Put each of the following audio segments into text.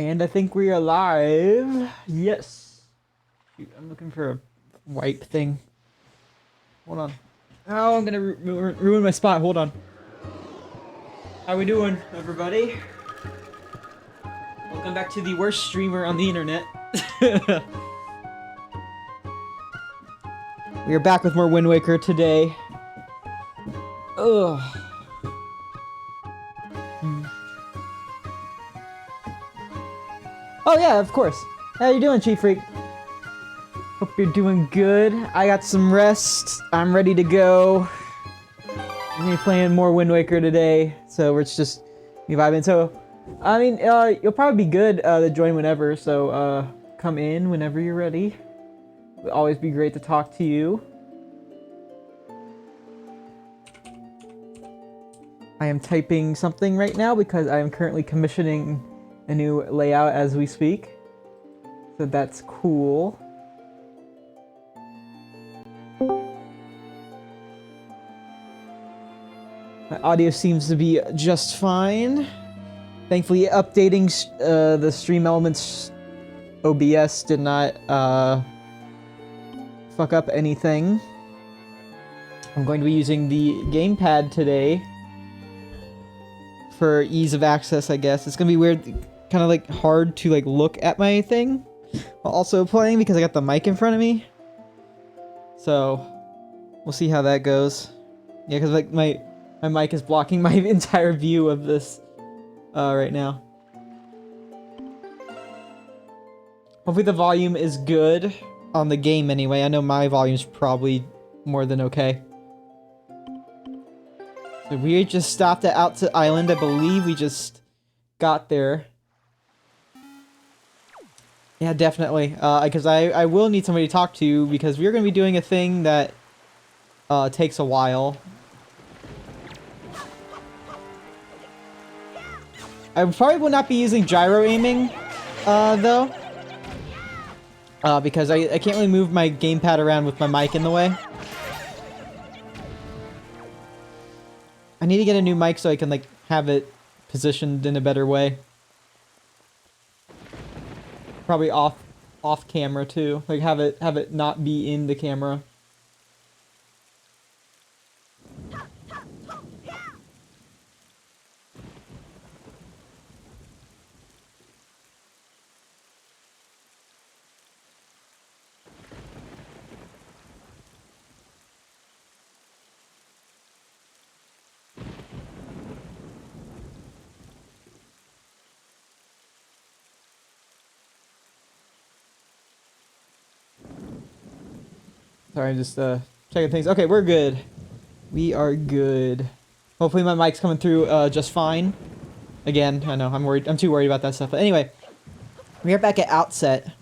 And I think we are live. Yes. Shoot, I'm looking for a wipe thing. Hold on. Oh, I'm gonna ruin my spot. Hold on. How we doing, everybody? Welcome back to the worst streamer on the internet. We are back with more Wind Waker today. Ugh. Oh yeah, of course. How you doing, Chief Freak? Hope you're doing good. I got some rest. I'm ready to go. I'm gonna be playing more Wind Waker today, so we're just be vibing. So, I mean, you'll probably be good to join whenever. So, come in whenever you're ready. It'll always be great to talk to you. I am typing something right now because I am currently commissioning a new layout as we speak. So that's cool. My audio seems to be just fine. Thankfully, updating the Stream Elements OBS did not fuck up anything. I'm going to be using the gamepad today for ease of access, I guess. It's gonna be weird, kind of like hard to like look at my thing while also playing because I got the mic in front of me. So we'll see how that goes. Yeah, because like my mic is blocking my entire view of this right now. Hopefully the volume is good on the game anyway. I know my volume's probably more than okay. So we just stopped at Outset Island. I believe we just got there. Yeah, definitely. Because I will need somebody to talk to because we're going to be doing a thing that takes a while. I probably will not be using gyro aiming, though. Because I can't really move my gamepad around with my mic in the way. I need to get a new mic so I can, like, have it positioned in a better way. Probably off camera, too. Like, have it not be in the camera. Sorry, I'm just checking things. Okay, we're good. We are good. Hopefully my mic's coming through just fine. Again, I know, I'm worried. I'm too worried about that stuff. But anyway, we are back at Outset.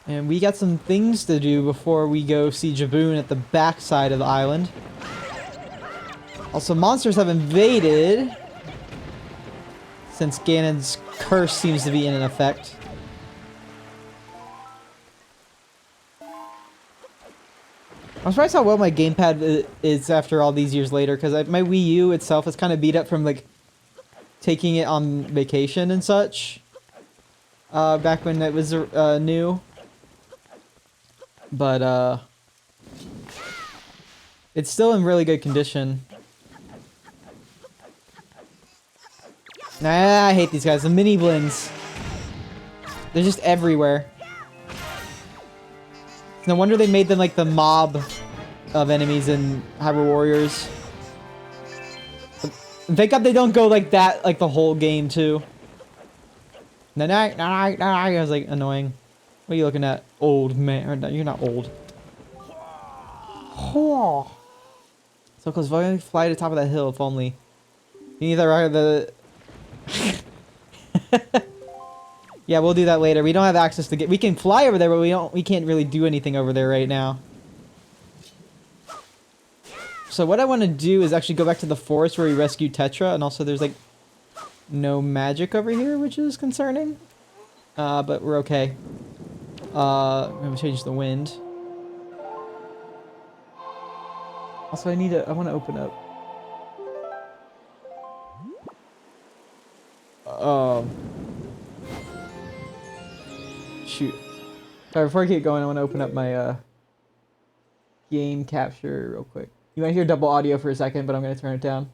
And we got some things to do before we go see Jaboon at the back side of the island. Also, monsters have invaded. Since Ganon's curse seems to be in effect. I'm surprised how well my gamepad is after all these years later, because my Wii U itself is kind of beat up from, like, taking it on vacation and such. Back when it was new. But, it's still in really good condition. Nah, I hate these guys. The mini blins. They're just everywhere. No wonder they made them like the mob of enemies in Hyrule Warriors. And thank God they don't go like that like the whole game too. I was like annoying. What are you looking at, old man? No, you're not old. So close. If I fly to the top of that hill, if only. You need that right. Yeah, we'll do that later. We don't have access to get. We can fly over there, but we can't really do anything over there right now. So what I want to do is actually go back to the forest where we rescued Tetra, and also there's like no magic over here, which is concerning. But we're okay. I'm gonna change the wind. Also, I want to open up. shoot. Sorry, before I keep going, I want to open up my game capture real quick. You might hear double audio for a second, but I'm going to turn it down.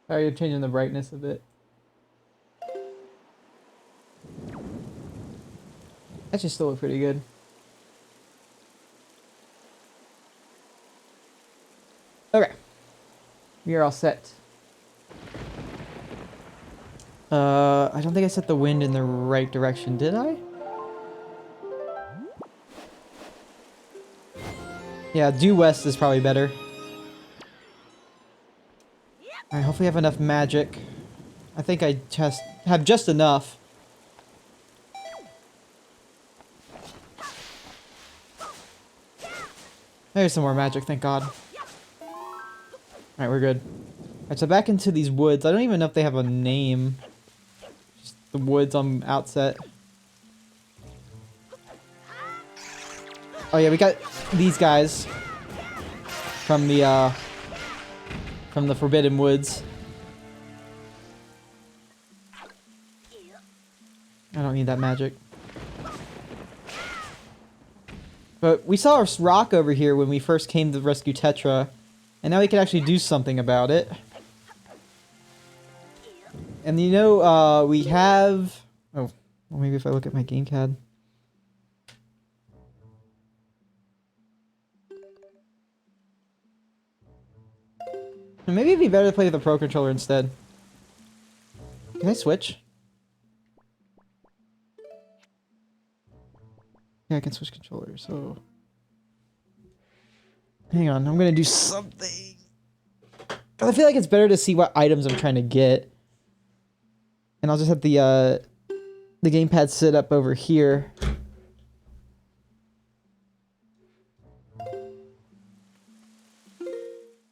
Sorry, you're changing the brightness a bit. That should still look pretty good. Okay. We are all set. I don't think I set the wind in the right direction, did I? Yeah, due west is probably better. Alright, hopefully I have enough magic. I think I just have just enough. There's some more magic, thank God. Alright, we're good. Alright, so back into these woods. I don't even know if they have a name. Just the woods on outset. Oh yeah, we got these guys from the Forbidden Woods. I don't need that magic. But we saw a rock over here when we first came to rescue Tetra, and now we can actually do something about it. And you know, we have... Oh, well maybe if I look at my gamepad. Maybe it'd be better to play with the Pro Controller instead. Can I switch? Yeah, I can switch controllers, so... Hang on, I'm gonna do something. I feel like it's better to see what items I'm trying to get. And I'll just have the gamepad sit up over here.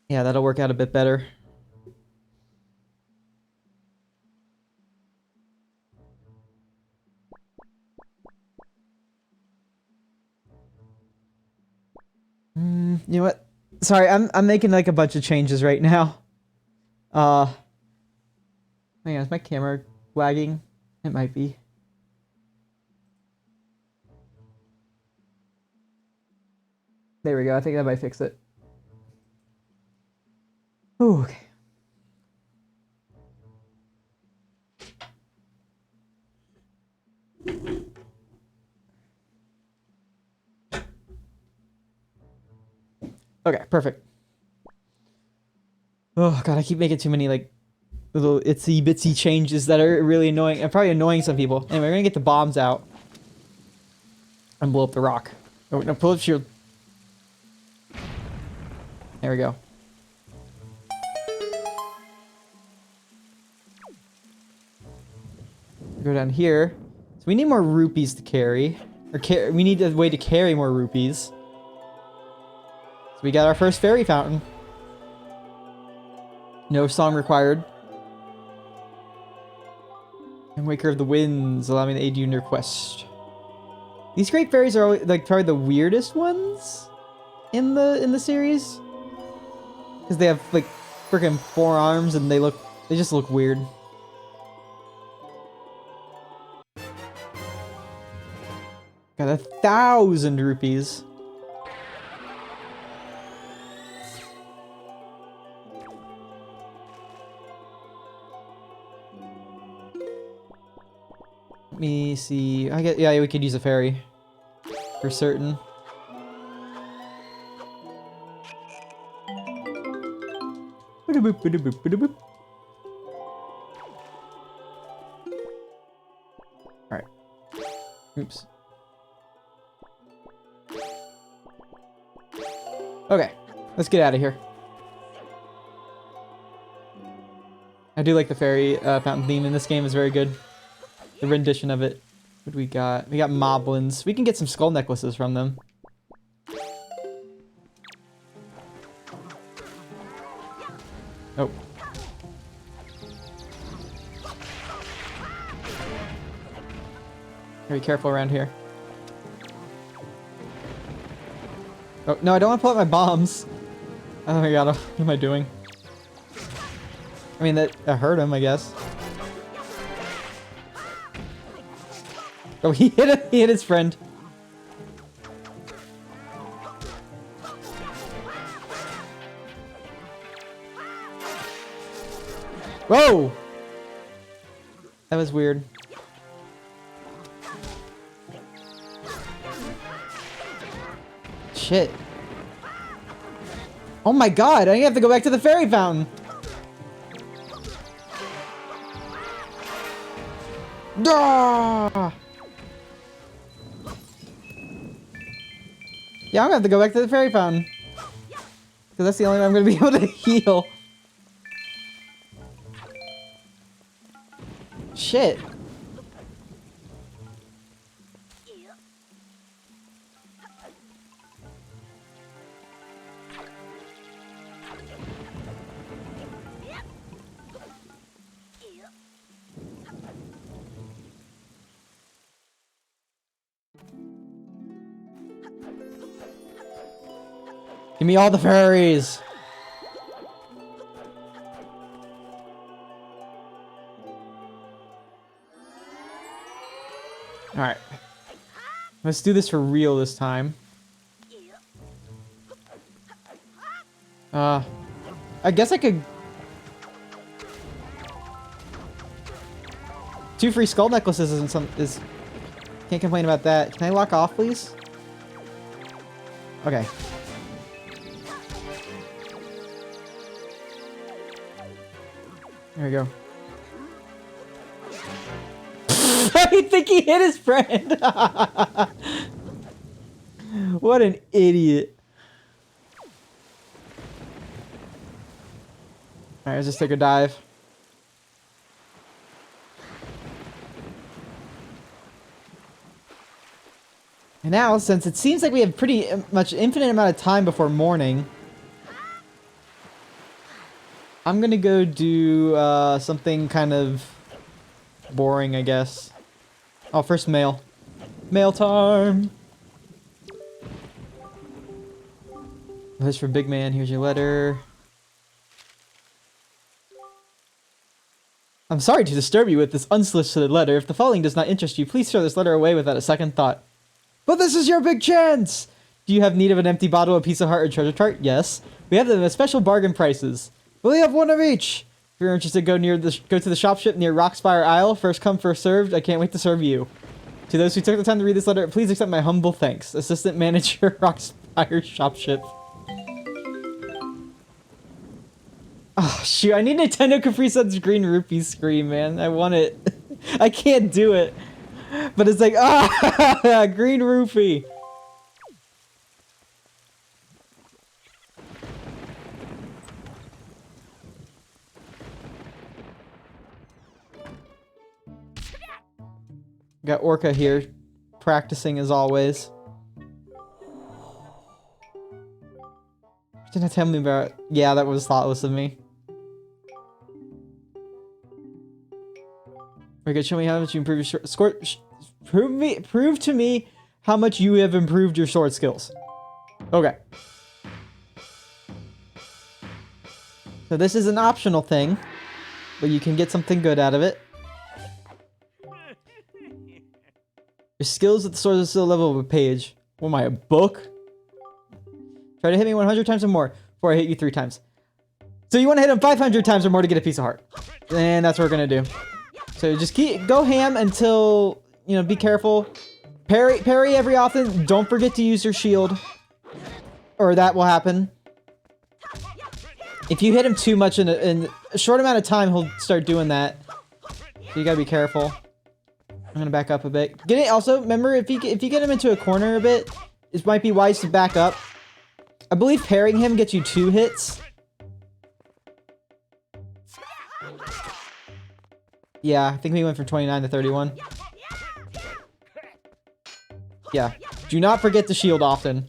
Yeah, that'll work out a bit better. You know what? Sorry, I'm making like a bunch of changes right now. Hang on, is my camera lagging? It might be. There we go. I think that might fix it. Ooh, okay. Okay, perfect. Oh god, I keep making too many like little itsy bitsy changes that are really annoying and probably annoying some people. Anyway, we're gonna get the bombs out and blow up the rock. Oh no, pull up shield. There we go. Go down here. So we need more rupees to carry. Or we need a way to carry more rupees. So we got our first fairy fountain. No song required. And Waker of the Winds, allow me to aid you in your quest. These great fairies are always, like probably the weirdest ones in the series. Because they have like freaking 4 arms and they just look weird. Got 1,000 rupees. Let me see. Yeah, we could use a fairy for certain. Alright. Oops. Okay, let's get out of here. I I do like the fairy fountain theme in this game. Is very good. The rendition of it. What do we got? We got moblins. We can get some skull necklaces from them. Oh. Be careful around here. Oh, no, I don't want to pull out my bombs. Oh my god, what am I doing? I mean, that hurt him, I guess. Oh, he hit him. He hit his friend. Whoa! That was weird. Shit. Oh my god, I have to go back to the fairy fountain. Duh! Yeah, I'm gonna have to go back to the fairy fountain. Because that's the only way I'm gonna be able to heal. Shit. Give me all the fairies! Alright. Let's do this for real this time. I guess I could... 2 free skull necklaces is... Can't complain about that. Can I lock off, please? Okay. There we go. I think he hit his friend. What an idiot. Alright, let's just take a dive. And now, since it seems like we have pretty much infinite amount of time before morning, I'm gonna go do something kind of boring, I guess. Oh, first mail. Mail time! This is for Big Man. Here's your letter. I'm sorry to disturb you with this unsolicited letter. If the following does not interest you, please throw this letter away without a second thought. But this is your big chance! Do you have need of an empty bottle, a piece of heart, or treasure chart? Yes. We have them at special bargain prices. We'll have one of each. If you're interested, go to the shop ship near Rockspire Isle. First come, first served. I can't wait to serve you. To those who took the time to read this letter, please accept my humble thanks. Assistant Manager, Rockspire Shop Ship. Oh, shoot. I need Nintendo Capri Sun's Green Rupee scream, man. I want it. I can't do it. But it's like, ah, Green Rupee. Got Orca here, practicing as always. Didn't tell me about it. Yeah, that was thoughtless of me. Very good. Show me how much you improve your score. Prove to me how much you have improved your sword skills. Okay. So this is an optional thing, but you can get something good out of it. Your skills at the sword is still level of a page. What am I, a book? Try to hit me 100 times or more before I hit you 3 times. So you want to hit him 500 times or more to get a piece of heart. And that's what we're going to do. So just go ham until, you know, be careful. Parry every often. Don't forget to use your shield. Or that will happen. If you hit him too much in a short amount of time, he'll start doing that. So you gotta be careful. I'm gonna back up a bit. Also, remember, if you get him into a corner a bit, it might be wise to back up. I believe parrying him gets you 2 hits. Yeah, I think we went from 29 to 31. Yeah. Do not forget to shield often.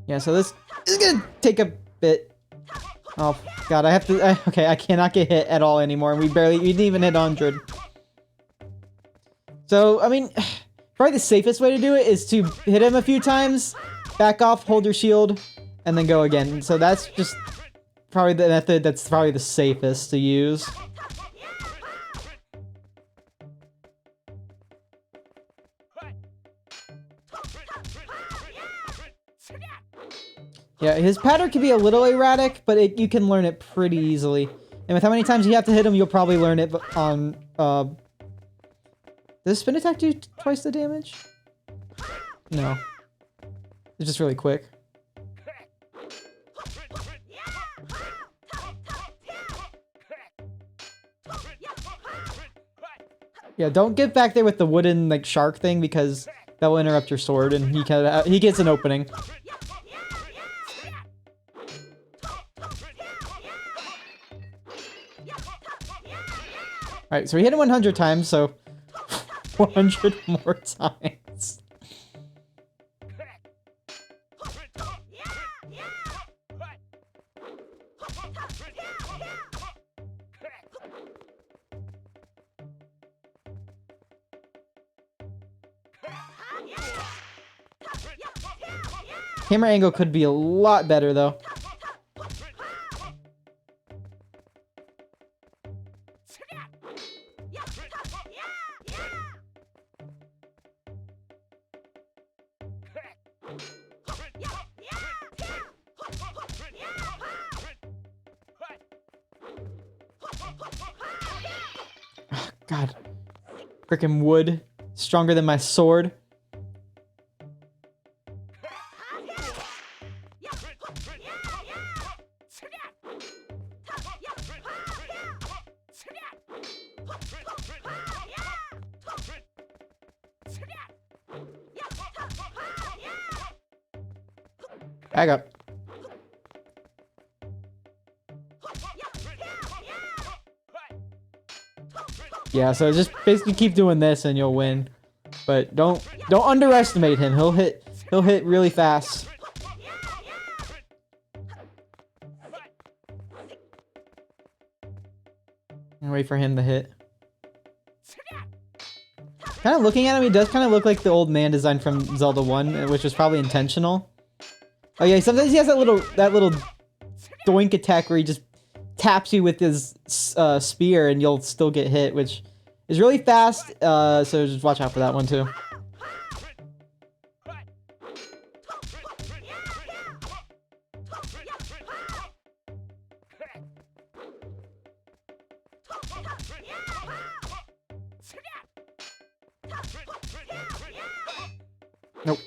Yeah, so this is gonna take a bit. Oh, God, I have to... okay, I cannot get hit at all anymore. We didn't even hit 100. So, I mean, probably the safest way to do it is to hit him a few times, back off, hold your shield, and then go again. So that's just probably the method that's probably the safest to use. Yeah, his pattern can be a little erratic, but you can learn it pretty easily. And with how many times you have to hit him, you'll probably learn it on, Does spin attack do twice the damage? No. It's just really quick. Yeah, don't get back there with the wooden, like, shark thing, because that will interrupt your sword, and he gets an opening. Alright, so we hit him 100 times, so 400 more times. Camera angle could be a lot better, though. Oh, God. Frickin' wood. Stronger than my sword. Back up. Yeah, so just basically keep doing this and you'll win. But don't underestimate him. He'll hit really fast. And wait for him to hit. Kind of looking at him, he does kind of look like the old man design from Zelda 1, which was probably intentional. Oh yeah, sometimes he has that little doink attack where he just taps you with his spear and you'll still get hit, which is really fast, so just watch out for that one too. Nope.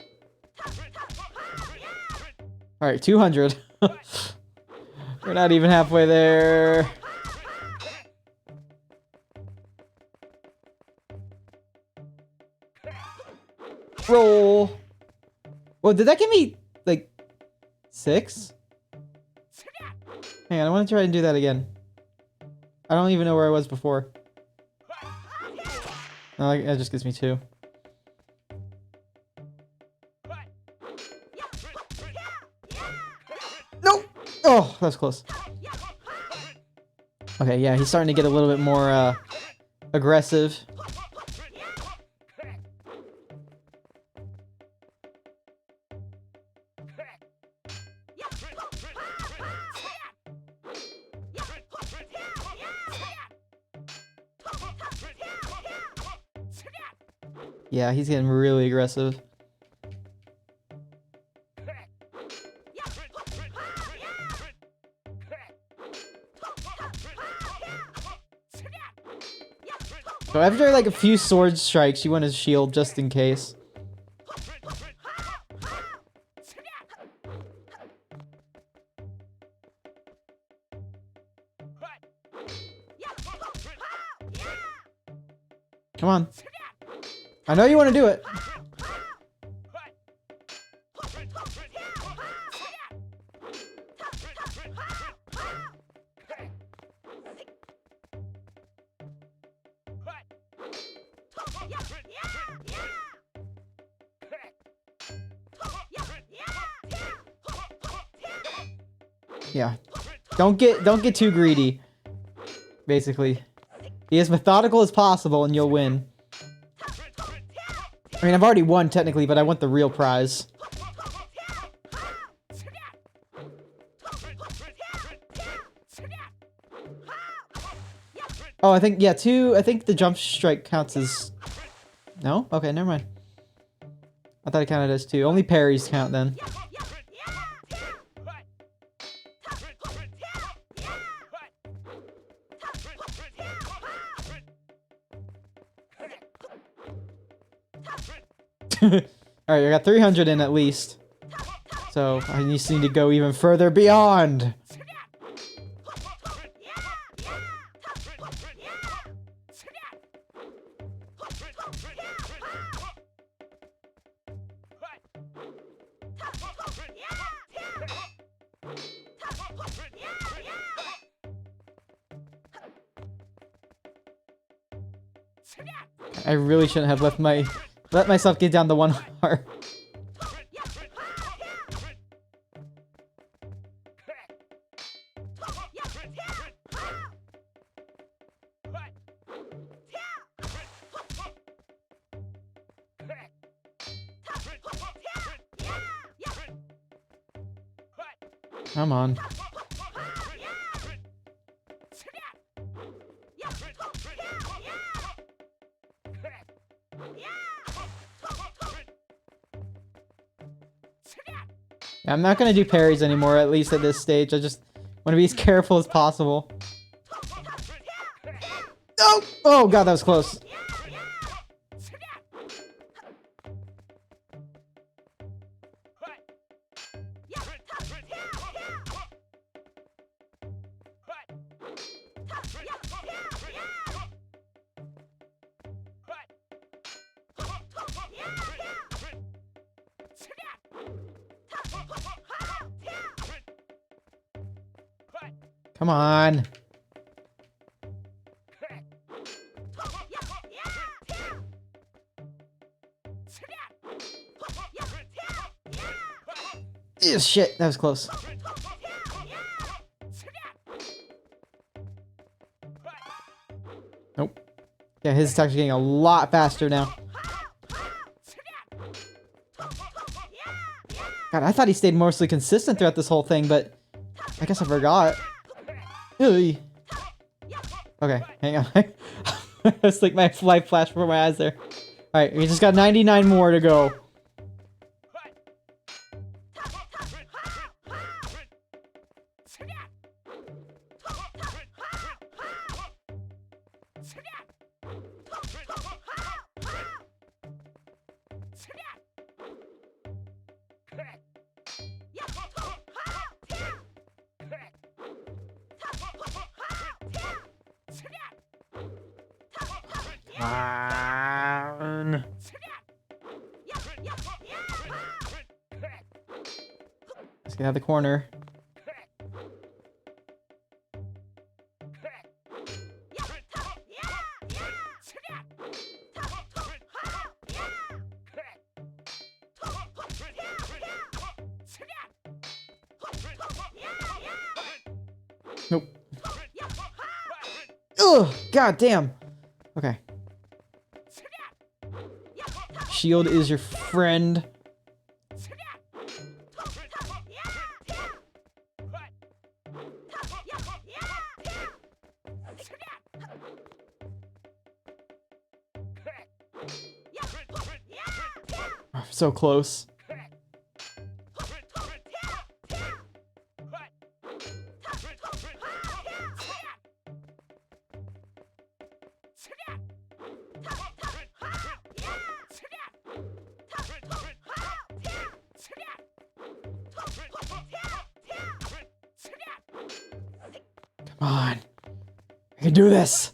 Alright, 200. We're not even halfway there. Roll. Well, did that give me, like, 6? Hang on, I want to try and do that again. I don't even know where I was before. No, that just gives me 2. Nope! Oh, that's close. Okay, yeah, he's starting to get a little bit more, aggressive. Yeah, he's getting really aggressive. So after like a few sword strikes, you want to shield just in case. Come on. I know you want to do it. Yeah. Don't get too greedy. Basically. Be as methodical as possible and you'll win. I mean, I've already won technically, but I want the real prize. Oh, I think, yeah, I think the jump strike counts as... No? Okay, never mind. I thought it counted as 2. Only parries count then. Alright, I got 300 in at least. So, I just need to go even further beyond. I really shouldn't have let myself get down the 1 heart. Come on. I'm not gonna do parries anymore, at least at this stage. I just want to be as careful as possible. Oh! Oh god, that was close. Come on. Ew, shit, that was close. Nope. Yeah, his attack's getting a lot faster now. God, I thought he stayed mostly consistent throughout this whole thing, but I guess I forgot. Ugh. Okay, hang on. It's like my life flashed before my eyes there. Alright, we just got 99 more to go. On. Let's get out of the corner. Nope. Ugh, god damn. Okay. Shield is your friend. Oh, so close. Come on. I can do this.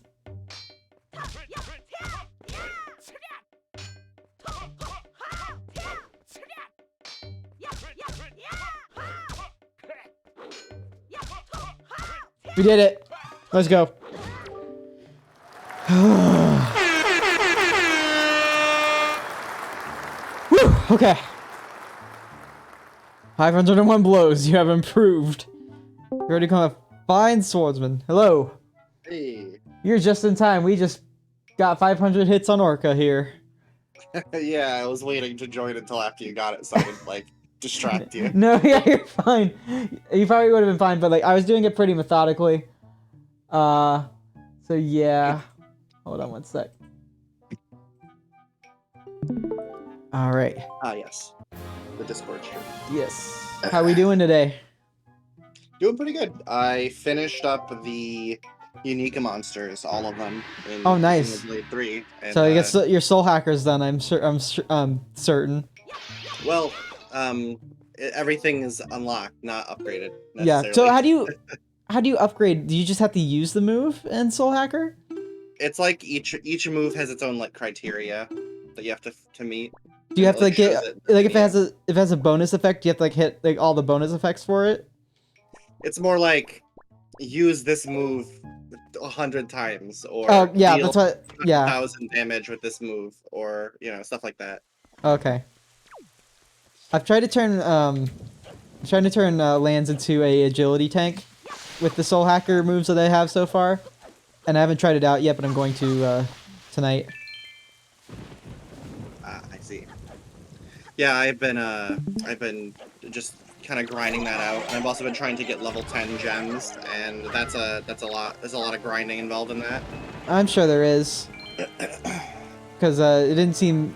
We did it. Let's go. Okay. 501 blows. You have improved. You already become a fine swordsman. Hello. Hey. You're just in time. We just got 500 hits on Orca here. Yeah, I was waiting to join until after you got it so I didn't, like, distract you. No, yeah, you're fine. You probably would have been fine, but like I was doing it pretty methodically. So yeah. Hold on one sec. All right. Ah, yes. The Discord stream. Yes. How we doing today? Doing pretty good. I finished up the unique monsters, all of them, in Oh, nice. Xenoblade 3. And, So you get your soul hackers done. I'm certain. well, everything is unlocked, not upgraded, Yeah. necessarily. So how do you upgrade? Do you just have to use the move in Soul Hacker? It's like each move has its own, like, criteria that you have to meet. Do you have to like get like if yeah. it has a bonus effect, you have to like hit like all the bonus effects for it? It's more like use this move 100 times, or Oh yeah, deal that's what. Yeah. 1,000 damage with this move, or stuff like that. Okay. I've tried to turn lands into a agility tank with the Soul Hacker moves that I have so far, and I haven't tried it out yet, but I'm going to tonight. I see. Yeah, I've been just kind of grinding that out, and I've also been trying to get level 10 gems, and that's a lot. There's a lot of grinding involved in that. I'm sure there is, because it didn't seem.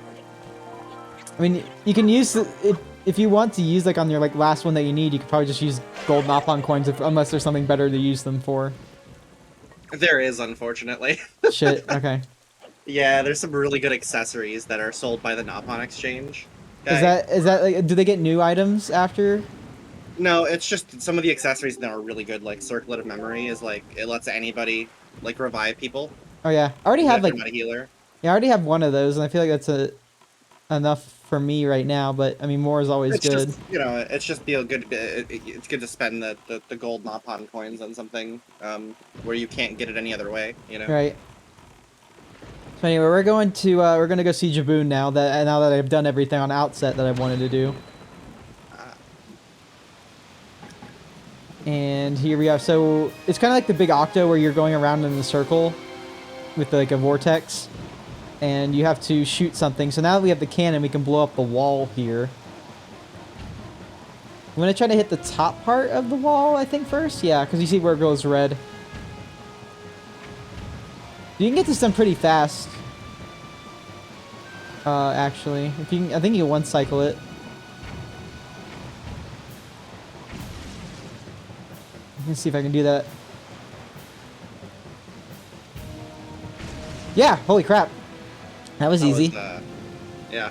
I mean, you can use it if you want to use like on your like last one that you need. You could probably just use gold Nopon coins unless there's something better to use them for. There is, unfortunately. Shit. Okay. Yeah, there's some really good accessories that are sold by the Nopon Exchange guy. Is that like, do they get new items after? No, it's just some of the accessories that are really good, like Circlet of Memory is like, it lets anybody, like, revive people. Oh yeah, I already have like. Not a healer. Yeah, I already have one of those, and I feel like that's enough for me right now. But I mean, more is always good. Just, it's just good. It's good to spend the gold Nopon coins on something where you can't get it any other way. Right. So anyway, we're gonna go see Jaboon now that I've done everything on Outset that I wanted to do. And here we are. So it's kind of like the big Octo where you're going around in the circle with like a vortex, and you have to shoot something. So now that we have the cannon, we can blow up the wall here. I'm gonna try to hit the top part of the wall, I think, first. Yeah, because you see where it goes red. You can get this done pretty fast. Actually, if you can, I think you can one cycle it. Let's see if I can do that. Yeah, holy crap. That was easy. Yeah.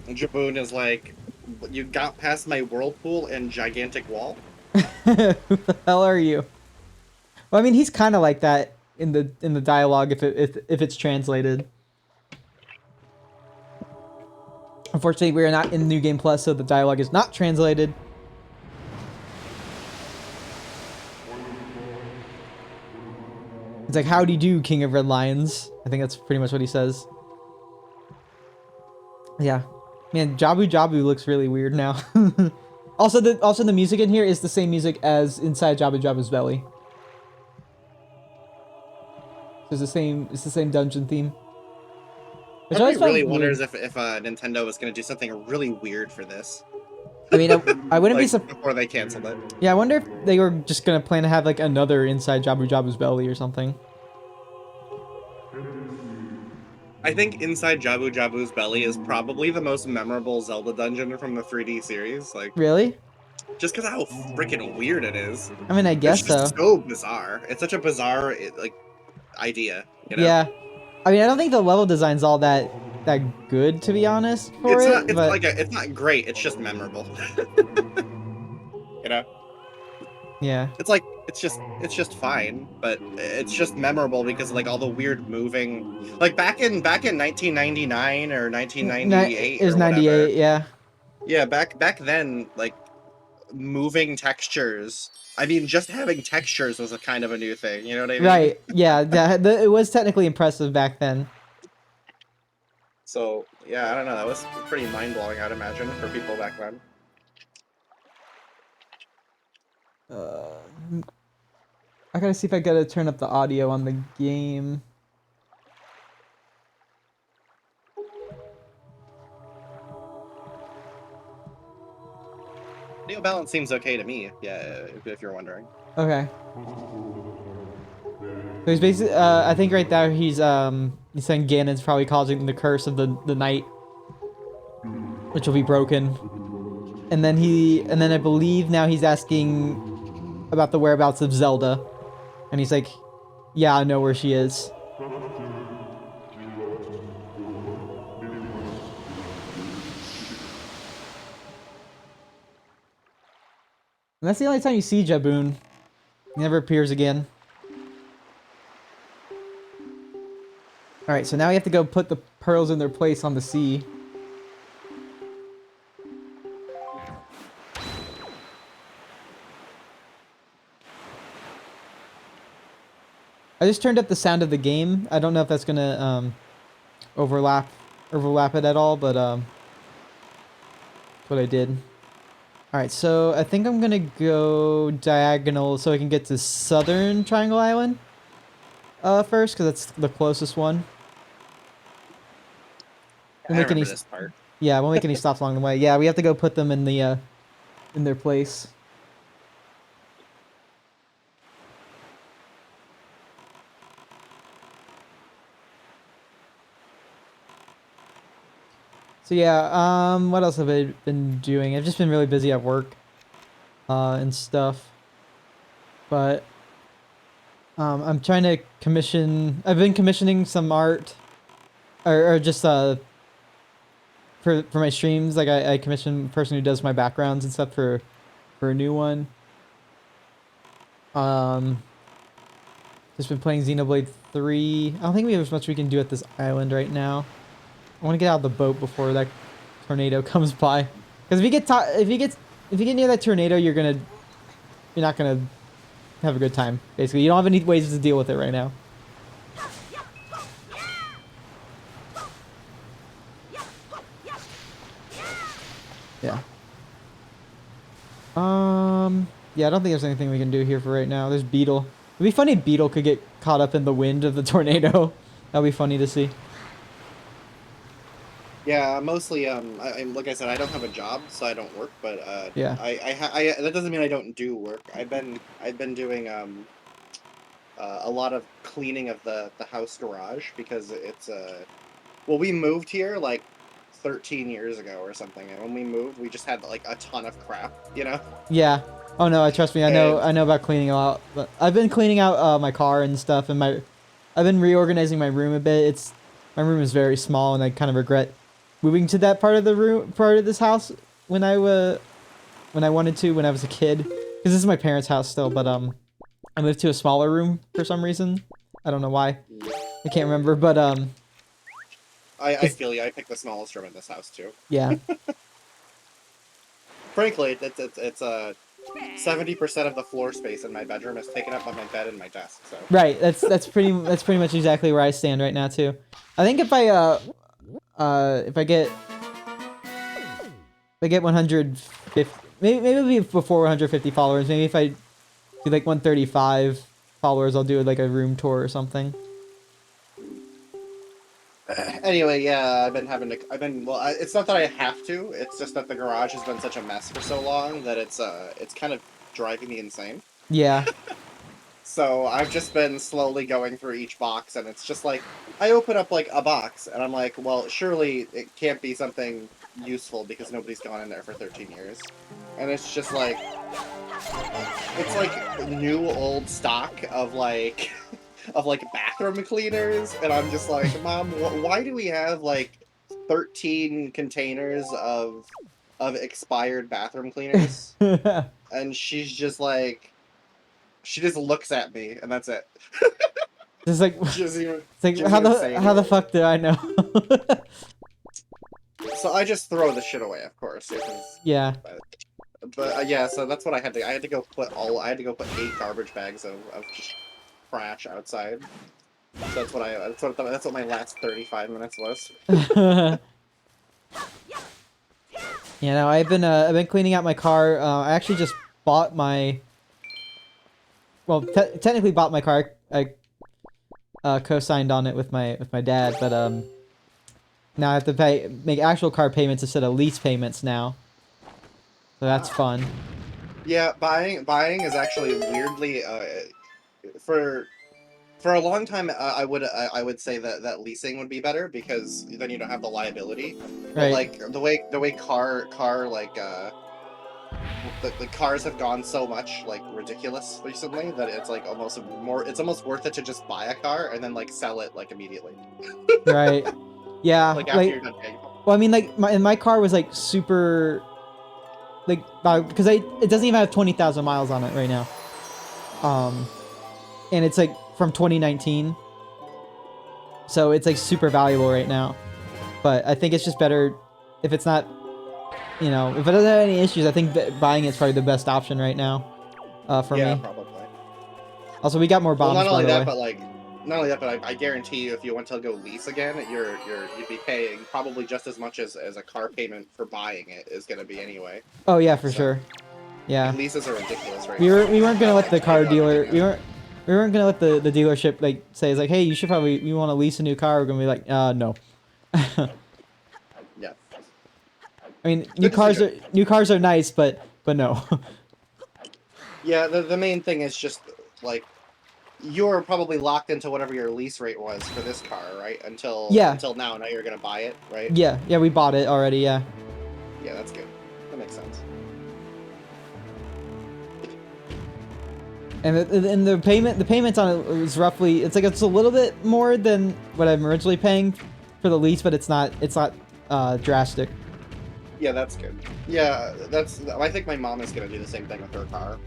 Jaboon is like, you got past my whirlpool and gigantic wall? Who the hell are you? Well, I mean, he's kind of like that in the dialogue if it's translated. Unfortunately, we are not in New Game Plus, so the dialogue is not translated. It's like, howdy do, King of Red Lions. I think that's pretty much what he says. Yeah. Man, Jabu Jabu looks really weird now. Also the music in here is the same music as inside Jabu Jabu's belly. It's the same dungeon theme. Part of me really wonders if Nintendo was going to do something really weird for this. I mean, I wouldn't be surprised before they canceled it. Yeah, I wonder if they were just going to plan to have like another inside Jabu Jabu's belly or something. I think inside Jabu Jabu's belly is probably the most memorable Zelda dungeon from the 3D series. Like, really? Just because how freaking weird it is. I mean, I guess so. It's so bizarre. It's such a bizarre like idea. Yeah. I mean, I don't think the level design's all that good, to be honest. It's not great. It's just memorable. Yeah. It's just fine, but it's just memorable because like all the weird moving, like back in 1999 or 1998. It was 98, yeah. Yeah, back then, like moving textures. I mean, just having textures was a kind of a new thing. You know what I mean? Right. Yeah. It was technically impressive back then. So yeah, I don't know. That was pretty mind blowing, I'd imagine, for people back then. I gotta see if I gotta turn up the audio on the game. Audio balance seems okay to me. Yeah, if you're wondering. Okay. So he's basically, I think right there he's saying Ganon's probably causing the curse of the night, which will be broken. And then I believe now he's asking about the whereabouts of Zelda, and he's like, "Yeah, I know where she is." And that's the only time you see Jaboon. He never appears again. Alright, so now we have to go put the pearls in their place on the sea. I just turned up the sound of the game. I don't know if that's gonna overlap it at all, but that's what I did. Alright, so I think I'm gonna go diagonal so I can get to Southern Triangle Island first, because that's the closest one. I remember this part. Yeah, won't make any stops along the way. Yeah, we have to go put them in the in their place. So yeah, what else have I been doing? I've just been really busy at work, and stuff. But I'm trying to commission. I've been commissioning some art, or just for my streams. Like I commission a person who does my backgrounds and stuff for a new one. Just been playing Xenoblade 3. I don't think we have as much we can do at this island right now. I want to get out of the boat before that tornado comes by. Because if you get near that tornado, you're not gonna have a good time. Basically, you don't have any ways to deal with it right now. Yeah. Yeah, I don't think there's anything we can do here for right now. There's Beetle. It'd be funny if Beetle could get caught up in the wind of the tornado. That'd be funny to see. Yeah, mostly. Like I said, I don't have a job, so I don't work. But Yeah. that doesn't mean I don't do work. I've been doing a lot of cleaning of the house garage because it's well, we moved here like 13 years ago or something, and when we moved, we just had like a ton of crap, you know. Yeah. Oh no, trust me. I know about cleaning a lot. But I've been cleaning out my car and stuff, and I've been reorganizing my room a bit. My room is very small, and I kind of regret moving to that part of this house when I wanted to when I was a kid. Because this is my parents' house still, but I moved to a smaller room for some reason. I don't know why. I can't remember, but I feel you. I picked the smallest room in this house too. yeah. Frankly, it's 70% of the floor space in my bedroom is taken up by my bed and my desk. So Right. That's pretty much exactly where I stand right now too. I think if I get 150, maybe it'll be before 150 followers. Maybe if I do like 135 followers, I'll do like a room tour or something. anyway, yeah, it's not that I have to. It's just that the garage has been such a mess for so long that it's kind of driving me insane. Yeah. So I've just been slowly going through each box, and it's just like I open up like a box, and I'm like, well, surely it can't be something useful because nobody's gone in there for 13 years, and it's just like it's like new old stock of like of like bathroom cleaners, and I'm just like, Mom, why do we have like 13 containers of expired bathroom cleaners? And she's just like. She just looks at me, and that's it. It's like, how the fuck do I know? So I just throw the shit away, of course. Because, yeah. But yeah, so that's what I had to. I had to go put 8 garbage bags of just trash outside. So that's what my last 35 minutes was. You know, I've been cleaning out my car. I actually just bought my, well, technically bought my car. I co-signed on it with my dad, but now I have to make actual car payments instead of lease payments now. So that's fun. Yeah, buying is actually weirdly for for a long time I would say that leasing would be better because then you don't have the liability. But Right. like the way car like the cars have gone so much like ridiculous recently that it's like it's almost worth it to just buy a car and then like sell it like immediately. Right. Yeah. Like after Like, you're done paying. well, I mean, like my car was like super, like, because it doesn't even have 20,000 miles on it right now. And it's like from 2019, so it's like super valuable right now. But I think it's just better if it's not, you know, if it doesn't have any issues. I think that buying it's probably the best option right now, for Yeah, me. probably. Also, we got more Well, bombs, by the way. not only that, but I guarantee you, if you went to go lease again, you'd be paying probably just as much as a car payment for buying it is going to be anyway. Oh yeah, for So, sure. Yeah. like, leases are ridiculous right now. We weren't gonna let the car dealer Yeah. we weren't gonna let the dealership like say it's like, hey, you want to lease a new car. We're gonna be like, no. Yeah. I mean, Good decision. new cars are nice, but no. Yeah, the main thing is just like you're probably locked into whatever your lease rate was for this car, right? Yeah. Until now. Now you're gonna buy it, right? Yeah, we bought it already. Yeah. Yeah, that's good. That makes sense. And the payments on it was roughly, it's a little bit more than what I'm originally paying for the lease, but it's not drastic. Yeah, that's good. Yeah, I think my mom is gonna do the same thing with her car.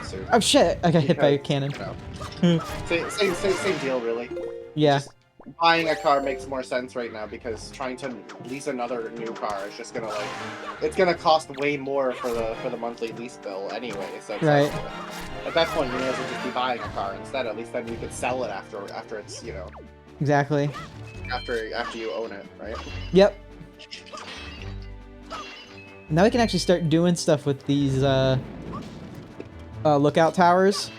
Soon. Oh shit! I got hit by a Because, cannon. you know, same deal, really. Yeah. Just buying a car makes more sense right now because trying to lease another new car is just gonna it's gonna cost way more for the monthly lease bill anyway. So it's Right. like, at that point, you may as well just be buying a car instead. At least then you could sell it after it's Exactly. after you own it, right? Yep. Now we can actually start doing stuff with these lookout towers.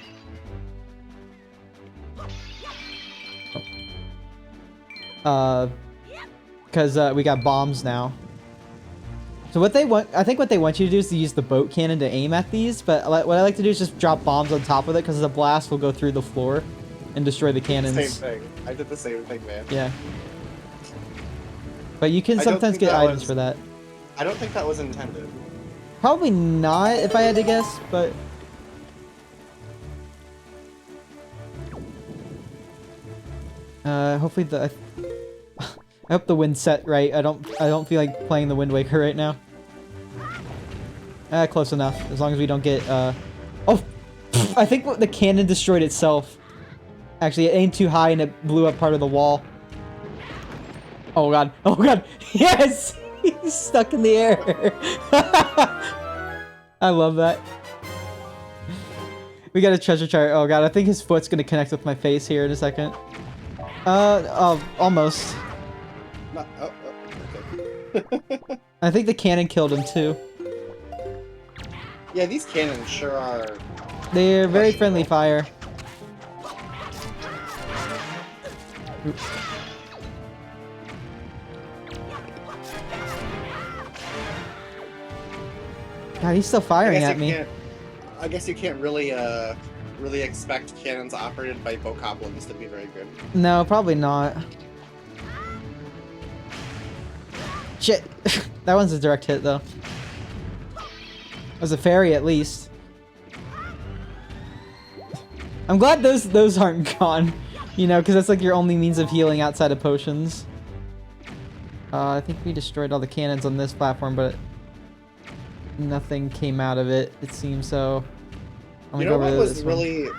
Because we got bombs now. So what I think what they want you to do is to use the boat cannon to aim at these, but what I like to do is just drop bombs on top of it because the blast will go through the floor and destroy the cannons. Same thing. I did the same thing, man. Yeah. But you can sometimes get items for that. I don't think that was intended. Probably not, if I had to guess, but... hopefully I hope the wind's set right. I don't feel like playing the Wind Waker right now. Close enough. As long as we don't get, Oh! I think the cannon destroyed itself. Actually, it aimed too high and it blew up part of the wall. Oh god. Oh god! Yes! He's stuck in the air! I love that. We got a treasure chart. Oh god, I think his foot's gonna connect with my face here in a second. Almost. Okay. I think the cannon killed him too. Yeah, these cannons sure are... They're very friendly fire. Oops. God, he's still firing at me. I guess you can't really really expect cannons operated by bokoblins to be very good. No, probably not. Shit. That one's a direct hit, though. It was a fairy, at least. I'm glad those aren't gone. You know, because that's like your only means of healing outside of potions. I think we destroyed all the cannons on this platform, but nothing came out of it, it seems so. You know what was really...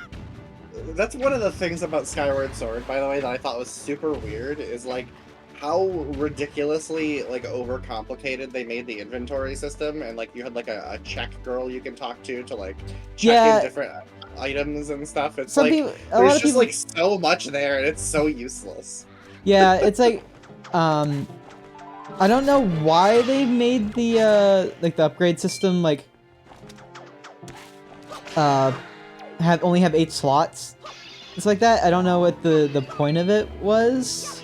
That's one of the things about Skyward Sword, by the way, that I thought was super weird, is like how ridiculously like overcomplicated they made the inventory system, and like you had like a check girl you can talk to like check in different items and stuff. It's Some like people, a there's lot of just people, like so much there, and it's so useless. yeah, it's like, I don't know why they made the like the upgrade system like only have 8 slots. It's like that. I don't know what the point of it was,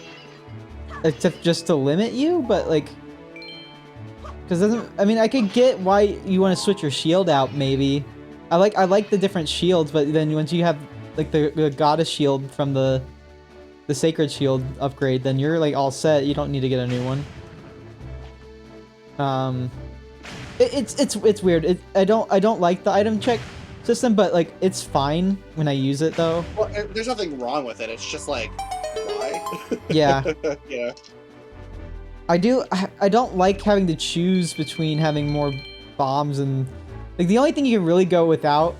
except just to limit you, but like, because doesn't, I mean, I could get why you want to switch your shield out maybe. I like the different shields, but then once you have like the goddess shield from the sacred shield upgrade, then you're like all set. You don't need to get a new one. It's weird. I don't like the item check system, but like it's fine when I use it though. Well, there's nothing wrong with it. It's just like, why? Yeah. Yeah. I don't like having to choose between having more bombs and like the only thing you can really go without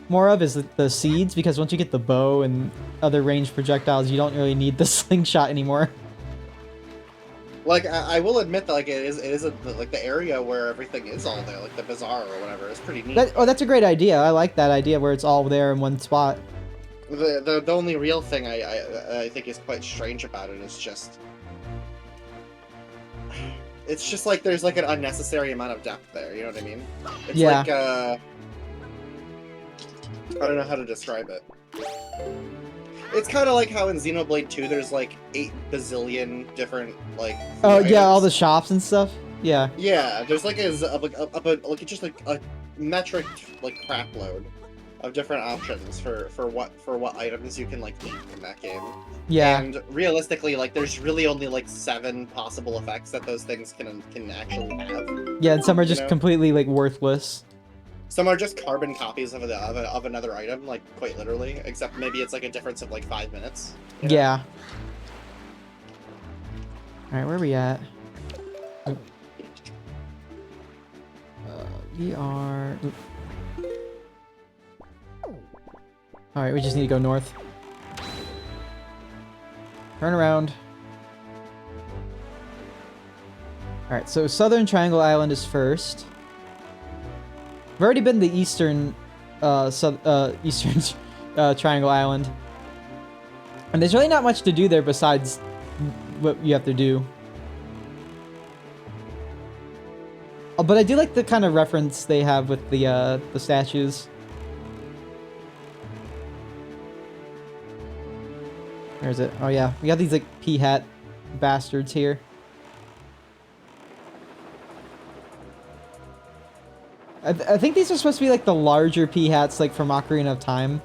more of is the seeds, because once you get the bow and other ranged projectiles, you don't really need the slingshot anymore. Like I will admit that like it is like the area where everything is all there, like the bazaar or whatever, is pretty neat. That's a great idea. I like that idea where it's all there in one spot. The only real thing I think is quite strange about it is just it's just like there's like an unnecessary amount of depth there. You know what I mean? It's Yeah. like I don't know how to describe it. It's kind of like how in Xenoblade 2 there's like 8 bazillion different like. Oh items. yeah, all the shops and stuff. Yeah. Yeah, there's like like just like a metric like crap load of different options for what items you can like eat in that game. Yeah. And realistically, like there's really only like 7 possible effects that those things can actually have. Yeah, and some are just know? completely like worthless. Some are just carbon copies of another item, like quite literally. Except maybe it's like a difference of like 5 minutes. You know? Yeah. All right, where are we at? We are. All right, we just need to go north. Turn around. All right, so Southern Triangle Island is first. I've already been to Eastern, Eastern Triangle Island, and there's really not much to do there besides what you have to do. Oh, but I do like the kind of reference they have with the statues. Where is it? Oh yeah, we got these like pea hat bastards here. I think these are supposed to be like the larger pea hats, like from Ocarina of Time.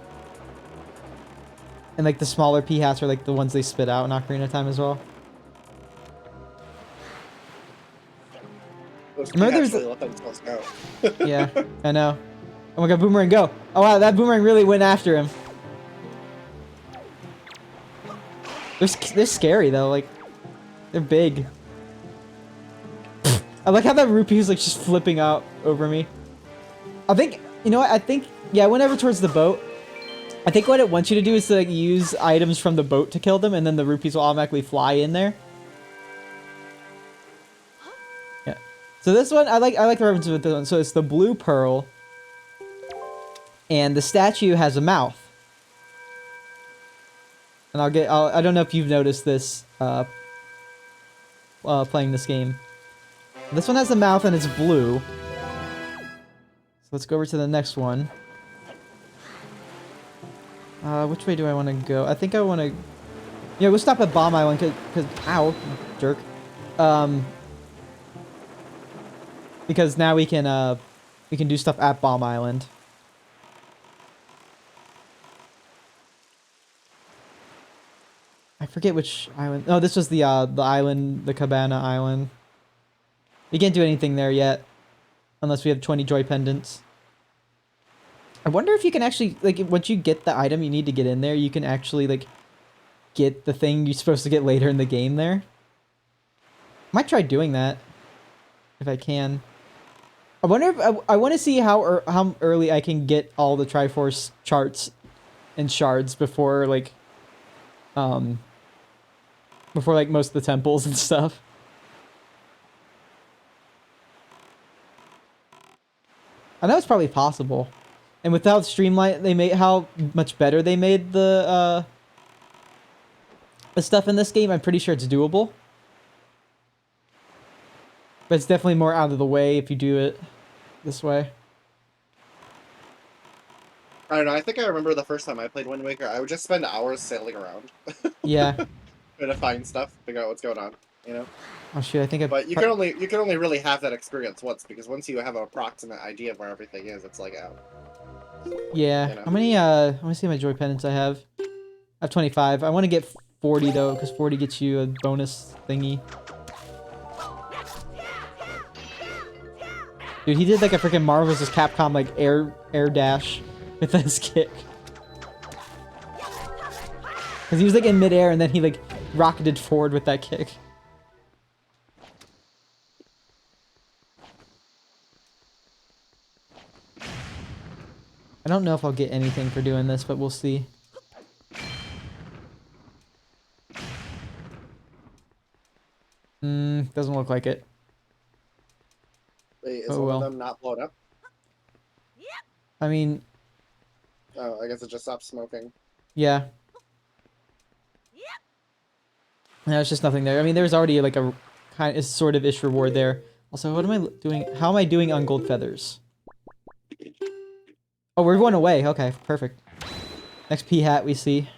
And like the smaller pea hats are like the ones they spit out in Ocarina of Time as well. Remember there's let themselves go. Yeah, I know. Oh my god, Boomerang, go! Oh wow, that Boomerang really went after him. They're scary though, like they're big. I like how that rupee is like just flipping out over me. I think, you know what, I think, yeah, I went over towards the boat. I think what it wants you to do is to like use items from the boat to kill them, and then the rupees will automatically fly in there. Yeah. So this one, I like the reference with this one. So it's the blue pearl, and the statue has a mouth. And I don't know if you've noticed this, playing this game. This one has a mouth and it's blue. So let's go over to the next one. Which way do I want to go? I think I want to... Yeah, we'll stop at Bomb Island, cause ow, jerk. Because now we can do stuff at Bomb Island. I forget which island. Oh, this was the island, the Cabana Island. We can't do anything there yet, unless we have 20 joy pendants. I wonder if you can actually, like, once you get the item you need to get in there, you can actually, like, get the thing you're supposed to get later in the game there. Might try doing that, if I can. I wonder if, I want to see how early I can get all the Triforce charts and shards before, like, most of the temples and stuff. I know it's probably possible. And without Streamlight, they made how much better they made the stuff in this game. I'm pretty sure it's doable. But it's definitely more out of the way if you do it this way. I don't know. I think I remember the first time I played Wind Waker, I would just spend hours sailing around, Yeah. trying to find stuff, figure out what's going on. You know. Oh shoot, I think I. But you can only really have that experience once, because once you have an approximate idea of where everything is, it's like out. Yeah. You know? How many? I want to see how many joy pendants I have. I have 25. I want to get 40 though, because 40 gets you a bonus thingy. Dude, he did like a freaking Marvel vs. Capcom like air dash with his kick. Cause he was like in midair and then he like rocketed forward with that kick. I don't know if I'll get anything for doing this, but we'll see. Doesn't look like it. Wait, is Oh, one well. of them not blown up? I mean, Oh, I guess it just stopped smoking. yeah. No, it's just nothing there. I mean, there's already like a kind of sort of ish reward there. Also, what am I doing? How am I doing on gold feathers? Oh, we're going away. Okay, perfect. Next P hat we see.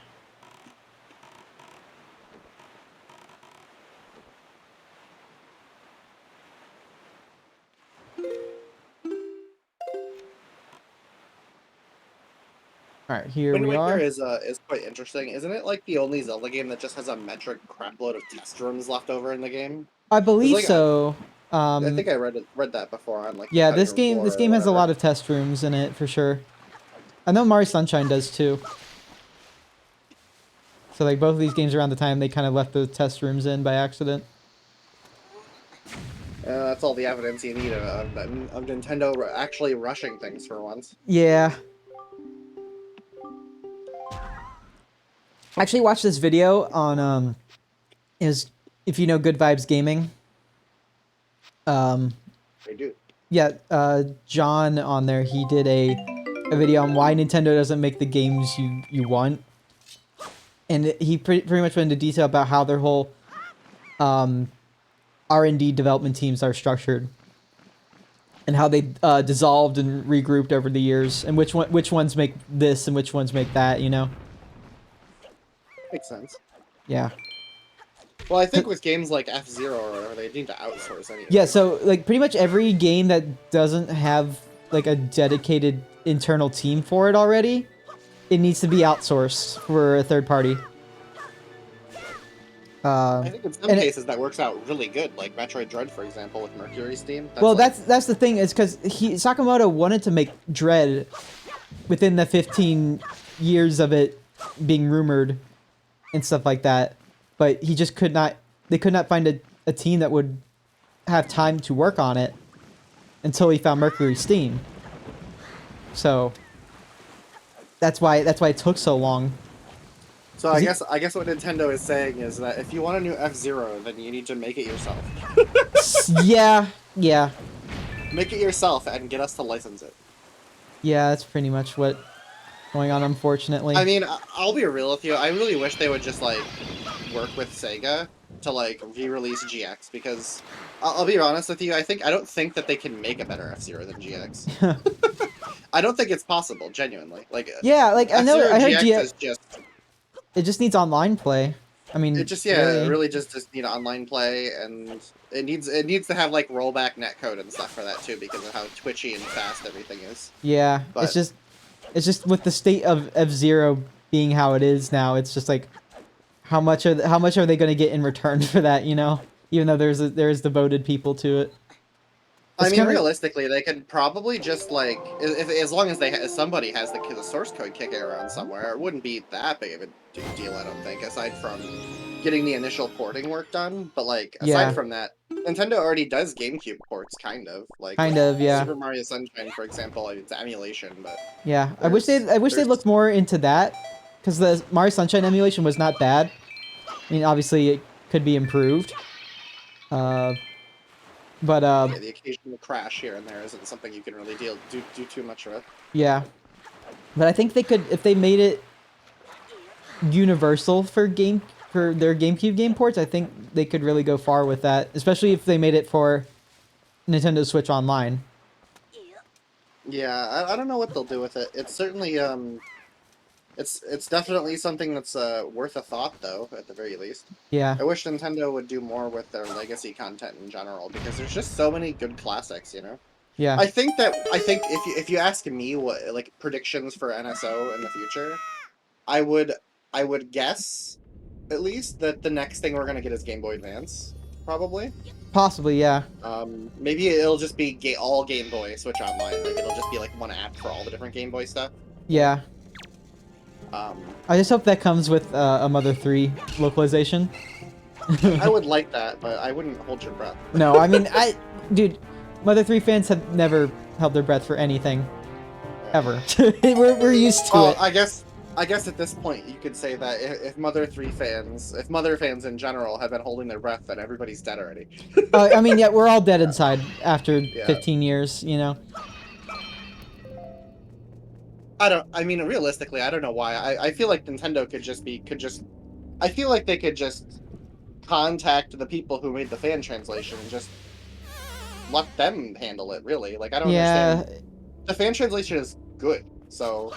All right, here Wind we Waker are. is quite interesting, isn't it? Like the only Zelda game that just has a metric crapload of test rooms left over in the game. I believe like, so. I think I read that before on like Yeah, Cutting this Room game 4 this or game has a whatever. lot of test rooms in it for sure. I know Mario Sunshine does too. So like both of these games around the time they kind of left the test rooms in by accident. That's all the evidence you need of Nintendo actually rushing things for once. Yeah. I actually watched this video on is if you know Good Vibes Gaming. They do. Yeah, John on there, he did a video on why Nintendo doesn't make the games you want. And he pretty much went into detail about how their whole R&D development teams are structured. And how they dissolved and regrouped over the years, and which ones make this and which ones make that, you know? Makes sense. Yeah. Well, I think with games like F-Zero, they need to outsource anyway. Yeah, so like pretty much every game that doesn't have like a dedicated internal team for it already, it needs to be outsourced for a third party. I think in some cases that works out really good, like Metroid Dread, for example, with Mercury's team. That's the thing, is because Sakamoto wanted to make Dread within the 15 years of it being rumored and stuff like that, but he just could not. They could not find a team that would have time to work on it until he found Mercury's team. So that's why it took so long. So I guess what Nintendo is saying is that if you want a new F-Zero, then you need to make it yourself. Yeah. Make it yourself and get us to license it. Yeah, that's pretty much what going on, unfortunately. I mean, I'll be real with you. I really wish they would just like work with Sega to like re-release GX, because I'll be honest with you. I don't think that they can make a better F-Zero than GX. I don't think it's possible, genuinely. Like yeah, like I know I heard GX is just. It just needs online play. I mean, it just really just need online play, and it needs to have like rollback netcode and stuff for that too, because of how twitchy and fast everything is. Yeah, but, it's just with the state of F-Zero being how it is now, it's just like how much are they going to get in return for that, you know? Even though there's devoted people to it. I mean, realistically, they could probably just like, as long as somebody has the source code kicking around somewhere, it wouldn't be that big of a deal, I don't think, aside from getting the initial porting work done. But like, aside from that, Nintendo already does GameCube ports, kind of. Like, yeah. Super Mario Sunshine, for example, it's emulation, but yeah, I wish they looked more into that, because the Mario Sunshine emulation was not bad. I mean, obviously it could be improved. But the occasional crash here and there isn't something you can really do too much with. Yeah. But I think they could, if they made it universal for their GameCube game ports, I think they could really go far with that, especially if they made it for Nintendo Switch Online. Yeah, I don't know what they'll do with it. It's certainly it's definitely something that's worth a thought, though, at the very least. Yeah. I wish Nintendo would do more with their legacy content in general, because there's just so many good classics, you know? Yeah. I think if you ask me what like predictions for NSO in the future, I would guess at least that the next thing we're gonna get is Game Boy Advance, probably. Possibly, yeah. Maybe it'll just be all Game Boy Switch Online. Like it'll just be like one app for all the different Game Boy stuff. Yeah. Um, I just hope that comes with a Mother 3 localization. I would like that, but I wouldn't hold your breath. No, I mean, dude, Mother 3 fans have never held their breath for anything. Ever. we're used to it. I guess at this point you could say that if Mother fans in general have been holding their breath, then everybody's dead already. I mean, yeah, we're all dead inside after 15 years, you know? I mean, realistically, I don't know why. I feel like Nintendo I feel like they could just contact the people who made the fan translation and just let them handle it, really. Like, I don't understand. The fan translation is good, so...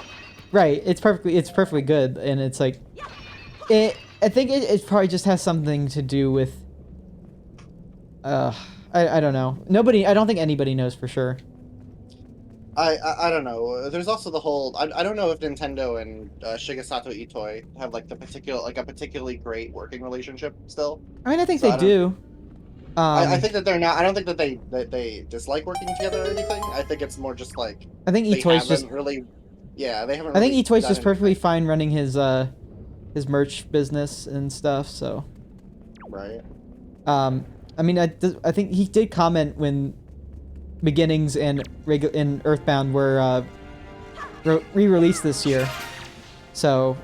Right, it's perfectly good, and it's like... I think it probably just has something to do with... I don't know. I don't think anybody knows for sure. I don't know. There's also the whole... I don't know if Nintendo and Shigesato Itoi have, like, a particularly great working relationship still. I mean, I think they do. I think that they're not... I don't think that they dislike working together or anything. I think it's more just, like... I think Itoi's just... really... Yeah, they haven't I think really Itoi's just perfectly fine running his merch business and stuff, so... Right. I mean, I think he did comment when Beginnings and Earthbound were re-released this year. So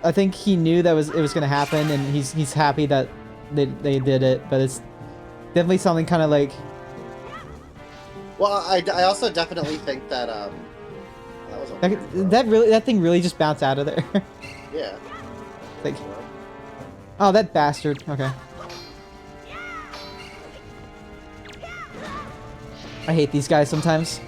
I think he knew that it was going to happen, and he's happy that they did it. But it's definitely something kind of like. Well, I also definitely think that that thing really just bounced out of there. Yeah. Like, oh, that bastard. Okay. I hate these guys sometimes.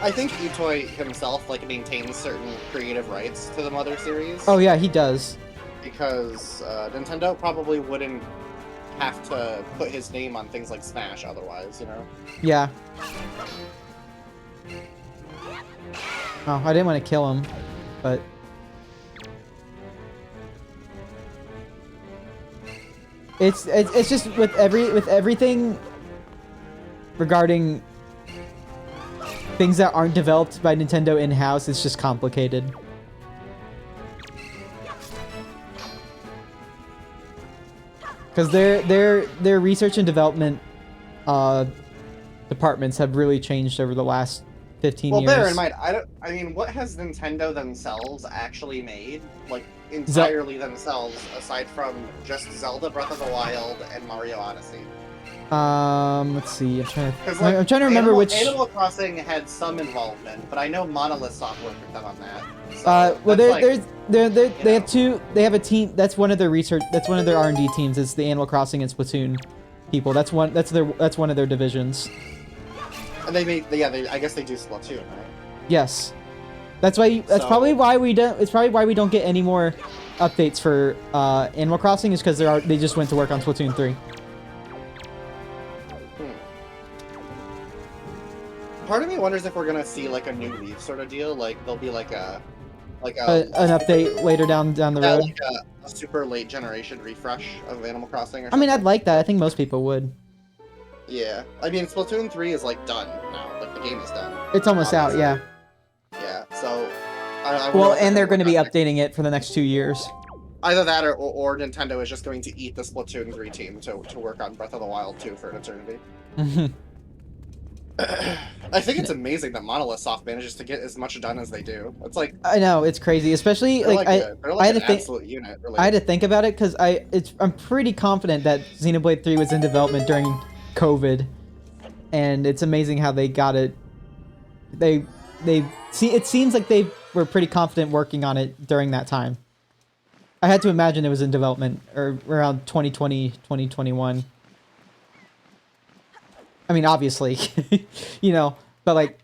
I think Itoi himself like maintains certain creative rights to the Mother series. Oh yeah, he does. Because Nintendo probably wouldn't have to put his name on things like Smash otherwise, you know? Yeah. Oh, I didn't want to kill him, but... It's just with everything regarding things that aren't developed by Nintendo in-house, it's just complicated. Because their research and development departments have really changed over the last 15 years. Well, bear in mind, I mean, what has Nintendo themselves actually made, like, entirely themselves, aside from just Zelda Breath of the Wild and Mario Odyssey? Let's see. I'm trying to remember which. Animal Crossing had some involvement, but I know Monolith Soft worked with them on that. So well, they have two. They have a team. That's one of their research. That's one of their R&D teams. It's the Animal Crossing and Splatoon people. That's one of their divisions. And I guess they do Splatoon, right? Yes. That's why. That's probably why we don't. It's probably why we don't get any more updates for Animal Crossing. Is because they just went to work on Splatoon 3. Part of me wonders if we're gonna see like a new Leaf sort of deal. Like there'll be like an update later down the road. Like a super late generation refresh of Animal Crossing. Or I mean, I'd like that. I think most people would. Yeah, I mean, Splatoon 3 is like done now. Like the game is done. It's almost out. Yeah. Yeah. So. Well, and they're going to be updating it for the next 2 years. Either that, or Nintendo is just going to eat the Splatoon 3 team to work on Breath of the Wild 2 for an eternity. I think it's amazing that Monolith Soft manages to get as much done as they do. It's like I know it's crazy, especially like I had to think. Absolute unit, really. I had to think about it because I'm pretty confident that Xenoblade 3 was in development during COVID, and it's amazing how they got it. It seems like they've were pretty confident working on it during that time. I had to imagine it was in development or around 2020, 2021. I mean, obviously, you know, but like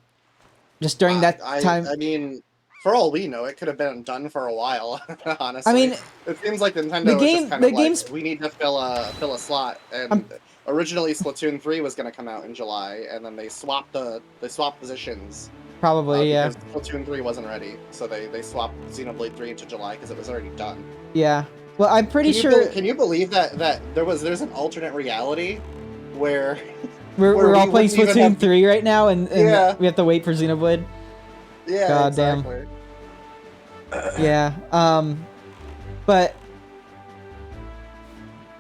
just during that time. I mean, for all we know, it could have been done for a while. Honestly, I mean, it seems like Nintendo was just kind the of like, game's we need to fill a slot. And originally, Splatoon 3 was going to come out in July, and then they swapped positions. Probably, yeah. Because Splatoon 3 wasn't ready, so they swapped Xenoblade 3 into July because it was already done. Yeah. Well, I'm pretty sure. Can you believe that there's an alternate reality where we're all playing Splatoon 3 right now, and yeah. we have to wait for Xenoblade? Yeah, God exactly. Damn. Yeah. But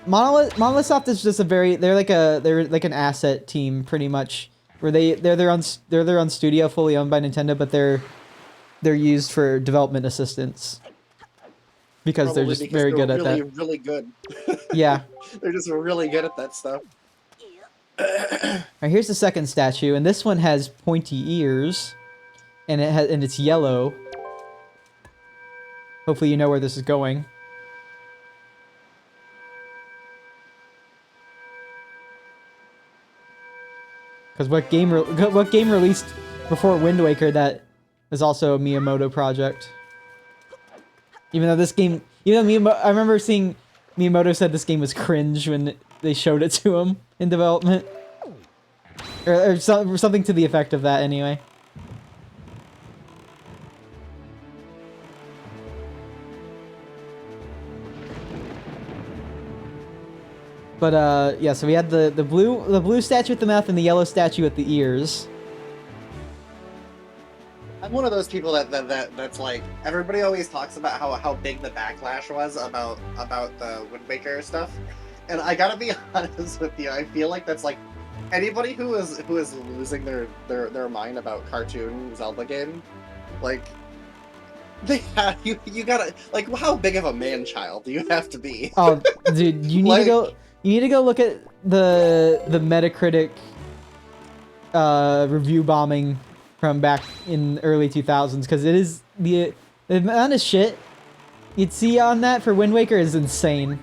Monolith Soft is just they're like an asset team pretty much, where they're their own studio, fully owned by Nintendo, but they're used for development assistance because they're just very good at that. Really good. Yeah. They're just really good at that stuff. Alright, here's the second statue, and this one has pointy ears, and it's yellow. Hopefully you know where this is going. Because what game released before Wind Waker that is also a Miyamoto project? Even though this game, I remember seeing Miyamoto said this game was cringe when they showed it to him in development, or something to the effect of that. Anyway. But yeah, so we had the blue statue with the mouth and the yellow statue with the ears. I'm one of those people that's like, everybody always talks about how big the backlash was about the Wind Waker stuff, and I gotta be honest with you, I feel like that's like anybody who is losing their mind about cartoon Zelda game, like they have you gotta, like, how big of a man child do you have to be? Oh, dude, you need like, to go. You need to go look at the Metacritic review bombing from back in early 2000s, because it is the amount of shit you'd see on that for Wind Waker is insane.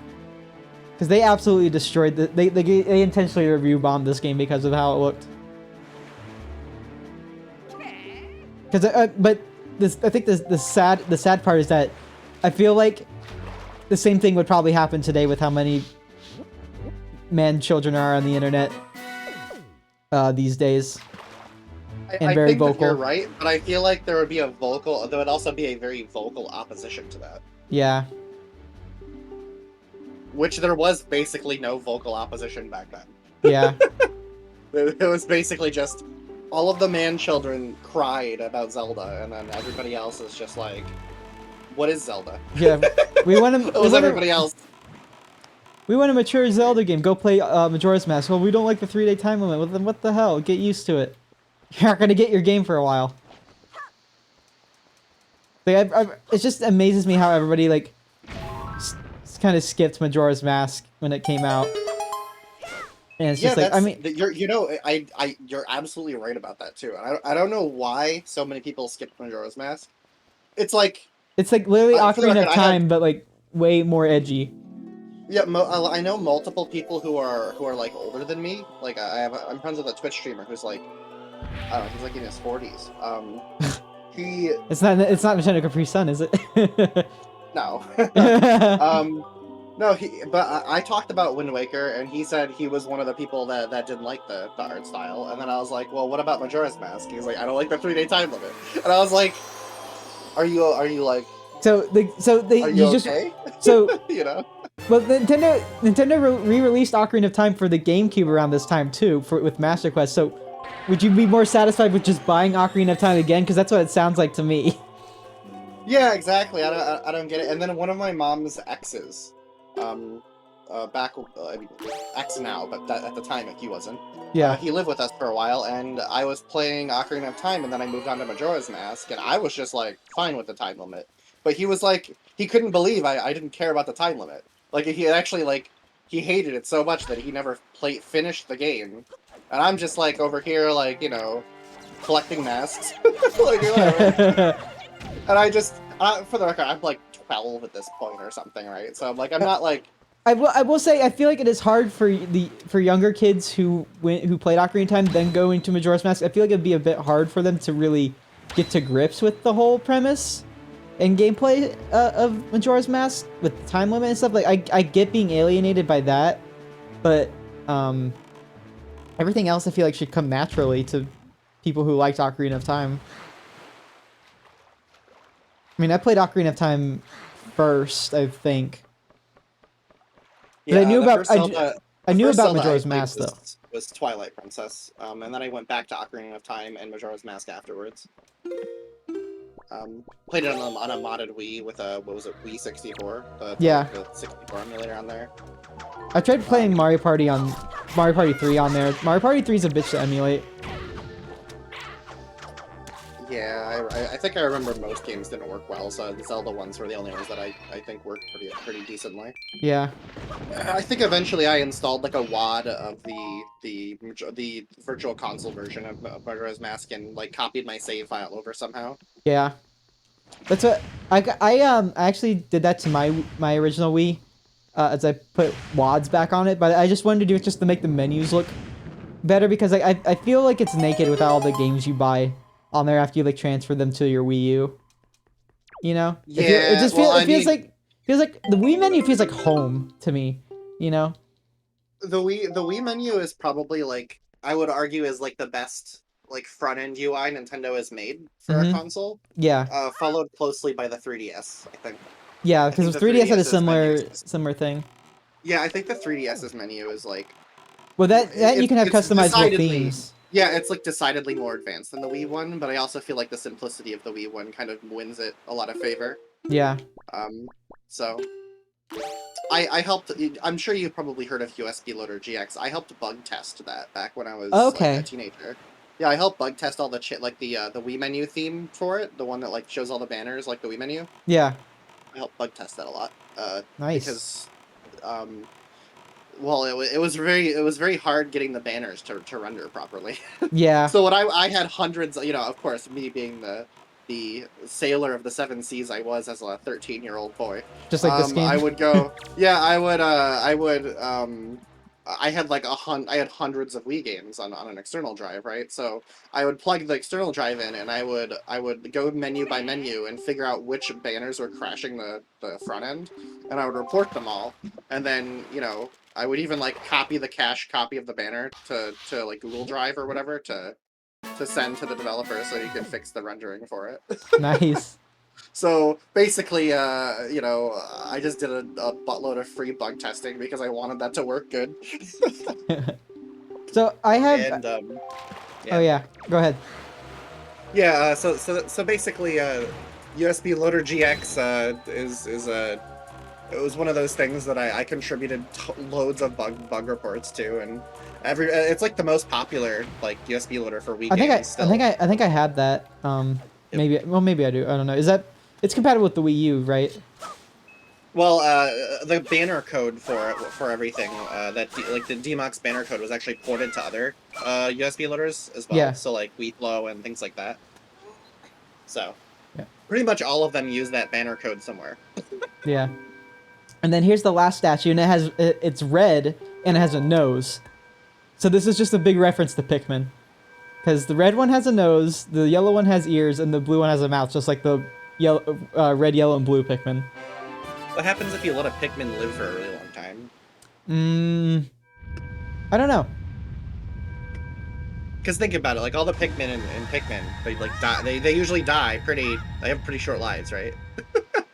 Because they absolutely destroyed they intentionally review bombed this game because of how it looked. Because but I think the sad part is that I feel like the same thing would probably happen today with how many children are on the internet these days. And very vocal. That you're right, but I feel like there would also be a very vocal opposition to that. Yeah. Which there was basically no vocal opposition back then. Yeah. It was basically just all of the children cried about Zelda, and then everybody else is just like, what is Zelda? Yeah. We want to. It was everybody else. We want a mature Zelda game. Go play Majora's Mask. Well, we don't like the 3-day time limit. Well, then what the hell? Get used to it. You're not gonna get your game for a while. Like, it just amazes me how everybody like kind of skipped Majora's Mask when it came out. And it's just like, I mean, you're absolutely right about that too. And I don't know why so many people skipped Majora's Mask. It's like literally Ocarina of Time, but like way more edgy. Yeah, I know multiple people who are like older than me. Like I'm friends with a Twitch streamer who's like, I don't know, he's like in his 40s. It's not Nintendo Capri Sun, is it? No. No, but I talked about Wind Waker, and he said he was one of the people that didn't like the art style. And then I was like, well, what about Majora's Mask? He's like, I don't like the 3-day time limit. And I was like, are you like? Are you okay? So you know. Well, Nintendo re-released Ocarina of Time for the Gamecube around this time too, with Master Quest. So, would you be more satisfied with just buying Ocarina of Time again? Because that's what it sounds like to me. Yeah, exactly. I don't get it. And then one of my mom's exes, ex now, but at the time he wasn't. Yeah. He lived with us for a while, and I was playing Ocarina of Time, and then I moved on to Majora's Mask, and I was just like fine with the time limit. But he was like, he couldn't believe I didn't care about the time limit. Like, he actually, like, he hated it so much that he never finished the game. And I'm just, like, over here, like, you know, collecting masks. Like, whatever. And I just, for the record, I'm like 12 at this point or something, right? So I'm like, I'm not like. I will say I feel like it is hard for younger kids who played Ocarina of Time then go into Majora's Mask. I feel like it'd be a bit hard for them to really get to grips with the whole premise and gameplay of Majora's Mask with the time limit and stuff. Like I get being alienated by that, but everything else I feel like should come naturally to people who liked Ocarina of Time. I mean, I played Ocarina of Time first, I think. But Yeah, I knew the about first Zelda, I the knew first about Zelda I Majora's played Mask though. was Twilight Princess, and then I went back to Ocarina of Time and Majora's Mask afterwards. Played it on a modded Wii with a, what was it, Wii 64, Yeah. the 64 emulator on there. I tried playing Mario Party 3 on there. Mario Party 3 is a bitch to emulate. Yeah, I think I remember most games didn't work well, so the Zelda ones were the only ones that I think worked pretty decently. Yeah. I think eventually I installed like a WAD of the virtual console version of Majora's Mask and like copied my save file over somehow. Yeah. That's what I actually did that to my original Wii, as I put WADs back on it, but I just wanted to do it just to make the menus look better because I feel like it's naked without all the games you buy on there after you like transfer them to your Wii U. You know? Yeah, It feels like the Wii menu feels like home to me, you know? the Wii menu is probably like, I would argue, is like the best like front end UI Nintendo has made for a console. Yeah. Followed closely by the 3DS, I think. Yeah, I think because the 3DS had a 3DS's menu similar thing. Yeah, I think the 3DS's menu is like, Well, that you can have it's customizable themes. Yeah, it's like decidedly more advanced than the Wii one, but I also feel like the simplicity of the Wii one kind of wins it a lot of favor. Yeah. So I helped. I'm sure you've probably heard of USB Loader GX. I helped bug test that back when I was like a teenager. Yeah, I helped bug test all the like the Wii menu theme for it, the one that like shows all the banners like the Wii menu. Yeah. I helped bug test that a lot. Nice. Because well, it was very hard getting the banners to render properly. Yeah. So what I had hundreds, you know, of course, me being the sailor of the seven seas I was as a 13-year-old boy. Just like this game. I would go, yeah, I had like I had hundreds of Wii games on an external drive, right? So I would plug the external drive in, and I would go menu by menu and figure out which banners were crashing the front end, and I would report them all, and then, you know, I would even like copy the cache copy of the banner to like Google Drive or whatever to send to the developer so you could fix the rendering for it. Nice. So basically, you know, I just did a buttload of free bug testing because I wanted that to work good. So I have. And, Oh yeah, go ahead. Yeah. So basically, USB Loader GX is it was one of those things that I contributed loads of bug reports to, and it's like the most popular like USB loader for Wii games still. I think I had that. Maybe maybe I do. I don't know. It's compatible with the Wii U, right? Well, the banner code for everything, like the DMOX banner code was actually ported to other USB loaders as well. Yeah. So like WeFlow and things like that. So yeah, pretty much all of them use that banner code somewhere. Yeah. And then here's the last statue, and it's red and it has a nose. So this is just a big reference to Pikmin, because the red one has a nose, the yellow one has ears, and the blue one has a mouth, just like the red, yellow, and blue Pikmin. What happens if you let a Pikmin live for a really long time? I don't know. Because think about it, like all the Pikmin in Pikmin, they like die. They usually die pretty. They have pretty short lives, right?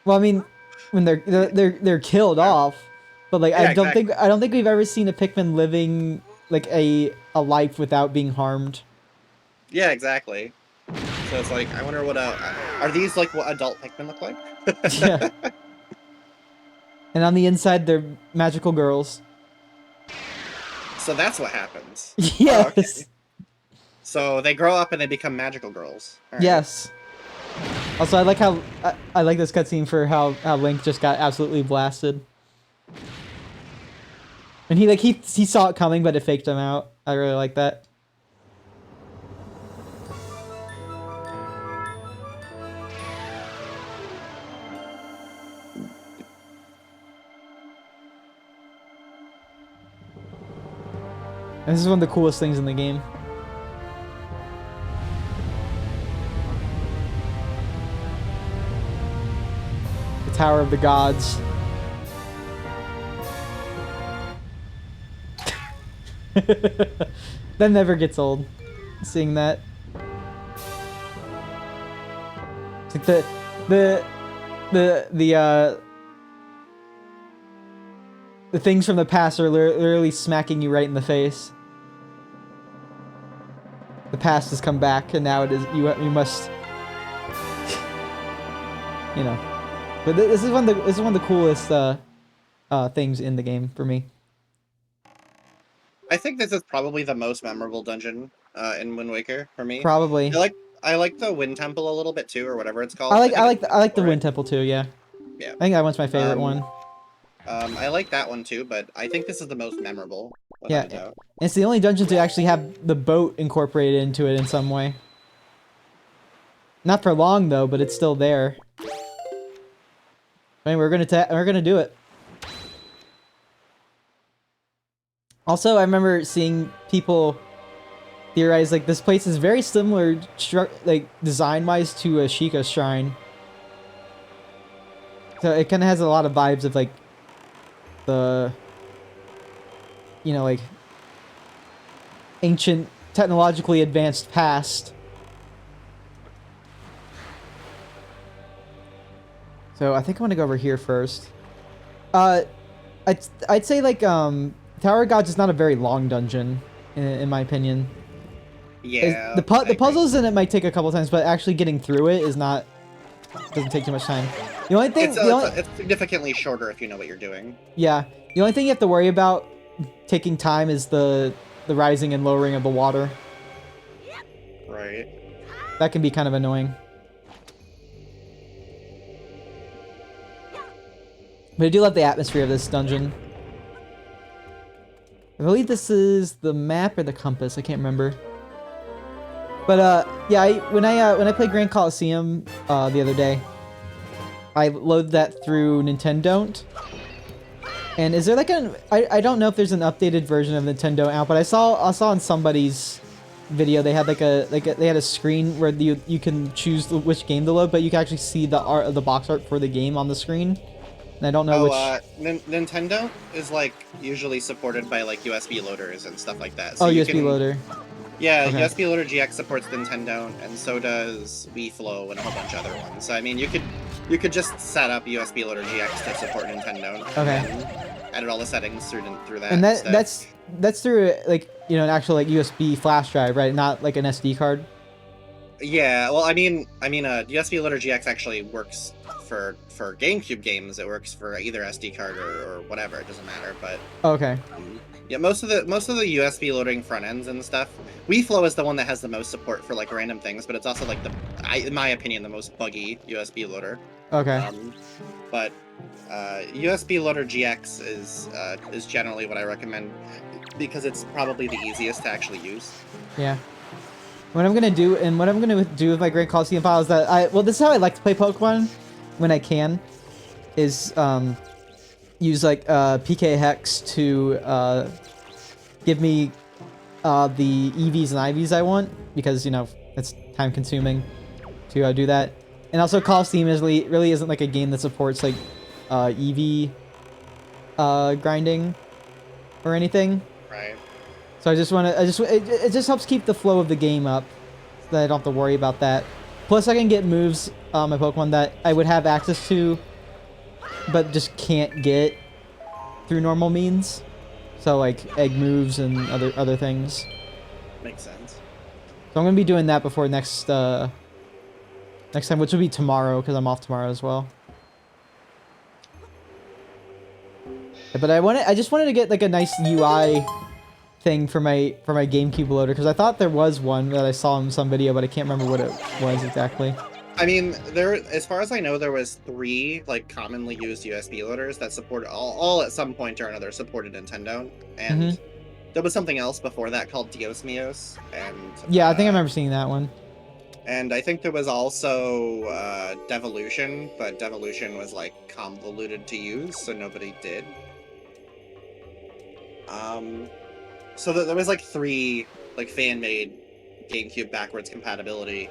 Well, I mean, when they're killed off, but like yeah, I don't think we've ever seen a Pikmin living like a life without being harmed. Yeah, exactly. So it's like, I wonder what are these like what adult Pikmin look like? Yeah. And on the inside, they're magical girls. So that's what happens. Yes. Oh, okay. So they grow up and they become magical girls. Right. Yes. Also, I like how I like this cutscene for how Link just got absolutely blasted. And he saw it coming, but it faked him out. I really like that. This is one of the coolest things in the game. The Tower of the Gods. That never gets old, seeing that. It's like the things from the past are literally smacking you right in the face. The past has come back, and now it is you must, you know. But this is one of the coolest things in the game for me. I think this is probably the most memorable dungeon in Wind Waker for me. Probably. I like the Wind Temple a little bit too, or whatever it's called. I think it's like the right? Wind Temple too. Yeah. Yeah. I think that one's my favorite one. I like that one too, but I think this is the most memorable. Yeah. It's the only dungeon to actually have the boat incorporated into it in some way. Not for long though, but it's still there. I mean, we're gonna do it. Also, I remember seeing people theorize like this place is very similar, like design-wise, to a Sheikah shrine. So it kind of has a lot of vibes of like the, you know, like ancient, technologically advanced past. So I think I want to go over here first. I'd say like Tower of Gods is not a very long dungeon, in my opinion. Yeah. The puzzles in it might take a couple times, but actually getting through it is not, doesn't take too much time. The only thing, it's significantly shorter if you know what you're doing. Yeah, the only thing you have to worry about taking time is the rising and lowering of the water. Right. That can be kind of annoying. But I do love the atmosphere of this dungeon. I believe this is the map or the compass. I can't remember. But yeah, when I played Grand Coliseum the other day, I loaded that through Nintendo. And is there like I don't know if there's an updated version of Nintendo out, but I saw on somebody's video they had they had a screen where you can choose which game to load, but you can actually see the art of the box art for the game on the screen. And I don't know which. Nintendo is like usually supported by like USB loaders and stuff like that. So USB loader. Yeah, Okay. USB Loader GX supports Nintendo, and so does Wii Flow and a whole bunch of other ones. So I mean, you could just set up USB Loader GX to support Nintendo. Okay. And edit all the settings through that. And that's through like, you know, an actual like USB flash drive, right? Not like an SD card. Yeah, well, I mean, USB Loader GX actually works for GameCube games. It works for either SD card or whatever. It doesn't matter. But okay. Yeah, most of the USB loading front ends and stuff. Wii Flow is the one that has the most support for like random things, but it's also like in my opinion, the most buggy USB loader. Okay. But USB Loader GX is generally what I recommend because it's probably the easiest to actually use. Yeah. What I'm gonna do with my Grand Coliseum file is that this is how I like to play Pokemon when I can, is use like PK Hex to give me the EVs and IVs I want, because you know it's time consuming to do that. And also Coliseum really isn't like a game that supports like EV grinding or anything. Right. So it just helps keep the flow of the game up, so that I don't have to worry about that. Plus I can get moves on my Pokemon that I would have access to, but just can't get through normal means. So like egg moves and other things. Makes sense. So I'm gonna be doing that before next time, which will be tomorrow because I'm off tomorrow as well. But I just wanted to get like a nice UI thing for my GameCube loader, because I thought there was one that I saw in some video, but I can't remember what it was exactly. I mean, as far as I know, there was 3 like commonly used USB loaders that supported all at some point or another supported Nintendo, and there was something else before that called Dios Mios, and yeah, I think I remember seeing that one. And I think there was also Devolution, but Devolution was like convoluted to use, so nobody did. So there was like 3 like fan-made GameCube backwards compatibility,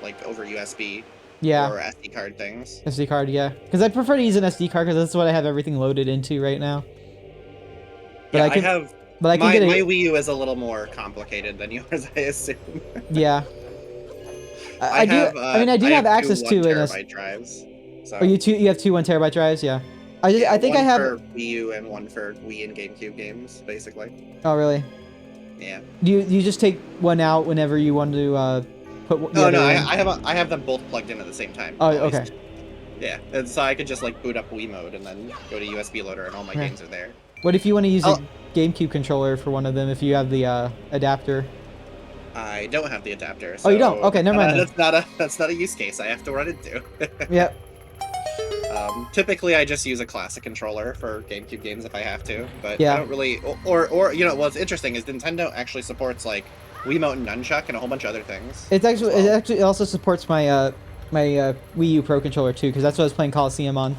like over USB Yeah. or SD card things. SD card, yeah. Because I prefer to use an SD card because that's what I have everything loaded into right now. But Yeah, I can, have but I can my get my a, Wii U is a little more complicated than yours, I assume. yeah. I do. have I mean, I do have 2 access to an. 1 terabyte drives. So Oh, you have 2 1 TB drives, yeah. yeah, I think I one have. for Wii U and one for Wii and GameCube games, basically. Oh, really? Yeah. Do you just take one out whenever you want to put the Oh other no, in? I have them both plugged in at the same time. Oh, Always. okay. Yeah, and so I could just like boot up Wii mode and then go to USB loader and all my Okay. games are there. What if you want to use Oh. a GameCube controller for one of them if you have the adapter? I don't have the adapter. Oh, you don't? So Okay, never mind then. That's not a use case I have to run into. Yep. Typically, I just use a classic controller for GameCube games if I have to, but Yeah. I don't really. Or you know, what's interesting is Nintendo actually supports like Wiimote and Nunchuck and a whole bunch of other things. It's actually as well. it also supports my my Wii U Pro controller too, because that's what I was playing Coliseum on.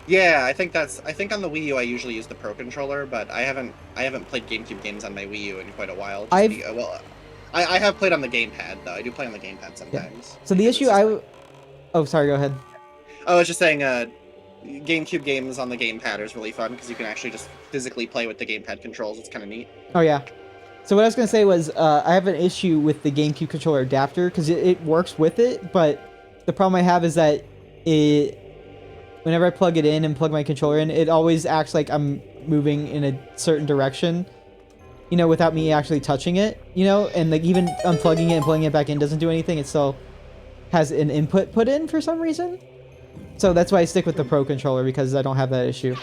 Yeah, I think on the Wii U I usually use the Pro controller, but I haven't played GameCube games on my Wii U in quite a while. I have played on the gamepad though. I do play on the gamepad sometimes. So the issue oh, sorry, go ahead. I was just saying, GameCube games on the gamepad is really fun because you can actually just physically play with the gamepad controls. It's kind of neat. Oh yeah. So what I was gonna say was I have an issue with the GameCube controller adapter because it works with it, but the problem I have is that whenever I plug it in and plug my controller in, it always acts like I'm moving in a certain direction, you know, without me actually touching it, you know, and like even unplugging it and plugging it back in doesn't do anything. It still has an input put in for some reason. So that's why I stick with the Pro controller because I don't have that issue.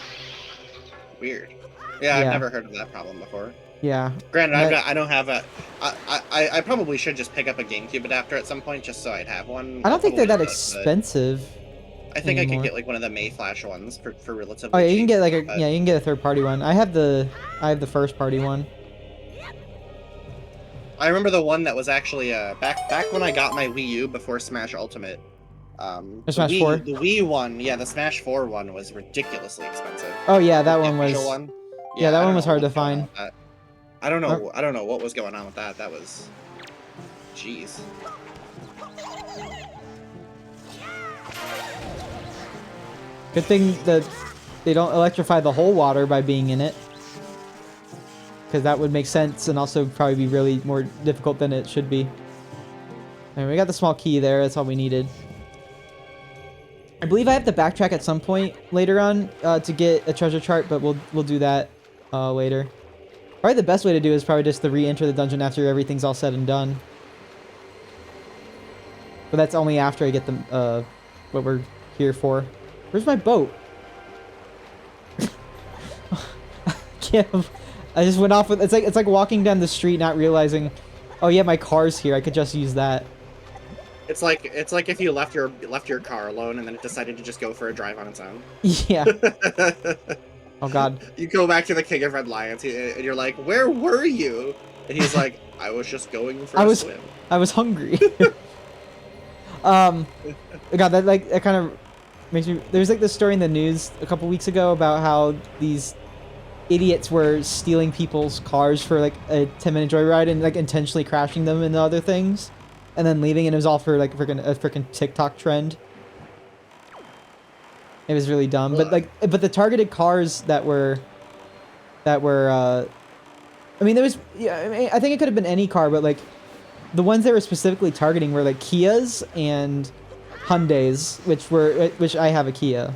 Weird. Yeah, I've never heard of that problem before. Yeah. Granted, I don't have a. I probably should just pick up a GameCube adapter at some point just so I'd have one. I don't think they're that Probably expensive. I think I anymore. could get like one of the Mayflash ones for relatively. Oh yeah, you can cheap, get like a but- you can get a third party one. I have the first party one. I remember the one that was actually back when I got my Wii U before Smash Ultimate. The Smash 4? The Wii one, yeah, the Smash 4 one was ridiculously expensive. Oh yeah, that The one was. official one. Yeah, that I one don't was know hard to what's going on find. with that. I don't know. I don't know what was going on with that. That was, jeez. Good thing that they don't electrify the whole water by being in it. Because that would make sense and also probably be really more difficult than it should be. And we got the small key there, that's all we needed. I believe I have to backtrack at some point later on to get a treasure chart, but we'll do that later. Probably the best way to do is probably just to re-enter the dungeon after everything's all said and done. But that's only after I get the what we're here for. Where's my boat? I just went off with it's like walking down the street not realizing, oh yeah, my car's here. I could just use that. It's like if you left your car alone and then it decided to just go for a drive on its own. Yeah. Oh god. You go back to the King of Red Lions and you're like, "Where were you?" And he's like, "I was just going for a swim." I was hungry. God, that kind of makes me. There's like this story in the news a couple weeks ago about how these idiots were stealing people's cars for like a 10-minute joyride and like intentionally crashing them into other things, and then leaving, and it was all for like a freaking TikTok trend. It was really dumb, but the targeted cars that were, I mean, there was, yeah, I mean, I think it could have been any car, but like, the ones they were specifically targeting were like Kias and Hyundais, which I have a Kia,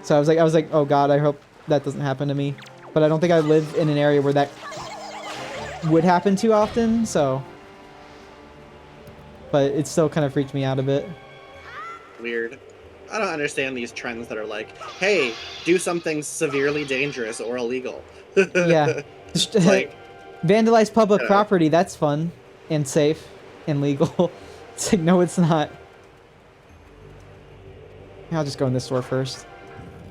so I was like, oh god, I hope that doesn't happen to me, but I don't think I live in an area where that would happen too often, so, but it still kind of freaked me out a bit. Weird. I don't understand these trends that are like, hey, do something severely dangerous or illegal. Yeah. Like, vandalize public property, that's fun and safe and legal. It's like, no, it's not. I'll just go in this store first.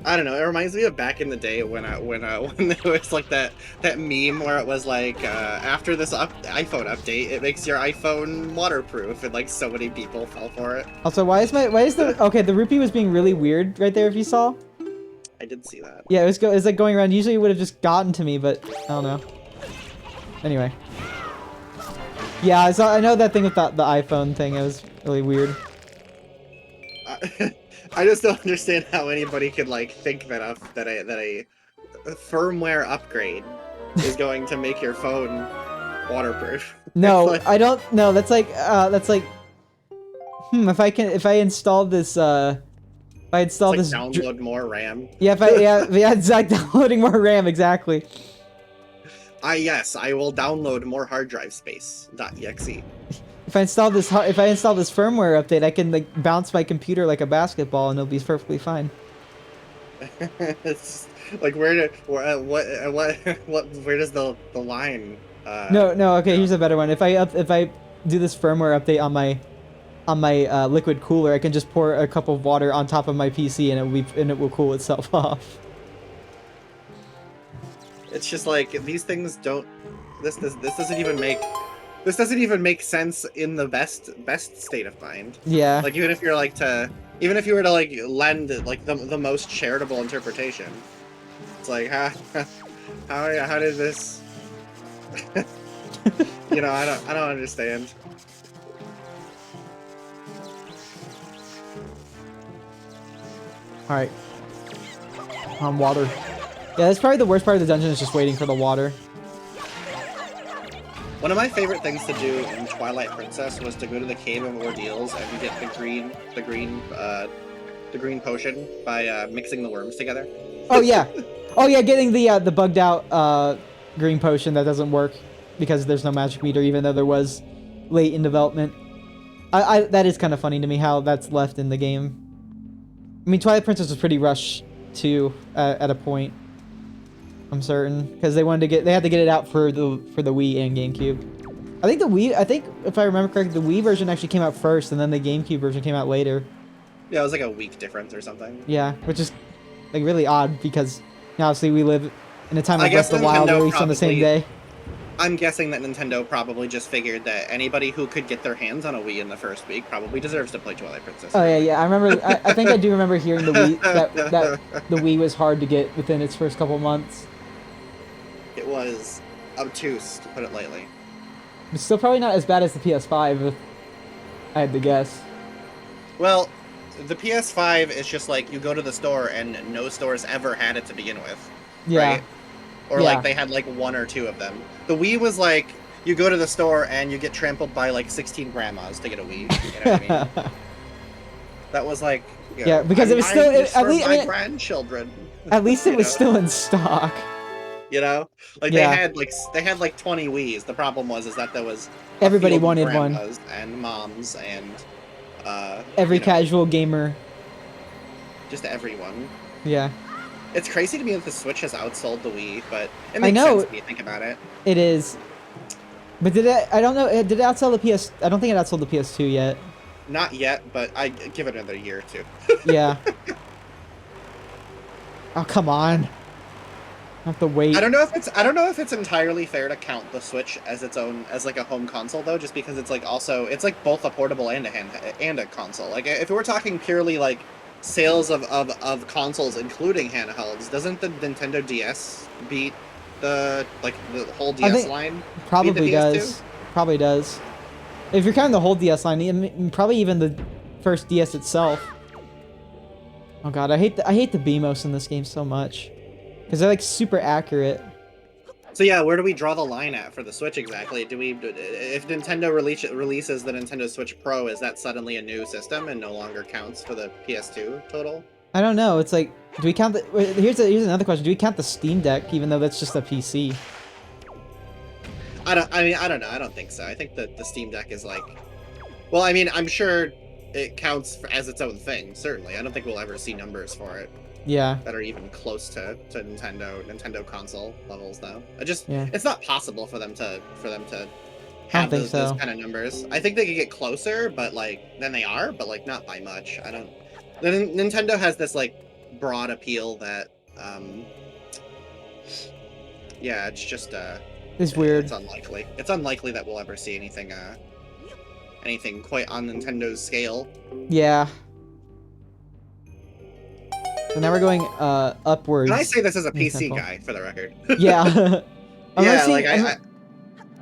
I don't know. It reminds me of back in the day when there was like that meme where it was like after this iPhone update, it makes your iPhone waterproof, and like so many people fell for it. Also, why is the okay? The rupee was being really weird right there. If you saw. I did see that. Yeah, it was like going around. Usually, it would have just gotten to me, but I don't know. Anyway. Yeah, I know that thing with the iPhone thing. It was really weird. I just don't understand how anybody could like think that a firmware upgrade is going to make your phone waterproof. No, Like, I don't. No, that's like if I install this if I install it's like this download more RAM. yeah, it's like downloading more RAM exactly. Yes, I will download more hard drive space. .exe. If I install this firmware update, I can like bounce my computer like a basketball and it'll be perfectly fine. It's like where does the line No, okay, go? here's a better one. If I do this firmware update on my liquid cooler, I can just pour a cup of water on top of my PC and it will cool itself off. It's just like these things don't. This doesn't even make sense in the best state of mind. Yeah. Like even if you were to like lend like the most charitable interpretation, it's like how did this? You know, I don't understand. All right. On water. Yeah, that's probably the worst part of the dungeon is just waiting for the water. One of my favorite things to do in Twilight Princess was to go to the Cave of Ordeals and get the green potion by mixing the worms together. Oh yeah, oh yeah, getting the bugged out green potion that doesn't work because there's no magic meter, even though there was late in development. That is kind of funny to me how that's left in the game. I mean, Twilight Princess was pretty rushed too at a point. I'm certain because they had to get it out for the Wii and GameCube. I think if I remember correctly, the Wii version actually came out first, and then the GameCube version came out later. Yeah, it was like a week difference or something. Yeah, which is like really odd because obviously we live in a time of guess Breath of the Wild Nintendo released on the same day. I'm guessing that Nintendo probably just figured that anybody who could get their hands on a Wii in the first week probably deserves to play Twilight Princess. Oh yeah. I remember. I think I do remember hearing the Wii that the Wii was hard to get within its first couple months. It was obtuse, to put it lightly. But still probably not as bad as the PS5, if I had to guess. Well, the PS5 is just like you go to the store and no stores ever had it to begin with. Yeah. Right? Or like they had like one or two of them. The Wii was like you go to the store and you get trampled by like 16 grandmas to get a Wii. You know what I mean? That was like yeah, because it was still at least my grandchildren. At least it was still in stock. You know, like they had like 20 Wiis. The problem was that there was everybody wanted one, and moms and every casual gamer, just everyone. Yeah, it's crazy to me that the Switch has outsold the Wii, but it makes sense when you think about it. It is, but did it? I don't know. Did it outsell the PS? I don't think it outsold the PS2 yet. Not yet, but I give it another year or two. Yeah. Oh come on. I have to wait. I don't know if it's entirely fair to count the Switch as like a home console though, just because it's like both a portable and a console. Like if we're talking purely like sales of consoles including handhelds, doesn't the Nintendo DS beat the whole DS line? Probably does. Probably does. If you're counting the whole DS line, probably even the first DS itself. Oh god, I hate the BMOS in this game so much. Because they're like super accurate. So yeah, where do we draw the line at for the Switch exactly? If Nintendo releases the Nintendo Switch Pro, is that suddenly a new system and no longer counts for the PS2 total? I don't know. It's like, do we count the? Here's another question. Do we count the Steam Deck even though that's just a PC? I don't know. I don't think so. I think that the Steam Deck is like, well, I mean, I'm sure it counts as its own thing. Certainly, I don't think we'll ever see numbers for it. Yeah. That are even close to Nintendo console levels though. It's not possible for them to have those kind of numbers. I think they could get closer, but than they are, but not by much. Nintendo has this broad appeal that yeah, it's just it's weird. It's unlikely. It's unlikely that we'll ever see anything quite on Nintendo's scale. Yeah. So now we're going upwards. And I say this as a PC guy, for the record. Yeah.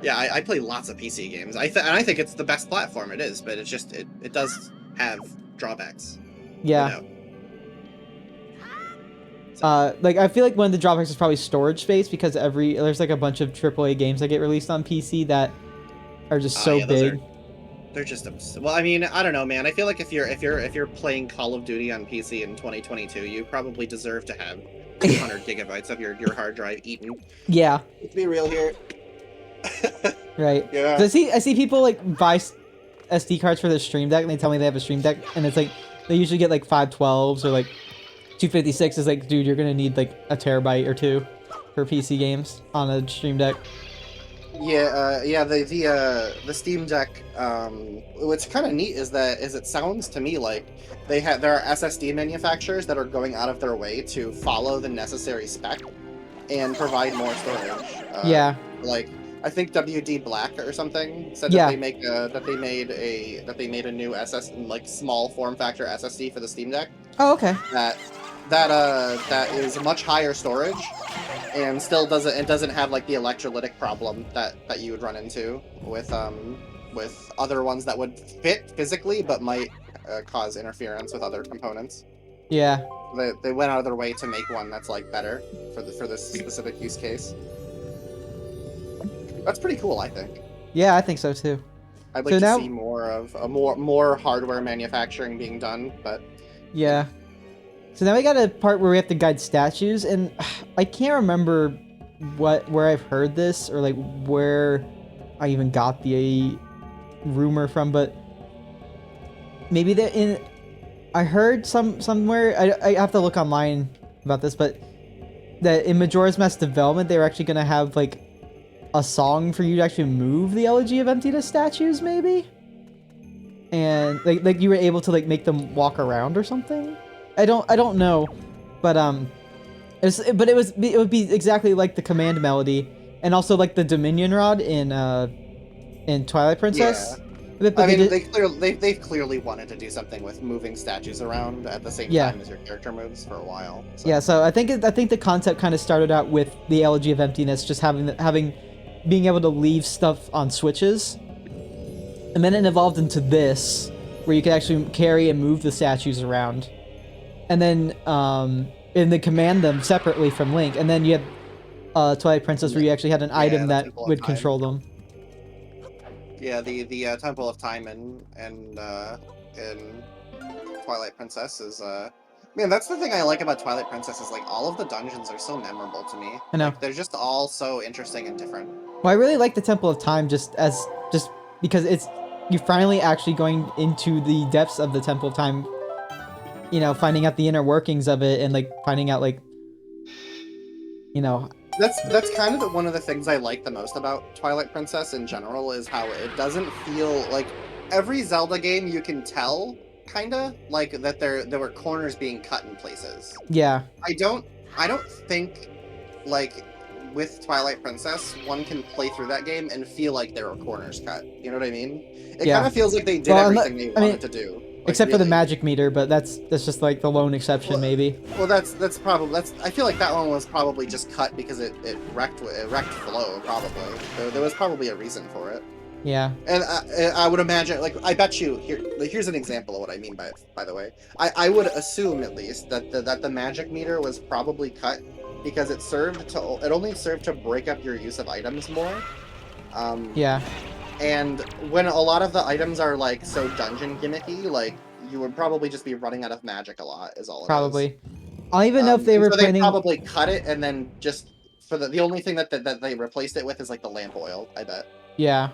Yeah, I play lots of PC games. And I think it's the best platform it is, but it's just it does have drawbacks. No Yeah. doubt. So, Like I feel like one of the drawbacks is probably storage space because there's like a bunch of AAA games that get released on PC that are just so yeah, big. they're just well. I mean, I don't know, man. I feel like if you're playing Call of Duty on PC in 2022, you probably deserve to have 200 gigabytes of your hard drive eaten. Yeah. Let's be real here. Right. Yeah. So I see people like buy SD cards for their Stream Deck and they tell me they have a Stream Deck and it's like they usually get like 512s or like 256 is like, dude, you're gonna need like a terabyte or two for PC games on a Stream Deck. Yeah, the Steam Deck. What's kind of neat is it sounds to me like there are SSD manufacturers that are going out of their way to follow the necessary spec and provide more storage. Yeah. Like I think WD Black or something said Yeah. that they made a new like small form factor SSD for the Steam Deck Oh, okay. that is much higher storage and still doesn't have like the electrolytic problem that you would run into with other ones that would fit physically but might cause interference with other components. Yeah. They went out of their way to make one that's like better for this specific use case. That's pretty cool, I think. Yeah, I think so too. I'd like to see more of more hardware manufacturing being done, but yeah. So now we got a part where we have to guide statues, and I can't remember where I've heard this or like where I even got the rumor from, but maybe I heard somewhere. I have to look online about this, but that in Majora's Mask development they were actually gonna have like a song for you to actually move the Elegy of Emptiness statues, maybe, and like you were able to like make them walk around or something. I don't know, but it would be exactly like the command melody and also like the Dominion Rod in Twilight Princess. Yeah. But I mean, they've clearly wanted to do something with moving statues around at the same time as your character moves for a while. So. Yeah, so I think the concept kind of started out with the Elegy of Emptiness, just being able to leave stuff on switches, and then it evolved into this, where you could actually carry and move the statues around, and then command them separately from Link, and then you had Twilight Princess, where you actually had an item that would control them. Yeah, the Temple of Time in Twilight Princess is man, that's the thing I like about Twilight Princess is like all of the dungeons are so memorable to me. I know. Like, they're just all so interesting and different. Well, I really like the Temple of Time just because you're finally actually going into the depths of the Temple of Time. You know, finding out the inner workings of it and like finding out like, you know. That's kind of one of the things I like the most about Twilight Princess in general is how it doesn't feel like every Zelda game you can tell kinda like that there were corners being cut in places. Yeah. I don't think like with Twilight Princess one can play through that game and feel like there were corners cut. You know what I mean? It kind of feels like they did everything they wanted to do. Like, except for the magic meter, but that's just like the lone exception, maybe. Well, that's probably I feel like that one was probably just cut because it wrecked flow. Probably there was probably a reason for it. Yeah. And I would imagine, like, I bet you here's an example of what I mean by the way. I would assume at least that the magic meter was probably cut because it only served to break up your use of items more. Yeah. And when a lot of the items are like so dungeon gimmicky, like you would probably just be running out of magic a lot. Is all. Probably. I don't even know if they were planning. They probably cut it and then just for the only thing that they replaced it with is like the lamp oil. I bet. Yeah.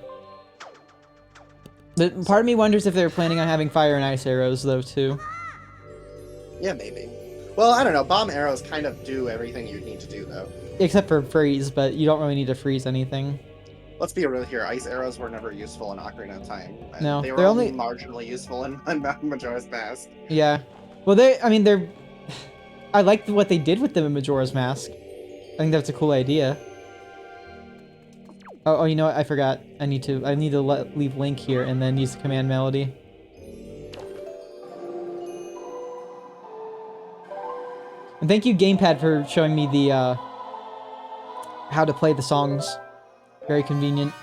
But part of me wonders if they were planning on having fire and ice arrows though too. Yeah, maybe. Well, I don't know. Bomb arrows kind of do everything you need to do though. Except for freeze, but you don't really need to freeze anything. Let's be real here. Ice arrows were never useful in Ocarina of Time. No, they were only marginally useful in Majora's Mask. Yeah. Well, I liked what they did with them in Majora's Mask. I think that's a cool idea. Oh, you know what? I forgot. I need to leave Link here and then use the command melody. And thank you, Gamepad, for showing me the how to play the songs. Very convenient.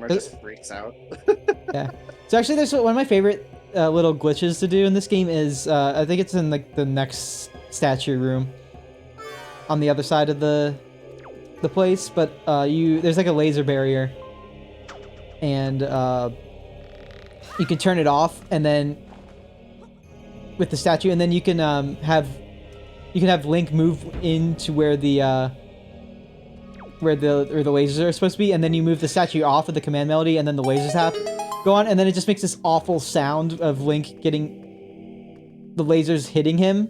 camera just freaks out. Yeah. So actually, there's one of my favorite little glitches to do in this game is I think it's in like the next statue room on the other side of the place, but there's like a laser barrier, and you can turn it off, and then with the statue, and then you can have Link move into where the lasers are supposed to be, and then you move the statue off of the command melody, and then the lasers go on, and then it just makes this awful sound of Link getting the lasers hitting him,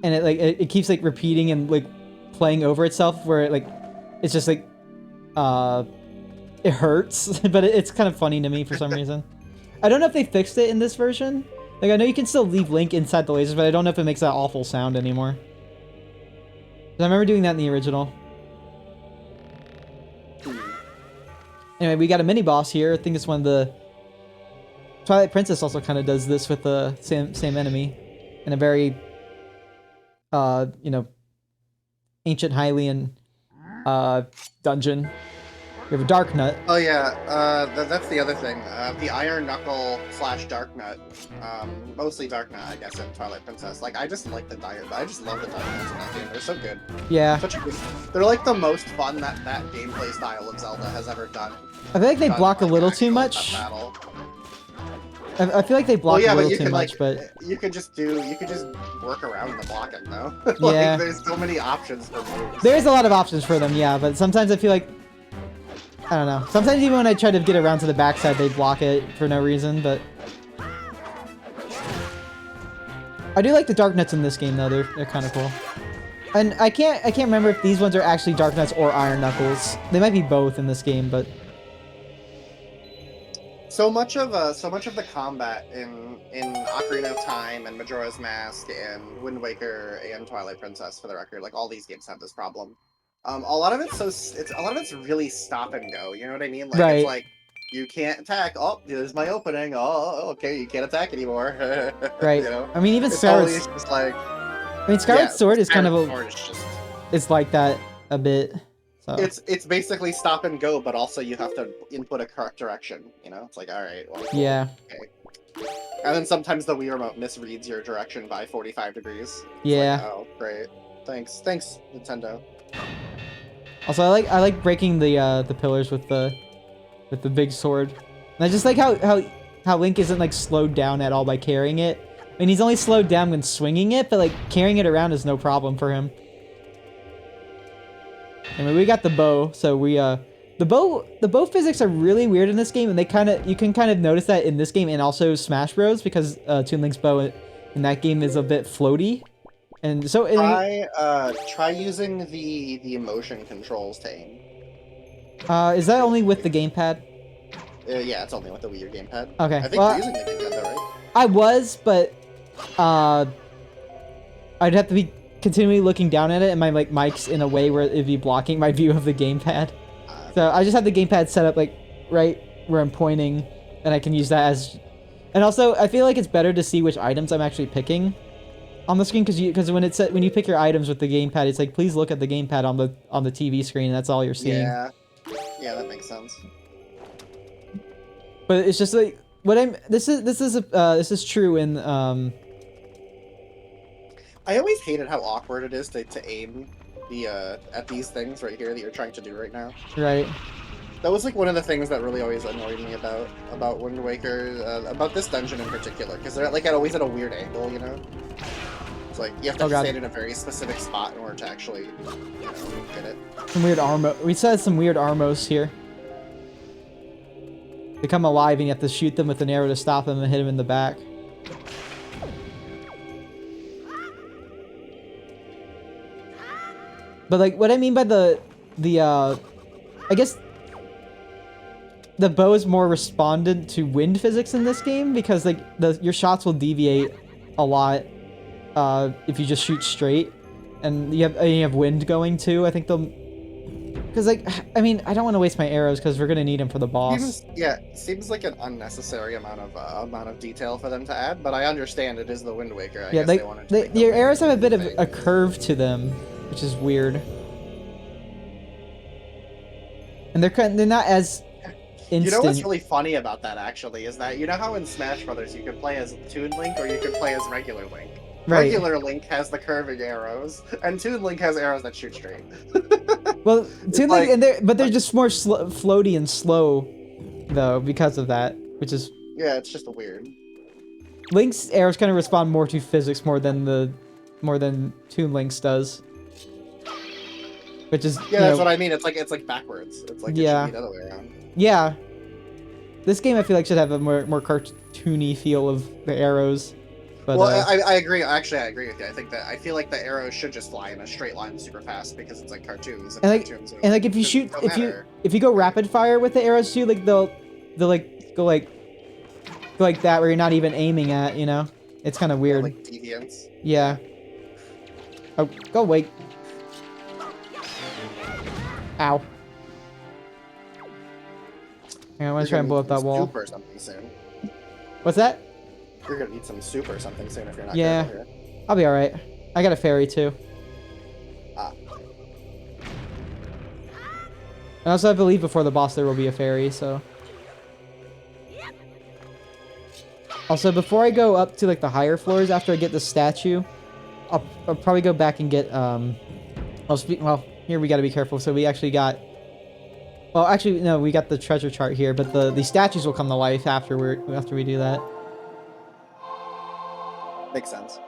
and it keeps like repeating and like playing over itself, where it's just like it hurts, but it's kind of funny to me for some reason. I don't know if they fixed it in this version. Like, I know you can still leave Link inside the lasers, but I don't know if it makes that awful sound anymore. I remember doing that in the original. Anyway, we got a mini boss here. I think it's one of the... Twilight Princess also kind of does this with the same enemy in a very, you know, ancient Hylian dungeon. We have a Dark Nut. Oh yeah, that's the other thing. The Iron Knuckle / Dark Nut, mostly Dark Nut, I guess, in Twilight Princess. Like, I just like I just love the Dark Nuts in that game. They're so good. Yeah. They're like the most fun that gameplay style of Zelda has ever done. I feel like they block a little too much. I feel like they block a little too much, but you could just work around the blocking though. Yeah. There's so many options for moves. There's a lot of options for them, yeah, but sometimes I feel like, I don't know. Sometimes even when I try to get around to the backside, they block it for no reason, but... I do like the Dark Nuts in this game, though. They're kind of cool. And I can't remember if these ones are actually Dark Nuts or Iron Knuckles. They might be both in this game, but... So much of the combat in Ocarina of Time and Majora's Mask and Wind Waker and Twilight Princess, for the record, like all these games have this problem. A lot of it's really stop and go. You know what I mean? Like right. It's like you can't attack. Oh, there's my opening. Oh, okay, you can't attack anymore. Right. You know? I mean, even Skyward's just like. I mean, Skyward Sword is kind of a. It's like that a bit. So. It's basically stop and go, but also you have to input a correct direction. You know, it's like, all right, well, yeah. Okay. And then sometimes the Wii Remote misreads your direction by 45 degrees. It's yeah. like, oh, great. Thanks, Nintendo. Also, I like breaking the pillars with the big sword. And I just like how Link isn't like slowed down at all by carrying it. I mean, he's only slowed down when swinging it, but like carrying it around is no problem for him. Anyway, we got the bow, so we the bow physics are really weird in this game, and you can kind of notice that in this game and also Smash Bros, because Toon Link's bow in that game is a bit floaty. And so try using the emotion controls to aim. Is that only with the gamepad? Yeah, it's only with the Wii U gamepad. Okay. I think you're using the gamepad though, right? I was, but I'd have to be continually looking down at it, and my mic's in a way where it'd be blocking my view of the gamepad. So I just have the gamepad set up like right where I'm pointing, and I can use that as. And also, I feel like it's better to see which items I'm actually picking on the screen, because when you pick your items with the gamepad, it's like, please look at the gamepad on the TV screen, and that's all you're seeing. Yeah, that makes sense. But it's just like this is true in I always hated how awkward it is to aim at these things right here that you're trying to do right now. Right. That was like one of the things that really always annoyed me about Wind Waker, about this dungeon in particular, because they're like always at a weird angle, you know. It's like you have to stand in a very specific spot in order to actually, get it. Some weird armo. We said some weird armos here. They come alive, and you have to shoot them with an arrow to stop them and hit them in the back. But like, what I mean by I guess the bow is more respondent to wind physics in this game, because like your shots will deviate a lot if you just shoot straight, and you have wind going too. I think because like, I mean, I don't want to waste my arrows because we're gonna need them for the boss. Seems like an unnecessary amount of detail for them to add, but I understand it is the Wind Waker. I guess they wanted to your arrows have a bit of a curve to them, which is weird. And they're not as You know what's instant. really funny about that, actually, is that you know how in Smash Brothers you can play as Toon Link or you can play as regular Link? Right. Regular Link has the curving arrows, and Toon Link has arrows that shoot straight. Well, It's Toon Link, like, but they're just more floaty and slow, though, because of that. Which is yeah, it's just a weird. Link's arrows kind of respond more to physics more than Toon Link's does. Which is Yeah, that's what I mean. It's like backwards. It's like it should yeah, be the other way around. yeah. This game I feel like should have a more cartoony feel of the arrows. But, Well, I agree. Actually, I agree with you. I feel like the arrows should just fly in a straight line super fast because it's like cartoons. and like cartoons and like if you shoot if you go rapid fire with the arrows too, like they'll like go like that where you're not even aiming at, you know? It's kind of weird. Like deviants. Yeah. Oh, go away. Ow. Hang on, I'm gonna try and blow up that wall. Soup or something soon. What's that? You're gonna need some soup or something soon if you're not Yeah. careful here. I'll be alright. I got a fairy too. Ah. And also I believe before the boss there will be a fairy, so. Also, before I go up to like the higher floors after I get the statue, I'll probably go back and get well, here we gotta be careful. So we actually got well, actually no, we got the treasure chart here, but the statues will come to life after we do that. Makes sense.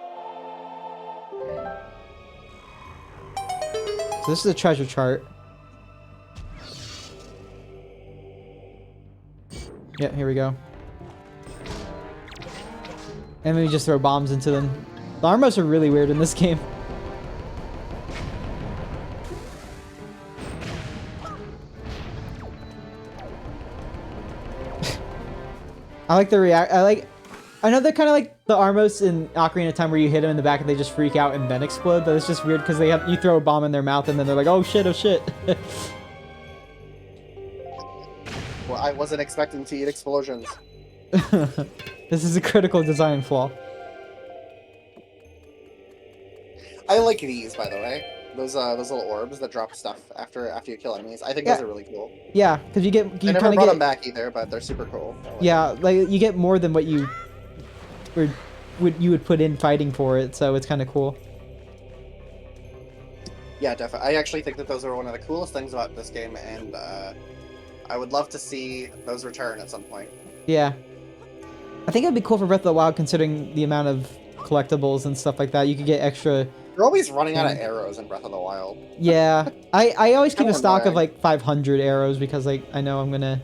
So this is a treasure chart. Yeah, here we go. And then we just throw bombs into them. The armors are really weird in this game. I like the I know they're kind of like the Armos in Ocarina of Time where you hit them in the back and they just freak out and then explode, but it's just weird because you throw a bomb in their mouth and then they're like, oh shit, oh shit. Well, I wasn't expecting to eat explosions. This is a critical design flaw. I like these, by the way. Those little orbs that drop stuff after you kill enemies. I think those are really cool. Yeah, because you I never brought them back either, but they're super cool. Yeah, like you get more than what you would put in fighting for it, so it's kind of cool. Yeah, definitely. I actually think that those are one of the coolest things about this game, and I would love to see those return at some point. Yeah. I think it'd be cool for Breath of the Wild considering the amount of collectibles and stuff like that. You could get extra... You're always running out of arrows in Breath of the Wild. Yeah. I always keep a stock of annoying. like 500 arrows because like I know I'm gonna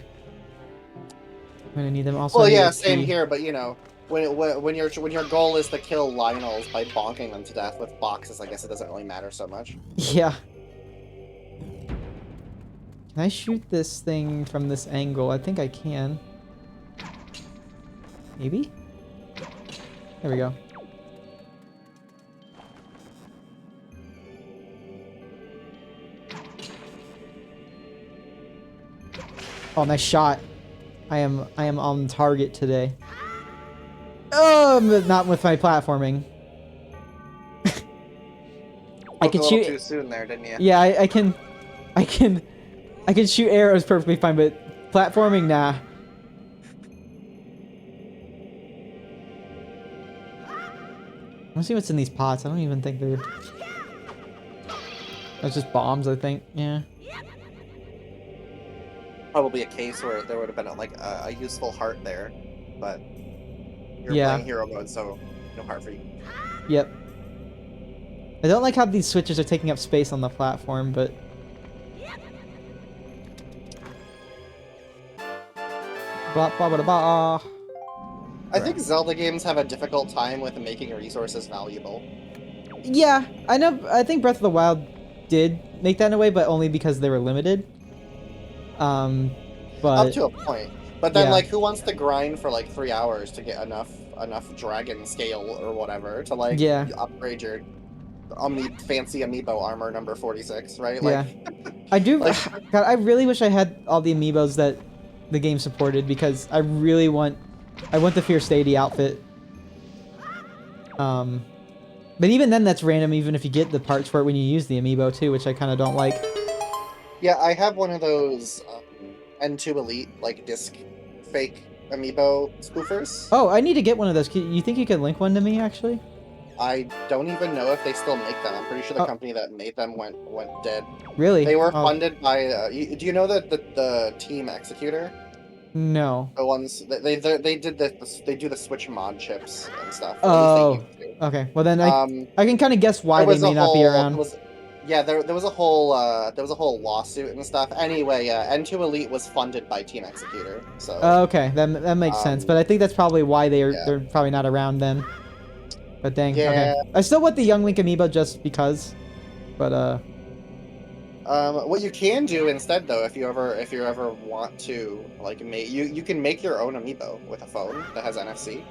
need them. Also, Well, I need yeah, a same key. here, but you know, when your goal is to kill Lionels by bonking them to death with boxes, I guess it doesn't really matter so much. Yeah. Can I shoot this thing from this angle? I think I can. Maybe? There we go. Oh, nice shot. I am on target today. Oh, but not with my platforming. I can shoot too soon there, didn't you? Yeah, I can shoot arrows perfectly fine, but platforming, nah. Let's see what's in these pots. I don't even think they're... That's just bombs, I think. Yeah. Probably a case where there would have been like a useful heart there, but you're playing hero mode, so no heart for you. Yep. I don't like how these switches are taking up space on the platform, but... Blah, blah, blah, blah. I think Zelda games have a difficult time with making resources valuable. Yeah, I know. I think Breath of the Wild did make that in a way, but only because they were limited. But up to a point. But then, like, who wants to grind for like 3 hours to get enough dragon scale or whatever to like upgrade your fancy amiibo armor number 46, right? Like, I do. Like, God, I really wish I had all the amiibos that the game supported because I really want. I want the Fierce Deity outfit. But even then, that's random. Even if you get the parts for it when you use the amiibo too, which I kind of don't like. Yeah, I have one of those. N2 Elite like disc fake amiibo spoofers. Oh, I need to get one of those. You think you could link one to me, actually? I don't even know if they still make them. I'm pretty sure the Oh. company that made them went dead. Really? They were Oh, funded by. Do you know the Team Executor? no. The ones they did they do the Switch mod chips and stuff. Or at least they Oh, used to. okay. Well, then Um, I can kind of guess why there they was a may not be whole around. there was a whole lawsuit and stuff. Anyway, N2 Elite was funded by Team Executor, so Okay, that makes sense. But I think that's probably why they're probably not around then. But dang, yeah. okay. I still want the Young Link amiibo just because. But What you can do instead, though, if you ever want to like make you can make your own amiibo with a phone that has NFC.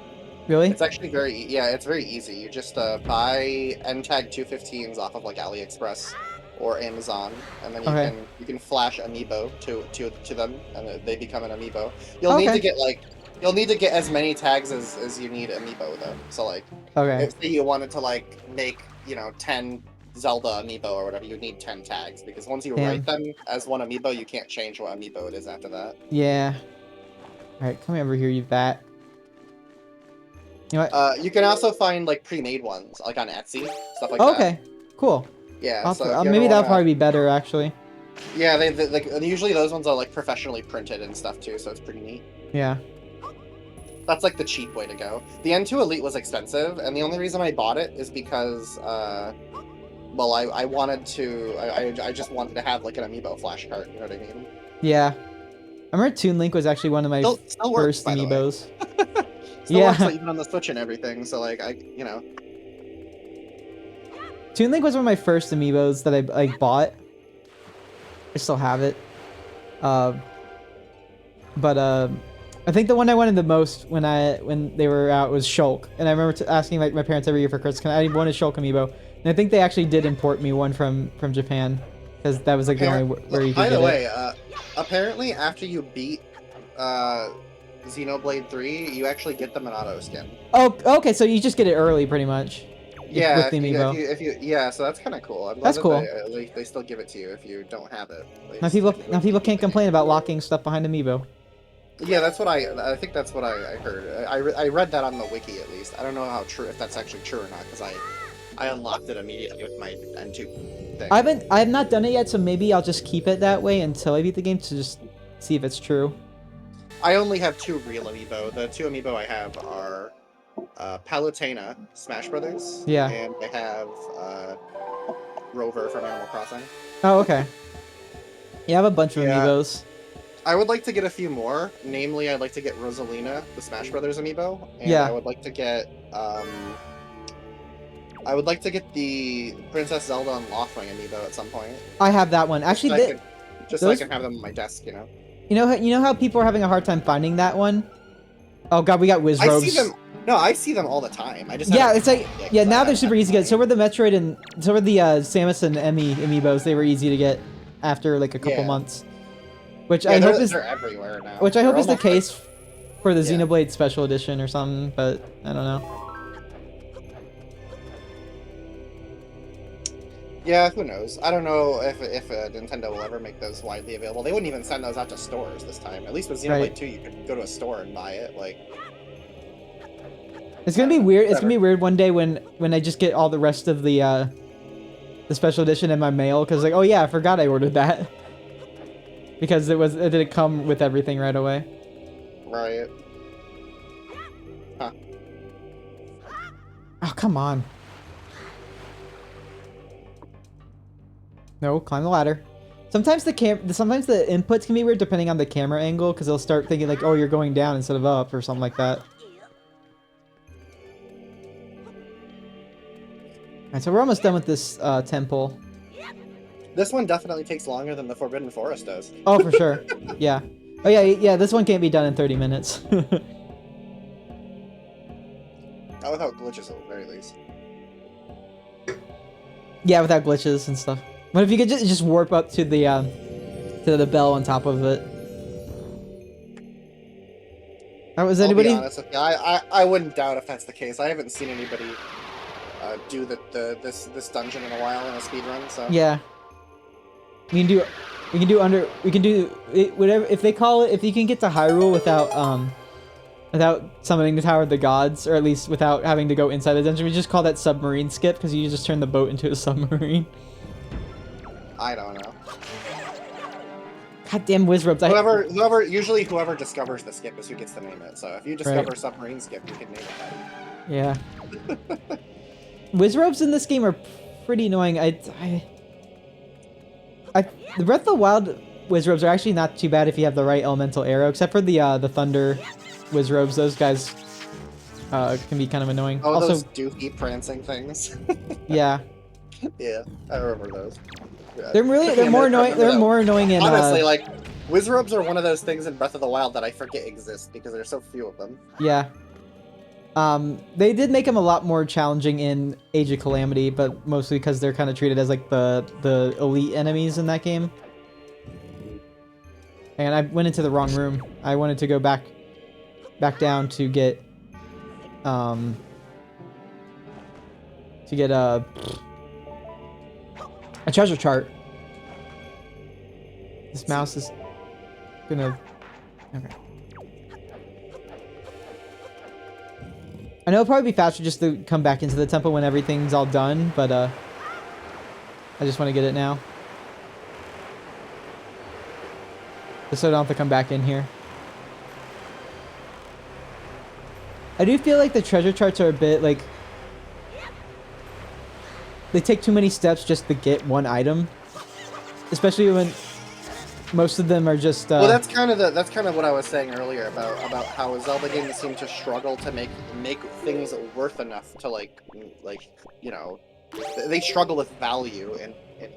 really? It's actually it's very easy. You just buy NTAG 215s off of like AliExpress or Amazon, and then Okay. you can flash amiibo to them, and they become an amiibo. You'll need to get as many tags as you need amiibo though. So like, Okay. if say you wanted to like make 10 Zelda amiibo or whatever, you need 10 tags because once you Damn. write them as one amiibo, you can't change what amiibo it is after that. Yeah. All right, come over here, you bat. You know what? You can also find like pre-made ones, like on Etsy, stuff like Oh, that. okay. Cool. Yeah, so if you ever Maybe that'll wanna, probably be better, actually. yeah, they like usually those ones are like professionally printed and stuff too, so it's pretty neat. Yeah. That's like the cheap way to go. The N2 Elite was expensive, and the only reason I bought it is because, well, I wanted to, I just wanted to have like an amiibo flash cart. You know what I mean? Yeah. I remember Toon Link was actually one of my Still works, first by the way. amiibos. Still Yeah. works like, even on the Switch and everything. So like Toon Link was one of my first amiibos that I bought. I still have it. But I think the one I wanted the most when they were out was Shulk, and I remember asking like my parents every year for Christmas, "Can I want a Shulk amiibo?" And I think they actually did import me one from Japan, because that was like the only where you could By get the way, it. apparently after you beat Xenoblade 3, you actually get the Monado skin. Oh, okay, so you just get it early, pretty much. Yeah, With the amiibo. yeah, so that's kind of cool. I'm glad That's that cool. they still give it to you if you don't have it. Now people can't complain about locking stuff behind amiibo. Yeah, that's what I think that's what I heard. I read that on the wiki at least. I don't know how true if that's actually true or not because I unlocked it immediately with my N2 thing. I have not done it yet, so maybe I'll just keep it that way until I beat the game to just see if it's true. I only have 2 real amiibo. The 2 amiibo I have are Palutena, Smash Brothers. Yeah. And I have Rover from Animal Crossing. Oh, okay. Yeah, I have a bunch of amiibos. I would like to get a few more. Namely, I'd like to get Rosalina, the Smash Brothers amiibo, and Yeah. I would like to get the Princess Zelda and Loftwing amiibo at some point. I have that one. Actually, so I can have them on my desk, you know. You know how people are having a hard time finding that one? Oh god, we got Wizrobes. I see them. No, I see them all the time. I just it's like now they're super easy to get. So were the Metroid and so were the Samus and Emmy amiibos. They were easy to get after like a couple months. Which I hope is they're everywhere now. Which I hope is the case like, for the Xenoblade Special Edition or something, but I don't know. Yeah, who knows? I don't know if Nintendo will ever make those widely available. They wouldn't even send those out to stores this time. At least with Xenoblade 2, you could go to a store and buy it. Like, it's gonna be weird. It's gonna be weird one day when I just get all the rest of the Special Edition in my mail because like, oh yeah, I forgot I ordered that because it didn't come with everything right away. Right. Huh. Oh come on. No, climb the ladder. Sometimes the inputs can be weird depending on the camera angle because they'll start thinking like, oh, you're going down instead of up or something like that. Alright, so we're almost done with this temple. This one definitely takes longer than the Forbidden Forest does. Oh, for sure. Yeah. Oh yeah, this one can't be done in 30 minutes. Not without glitches at the very least. Yeah, without glitches and stuff. What if you could just warp up to the bell on top of it? Was anybody? I'll be honest with you, I wouldn't doubt if that's the case. I haven't seen anybody do this dungeon in a while in a speedrun, so. Yeah. You can do We can do we can do it, whatever, if they call it, if you can get to Hyrule without summoning the Tower of the Gods, or at least without having to go inside the dungeon, we just call that submarine skip, because you just turn the boat into a submarine. I don't know. Goddamn Wizrobes. Usually whoever discovers the skip is who gets to name it. So if you discover submarine skip, you can name it that. Yeah. Wizrobes in this game are pretty annoying. The Breath of the Wild Wizrobes are actually not too bad if you have the right elemental arrow, except for the Thunder Wizrobes. Those guys can be kind of annoying. Oh, also, those doofy prancing things. Yeah. Yeah, I remember those. Yeah. They're more annoying. They're more annoying in honestly, like, Wizrobes are one of those things in Breath of the Wild that I forget exist because there's so few of them. Yeah. They did make them a lot more challenging in Age of Calamity, but mostly because they're kind of treated as like the elite enemies in that game. And I went into the wrong room. I wanted to go back down to get a treasure chart. This mouse is gonna... Okay. I know it'll probably be faster just to come back into the temple when everything's all done, but I just want to get it now. Just so I don't have to come back in here. I do feel like the treasure charts are a bit like... They take too many steps just to get one item. Especially when most of them are just... Well, that's kind of what I was saying earlier about how Zelda games seem to struggle to make things worth enough to like you know, they struggle with value in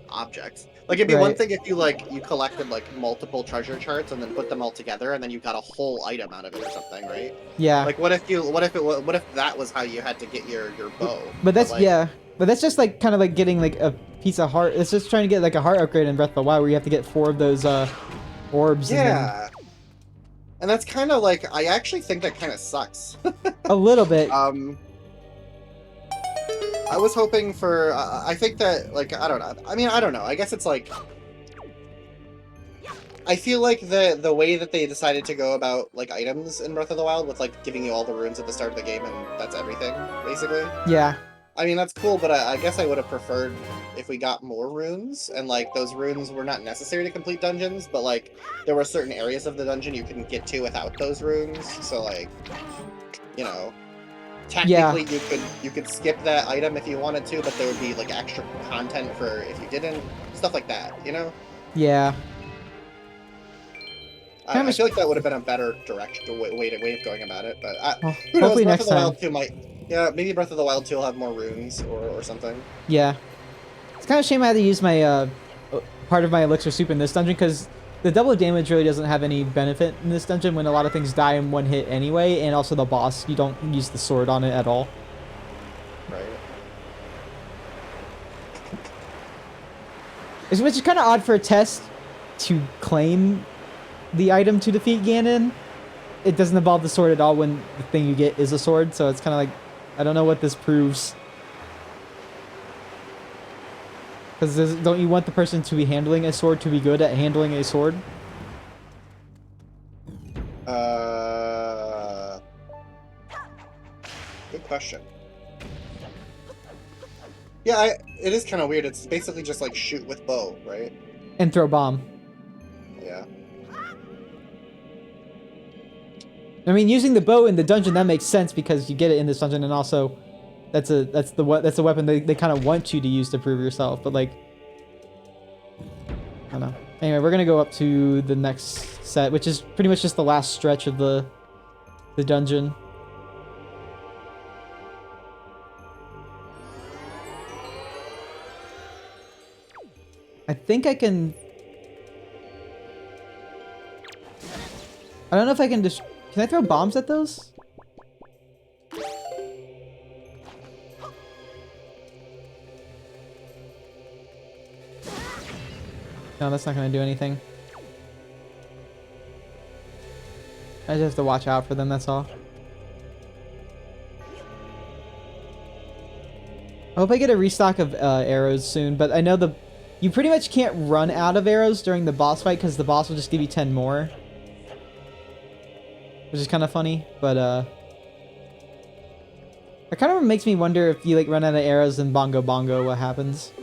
objects. Like it'd be one thing if you collected like multiple treasure charts and then put them all together and then you got a whole item out of it or something, right? Yeah. Like what if that was how you had to get your bow? But that's But that's just like kind of like getting like a piece of heart. It's just trying to get like a heart upgrade in Breath of the Wild where you have to get 4 of those orbs. Yeah. And that's kind of like, I actually think that kind of sucks. A little bit. I was hoping for, I think that, like, I don't know. I mean, I don't know. I guess it's like, I feel like the way that they decided to go about, like, items in Breath of the Wild with, like, giving you all the runes at the start of the game and that's everything, basically. Yeah. I mean, that's cool, but I guess I would have preferred if we got more runes, and, like, those runes were not necessary to complete dungeons, but, like, there were certain areas of the dungeon you couldn't get to without those runes, so, like, you know, technically you could skip that item if you wanted to, but there would be, like, extra content for if you didn't, stuff like that, you know? Yeah. I feel like that would have been a better way of going about it, but who knows, hopefully Breath next of the time. Wild 2 might... Yeah, maybe Breath of the Wild 2 will have more runes or something. Yeah. It's kind of a shame I had to use my part of my elixir soup in this dungeon because the double damage really doesn't have any benefit in this dungeon when a lot of things die in one hit anyway, and also the boss, you don't use the sword on it at all. Right. Which is kind of odd for a test to claim the item to defeat Ganon. It doesn't involve the sword at all when the thing you get is a sword, so it's kind of like, I don't know what this proves. Because don't you want the person to be handling a sword to be good at handling a sword? Good question. Yeah, it is kind of weird. It's basically just like shoot with bow, right? And throw bomb. Yeah. I mean, using the bow in the dungeon, that makes sense because you get it in this dungeon, and also that's a weapon they kind of want you to use to prove yourself. But like, I don't know. Anyway, we're gonna go up to the next set, which is pretty much just the last stretch of the dungeon. I think I can. I don't know if I can just. Can I throw bombs at those? No, that's not going to do anything. I just have to watch out for them, that's all. I hope I get a restock of arrows soon, but I know the You pretty much can't run out of arrows during the boss fight because the boss will just give you 10 more. Which is kind of funny, but it kind of makes me wonder if you like run out of arrows in Bongo Bongo, what happens?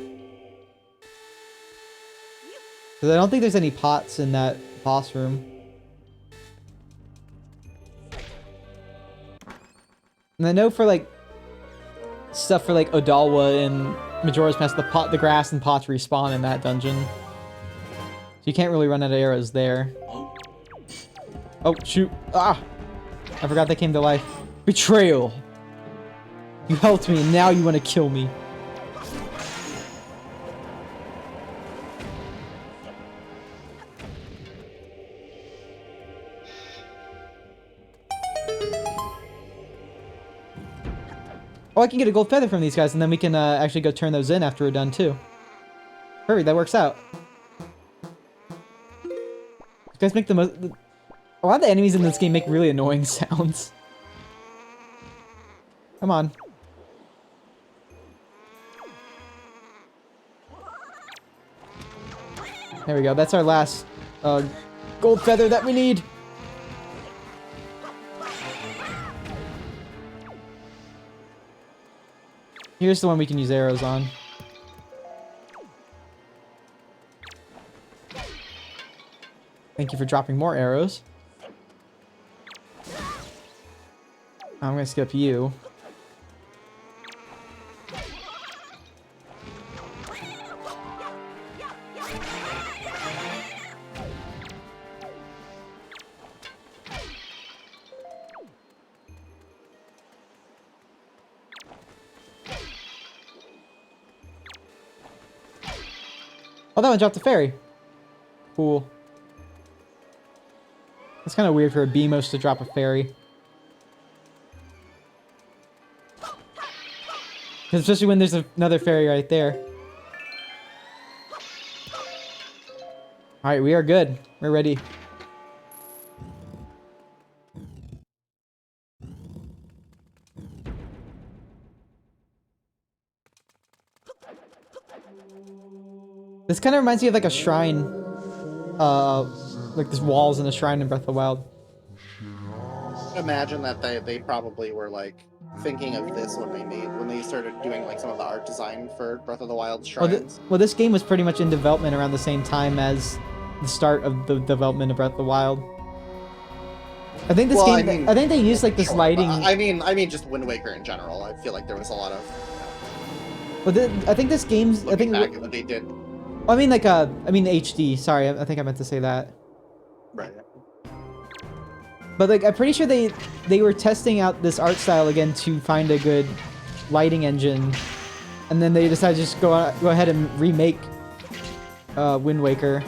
Because I don't think there's any pots in that boss room. And I know for like stuff for like Odalwa and Majora's Mask, the grass and pots respawn in that dungeon. So you can't really run out of arrows there. Oh, shoot. Ah! I forgot they came to life. Betrayal! You helped me and now you want to kill me. Oh, I can get a gold feather from these guys, and then we can actually go turn those in after we're done, too. Hurry, that works out. You guys make the most... A lot of the enemies in this game make really annoying sounds. Come on. There we go. That's our last gold feather that we need. Here's the one we can use arrows on. Thank you for dropping more arrows. I'm gonna skip you. Oh, that one dropped a fairy. Cool. It's kind of weird for a Beamos to drop a fairy. Especially when there's another fairy right there. Alright, we are good. We're ready. This kind of reminds me of like a shrine. Like there's walls in a shrine in Breath of the Wild. Imagine that they probably were like thinking of this when they started doing like some of the art design for Breath of the Wild shrines. Well, this game was pretty much in development around the same time as the start of the development of Breath of the Wild. I think this game. I think they used like this lighting. I mean, just Wind Waker in general. I feel like there was a lot of. Well, I think this game's. I think back at what they did. I mean, like I mean HD. Sorry, I think I meant to say that. Right. But like, I'm pretty sure they were testing out this art style again to find a good lighting engine, and then they decided to just go ahead and remake Wind Waker.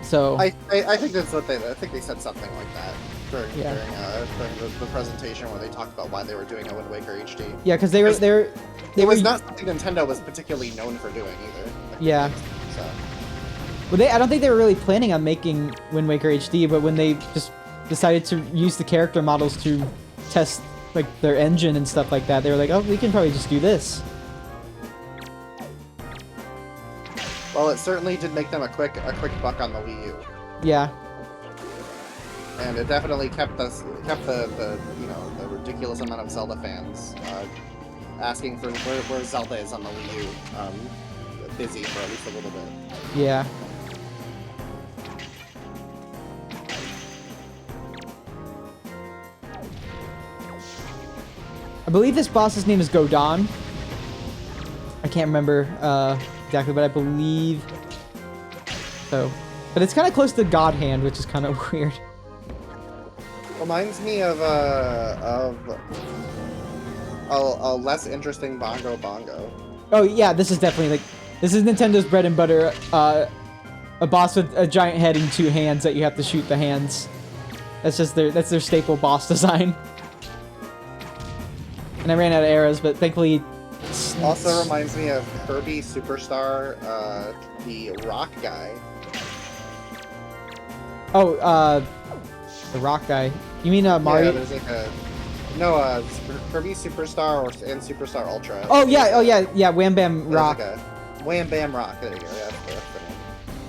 So I think that's what I think they said something like that during the presentation where they talked about why they were doing a Wind Waker HD. Yeah, because they were not something Nintendo was particularly known for doing either. Like, yeah. So. Well, I don't think they were really planning on making Wind Waker HD, but when they just decided to use the character models to test like their engine and stuff like that, they were like, oh, we can probably just do this. Well, it certainly did make them a quick buck on the Wii U. Yeah. And it definitely kept the you know, the ridiculous amount of Zelda fans asking for where Zelda is on the Wii U busy for at least a little bit. Yeah. I believe this boss's name is Godon. I can't remember exactly, but I believe so. But it's kind of close to God Hand, which is kind of weird. Reminds me of a less interesting Bongo Bongo. Oh yeah, this is definitely like this is Nintendo's bread and butter. A boss with a giant head and 2 hands that you have to shoot the hands. That's their staple boss design. And I ran out of arrows, but thankfully. Also reminds me of Kirby Superstar, the rock guy. Oh, the rock guy. You mean Mario? Yeah, there's like Kirby Superstar and Superstar Ultra. Oh yeah, yeah, Wham Bam Rock. Wham Bam Rock. There you go. That's the name.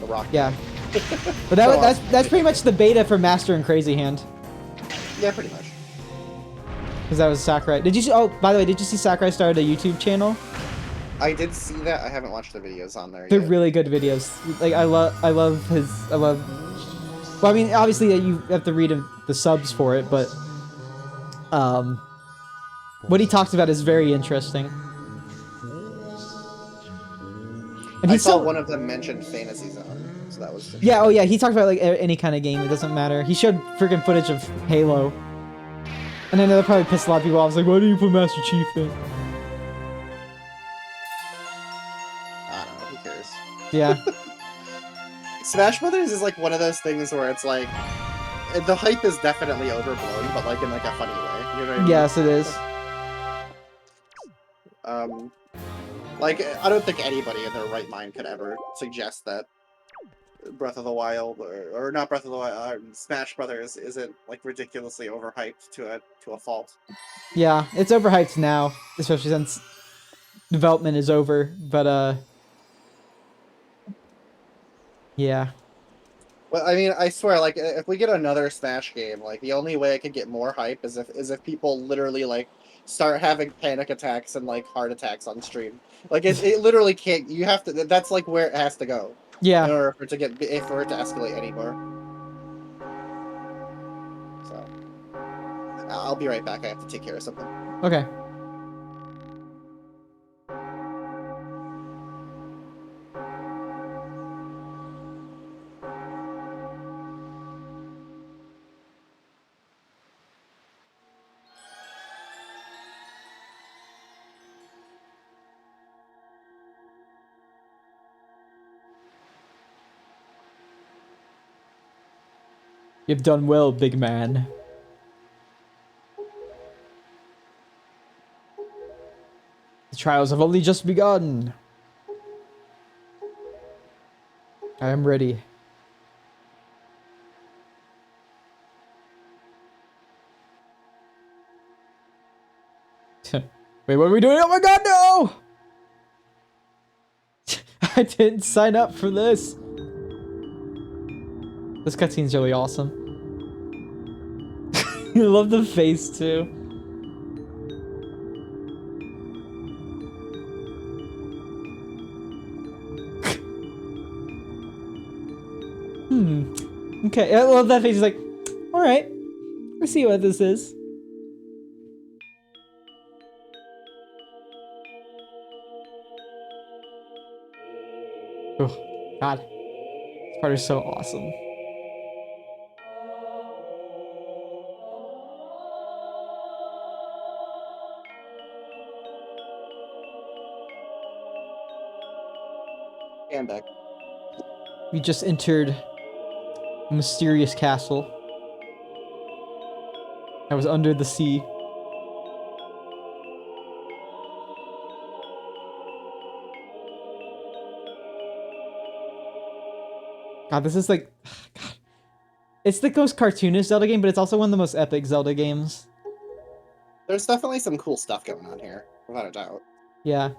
The Rock. Yeah. But that's pretty much the beta for Master and Crazy Hand. Yeah, pretty much. Because that was Sakurai. Did you see, oh, by the way, did you see Sakurai started a YouTube channel? I did see that. I haven't watched the videos on there They're yet. really good videos. Like, I love his, well, I mean, obviously you have to read the subs for it, but, what he talks about is very interesting. And I saw one of them mentioned Fantasy Zone, so that was... Yeah, oh yeah, he talked about, like, any kind of game, it doesn't matter. He showed freaking footage of Halo. And I know that probably pissed a lot of people off. I was like, why do you put Master Chief in? I don't know, who cares? Yeah. Smash Brothers is like one of those things where it's like... The hype is definitely overblown, but like in like a funny way. You know what I mean? Yes, it is. Like, I don't think anybody in their right mind could ever suggest that Breath of the Wild, or not Breath of the Wild, Smash Brothers isn't like ridiculously overhyped to a fault. Yeah, it's overhyped now, especially since development is over, but yeah. Well, I mean, I swear, like, if we get another Smash game, like, the only way it could get more hype is if people literally, like, start having panic attacks and, like, heart attacks on stream. Like, it literally can't, you have to, that's, like, where it has to go. Yeah. In order for it to escalate anymore. So, I'll be right back, I have to take care of something. Okay. You've done well, big man. The trials have only just begun. I am ready. Wait, what are we doing? Oh my god, no! I didn't sign up for this. This cutscene's really awesome. I love the face, too. Okay, I love that face. He's like, alright. I see what this is. Oh, God. This part is so awesome. And back. We just entered a mysterious castle that was under the sea. God, this is like... God. It's the most cartoonish Zelda game, but it's also one of the most epic Zelda games. There's definitely some cool stuff going on here, without a doubt. Yeah.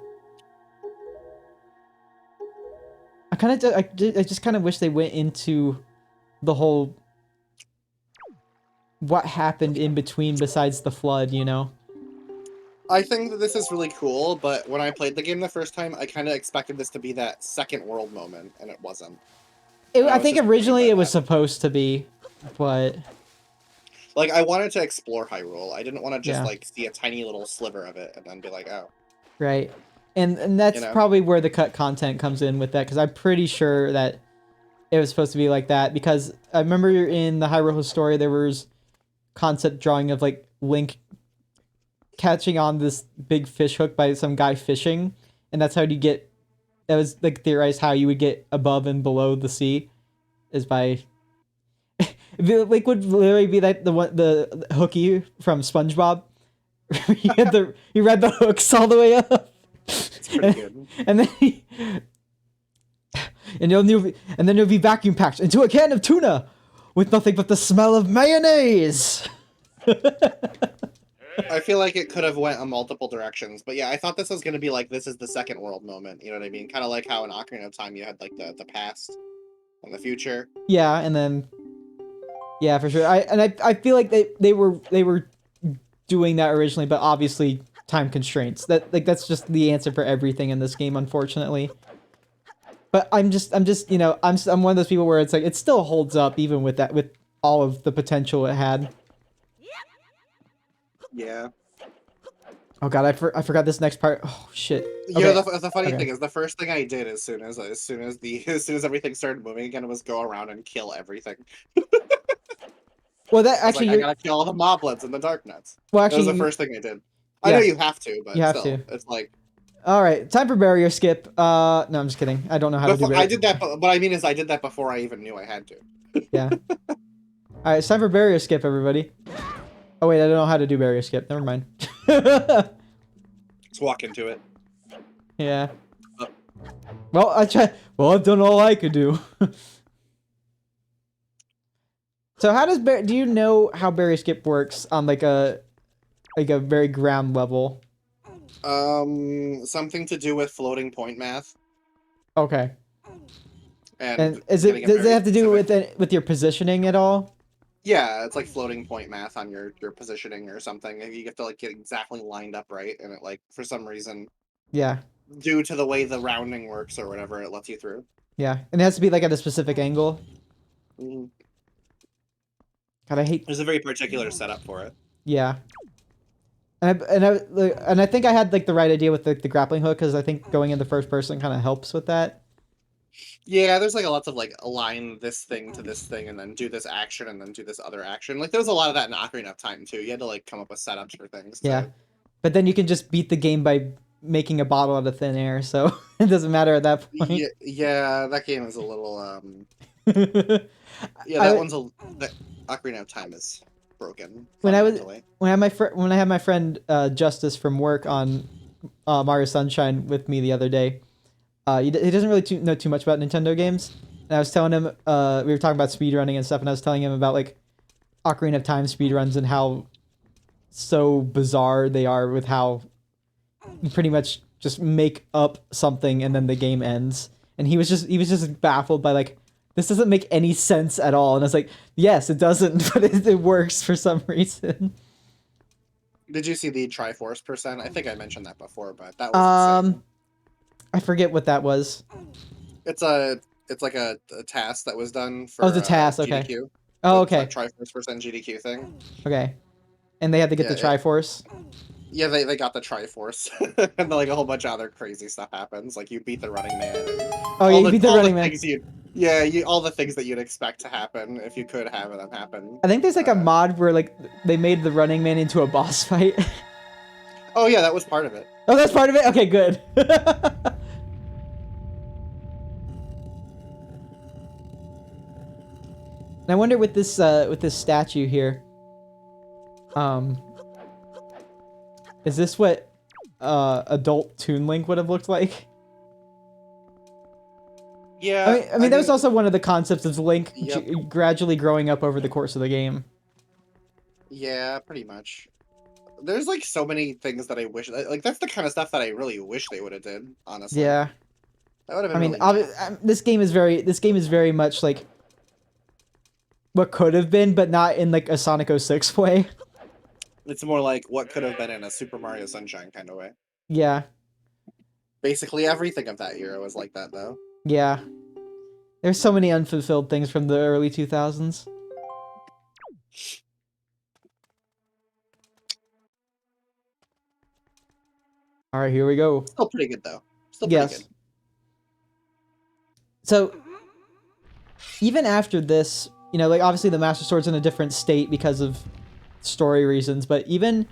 I just kind of wish they went into the whole... what happened in between besides the flood, you know? I think that this is really cool, but when I played the game the first time, I kind of expected this to be that second world moment, and it wasn't. I think originally it was supposed to be, but... Like, I wanted to explore Hyrule. I didn't want to just, Yeah. like, see a tiny little sliver of it and then be like, oh. Right. And that's You know? probably where the cut content comes in with that, because I'm pretty sure that it was supposed to be like that, because I remember in the Hyrule story there was concept drawing of, like, Link catching on this big fish hook by some guy fishing, and that's how you get... That was, like, theorized how you would get above and below the sea, is by... Link would literally be like the hooky from SpongeBob. he read the hooks all the way up. It's pretty good. And then and then you'll be vacuum packed into a can of tuna with nothing but the smell of mayonnaise. I feel like it could have went in multiple directions, but yeah, I thought this was gonna be like this is the second world moment. You know what I mean? Kind of like how in Ocarina of Time you had like the past and the future. Yeah, and then yeah, for sure. I feel like they were doing that originally, but obviously time constraints. That's just the answer for everything in this game, unfortunately. But I'm just I'm one of those people where it's like it still holds up even with that with all of the potential it had. Yeah. Oh god, I forgot this next part. Oh shit. You Okay. know, the funny Okay. thing is, the first thing I did as soon as everything started moving again was go around and kill everything. Well, that I was like, actually I you're gotta kill all the moblins and the dark nuts. well That was actually the you first thing I did. I know yeah, you have to, you but have still, to. it's like All right, time for barrier skip. No, I'm just kidding. I don't know how to do before I barrier. did that. But what I mean is, I did that before I even knew I had to. Yeah. All right, it's time for barrier skip, everybody. Oh wait, I don't know how to do barrier skip. Never mind. Just walk into it. Yeah. Uh, Well, I try. Well, I've done all I could do. So how does do you know how barrier skip works on like a very ground level? Something to do with floating point math Okay. and And is it getting it does it very have to do specific. with with your positioning at all? Yeah, it's like floating point math on your positioning or something. You have to like get exactly lined up right, and it like for some reason, Yeah. due to the way the rounding works or whatever, it lets you through. Yeah. And it has to be like at a specific angle. Mhm. God, I hate. There's a very particular setup for it. Yeah. And I think I had like the right idea with the grappling hook because I think going in the first person kind of helps with that. Yeah, there's like a lots of like align this thing to this thing and then do this action and then do this other action. Like there was a lot of that in Ocarina of Time too. You had to like come up with setups for things Yeah. to. But then you can just beat the game by making a bottle out of thin air, so it doesn't matter at that point. Yeah, yeah, that game is a little. Yeah, that I one's a. That Ocarina of Time is broken when I was fundamentally. when I had my friend Justice from work on Mario Sunshine with me the other day. He doesn't really know too much about Nintendo games, and I was telling him we were talking about speedrunning and stuff, and I was telling him about like Ocarina of Time speedruns and how so bizarre they are with how you pretty much just make up something and then the game ends. And he was just baffled by like this doesn't make any sense at all. And I was like, yes, it doesn't, but it works for some reason. Did you see the Triforce percent? I think I mentioned that before, but that was insane. Um, I forget what that was. It's a it's like a task that was done Oh, the for task. Okay. GDQ, Oh, the okay. Triforce percent GDQ thing. Okay. And they had to get Yeah, the Triforce. yeah, they got the Triforce, and then, like a whole bunch of other crazy stuff happens. Like you beat the Running Man, and Oh yeah, you beat the all the Running Man. things you, yeah, all the things that you'd expect to happen if you could have them happen. I think there's like a mod where like they made the Running Man into a boss fight. Oh yeah, that was part of it. Oh, that's part of it. Okay, good. And I wonder with this statue here, um, is this what adult Toon Link would have looked like? Yeah, I mean that was also one of the concepts of Link yep, gradually growing up over the course of the game. yeah, pretty much. There's like so many things that I wish, like that's the kind of stuff that I really wish they would have did. Honestly, Yeah, that would have I been mean, really neat. this game is very much like what could have been, but not in like a Sonic 06 way. It's more like what could have been in a Super Mario Sunshine kind of way. Yeah, Basically, everything of that era was like that, though. yeah. There's so many unfulfilled things from the early 2000s. All right, here we go. Still pretty good, though. Still pretty good. Yes. So even after this, like obviously the Master Sword's in a different state because of story reasons, but even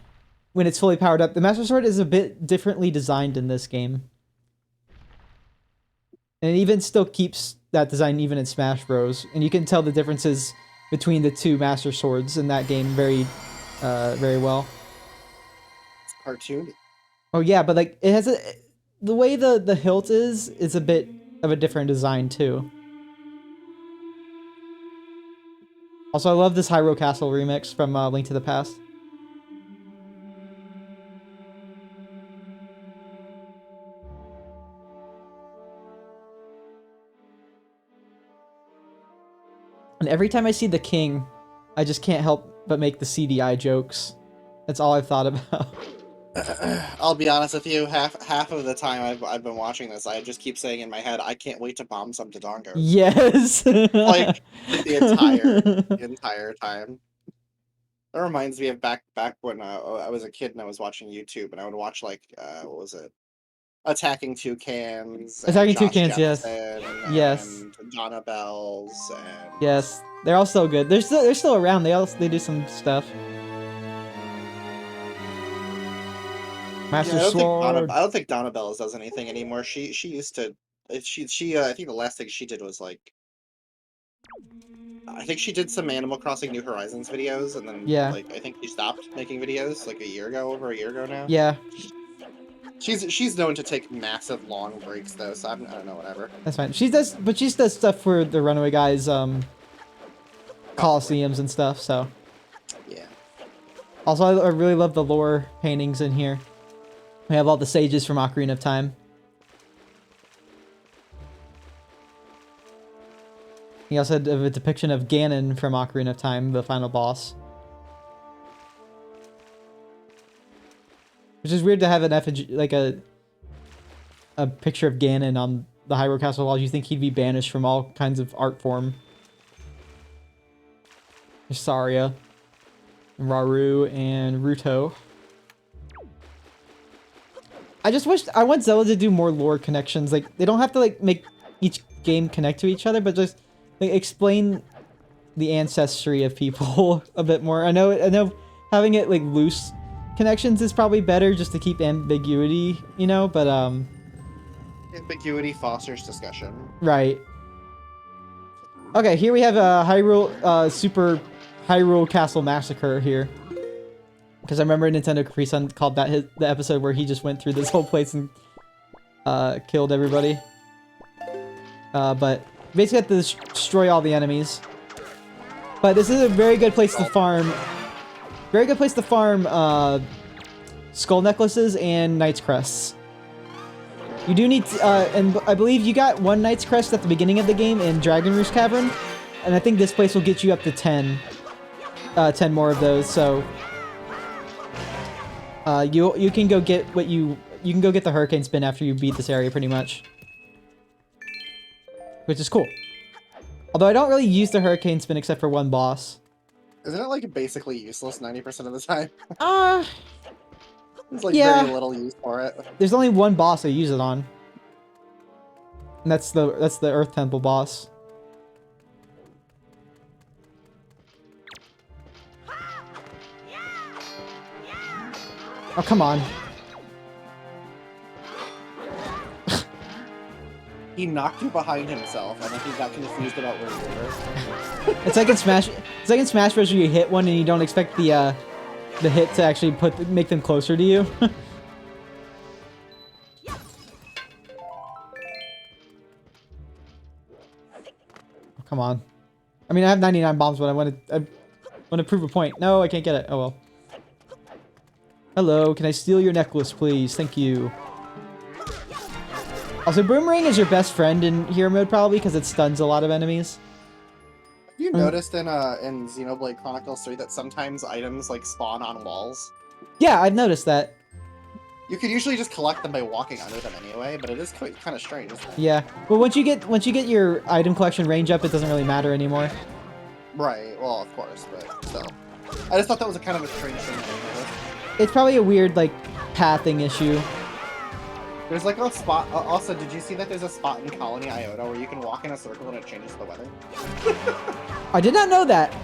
when it's fully powered up, the Master Sword is a bit differently designed in this game. And it even still keeps that design even in Smash Bros. And you can tell the differences between the two Master Swords in that game very well. It's cartoony. Oh yeah, but like it has the way the hilt is a bit of a different design too. Also, I love this Hyrule Castle remix from Link to the Past. And every time I see the king, I just can't help but make the CDI jokes. That's all I've thought about. I'll be honest with you. Half of the time I've been watching this, I just keep saying in my head, I can't wait to bomb some Dodongos. Yes. like the entire time. That reminds me of back when I was a kid and I was watching YouTube and I would watch like what was it? Attacking Toucans, and Attacking Josh Toucans, yes. Jefferson, Yes. and Donna Bells, and Yes. They're all so good. They're still around. They do some stuff. Master Sword. I don't think Donna Bells does anything anymore. She used to. I think the last thing she did was like. I think she did some Animal Crossing New Horizons videos, and then like I think she stopped making videos like over a year ago now. Yeah. She's known to take massive long breaks though, so I don't know, whatever. That's fine. She does stuff for the Runaway Guys, Coliseums and stuff. So. Yeah. Also, I really love the lore paintings in here. We have all the sages from Ocarina of Time. He also had a depiction of Ganon from Ocarina of Time, the final boss. Which is weird to have an effigy, like a picture of Ganon on the Hyrule Castle walls. You think he'd be banished from all kinds of art form. There's Saria, and Rauru, and Ruto. I want Zelda to do more lore connections. Like, they don't have to, like, make each game connect to each other, but just, like, explain the ancestry of people a bit more. I know having it, like, loose connections is probably better just to keep ambiguity, you know, but, ambiguity fosters discussion. Right. Okay, here we have a Super Hyrule Castle Massacre here. Because I remember Nintendo Capri Sun called that the episode where he just went through this whole place and killed everybody. But basically have to destroy all the enemies. But this is a very good place to farm. Very good place to farm skull necklaces and Knight's Crests. You do need to, and I believe you got one Knight's Crest at the beginning of the game in Dragon Roost Cavern. And I think this place will get you up to 10 more of those, so... you can go get you can go get the Hurricane Spin after you beat this area pretty much. Which is cool. Although I don't really use the Hurricane Spin except for one boss. Isn't it like basically useless 90% of the time? There's like very little use for it. There's only one boss I use it on. And that's the Earth Temple boss. Oh, come on. He knocked you behind himself, and then he got confused about where you were. It's like in Smash Bros. Where you hit one and you don't expect the hit to actually make them closer to you. Oh, come on. I mean, I have 99 bombs, but I want to prove a point. No, I can't get it. Oh well. Hello, can I steal your necklace, please? Thank you. Also, Boomerang is your best friend in hero mode, probably, because it stuns a lot of enemies. Have you noticed in Xenoblade Chronicles 3 that sometimes items, like, spawn on walls? Yeah, I've noticed that. You could usually just collect them by walking under them anyway, but it is kind of strange, isn't it? Yeah, but once you get your item collection range up, it doesn't really matter anymore. Right, well, of course, but still. I just thought that was a kind of a strange thing to do. It's probably a weird, like, pathing issue. There's like a spot. Also, did you see that there's a spot in Colony Iota where you can walk in a circle and it changes the weather? I did not know that.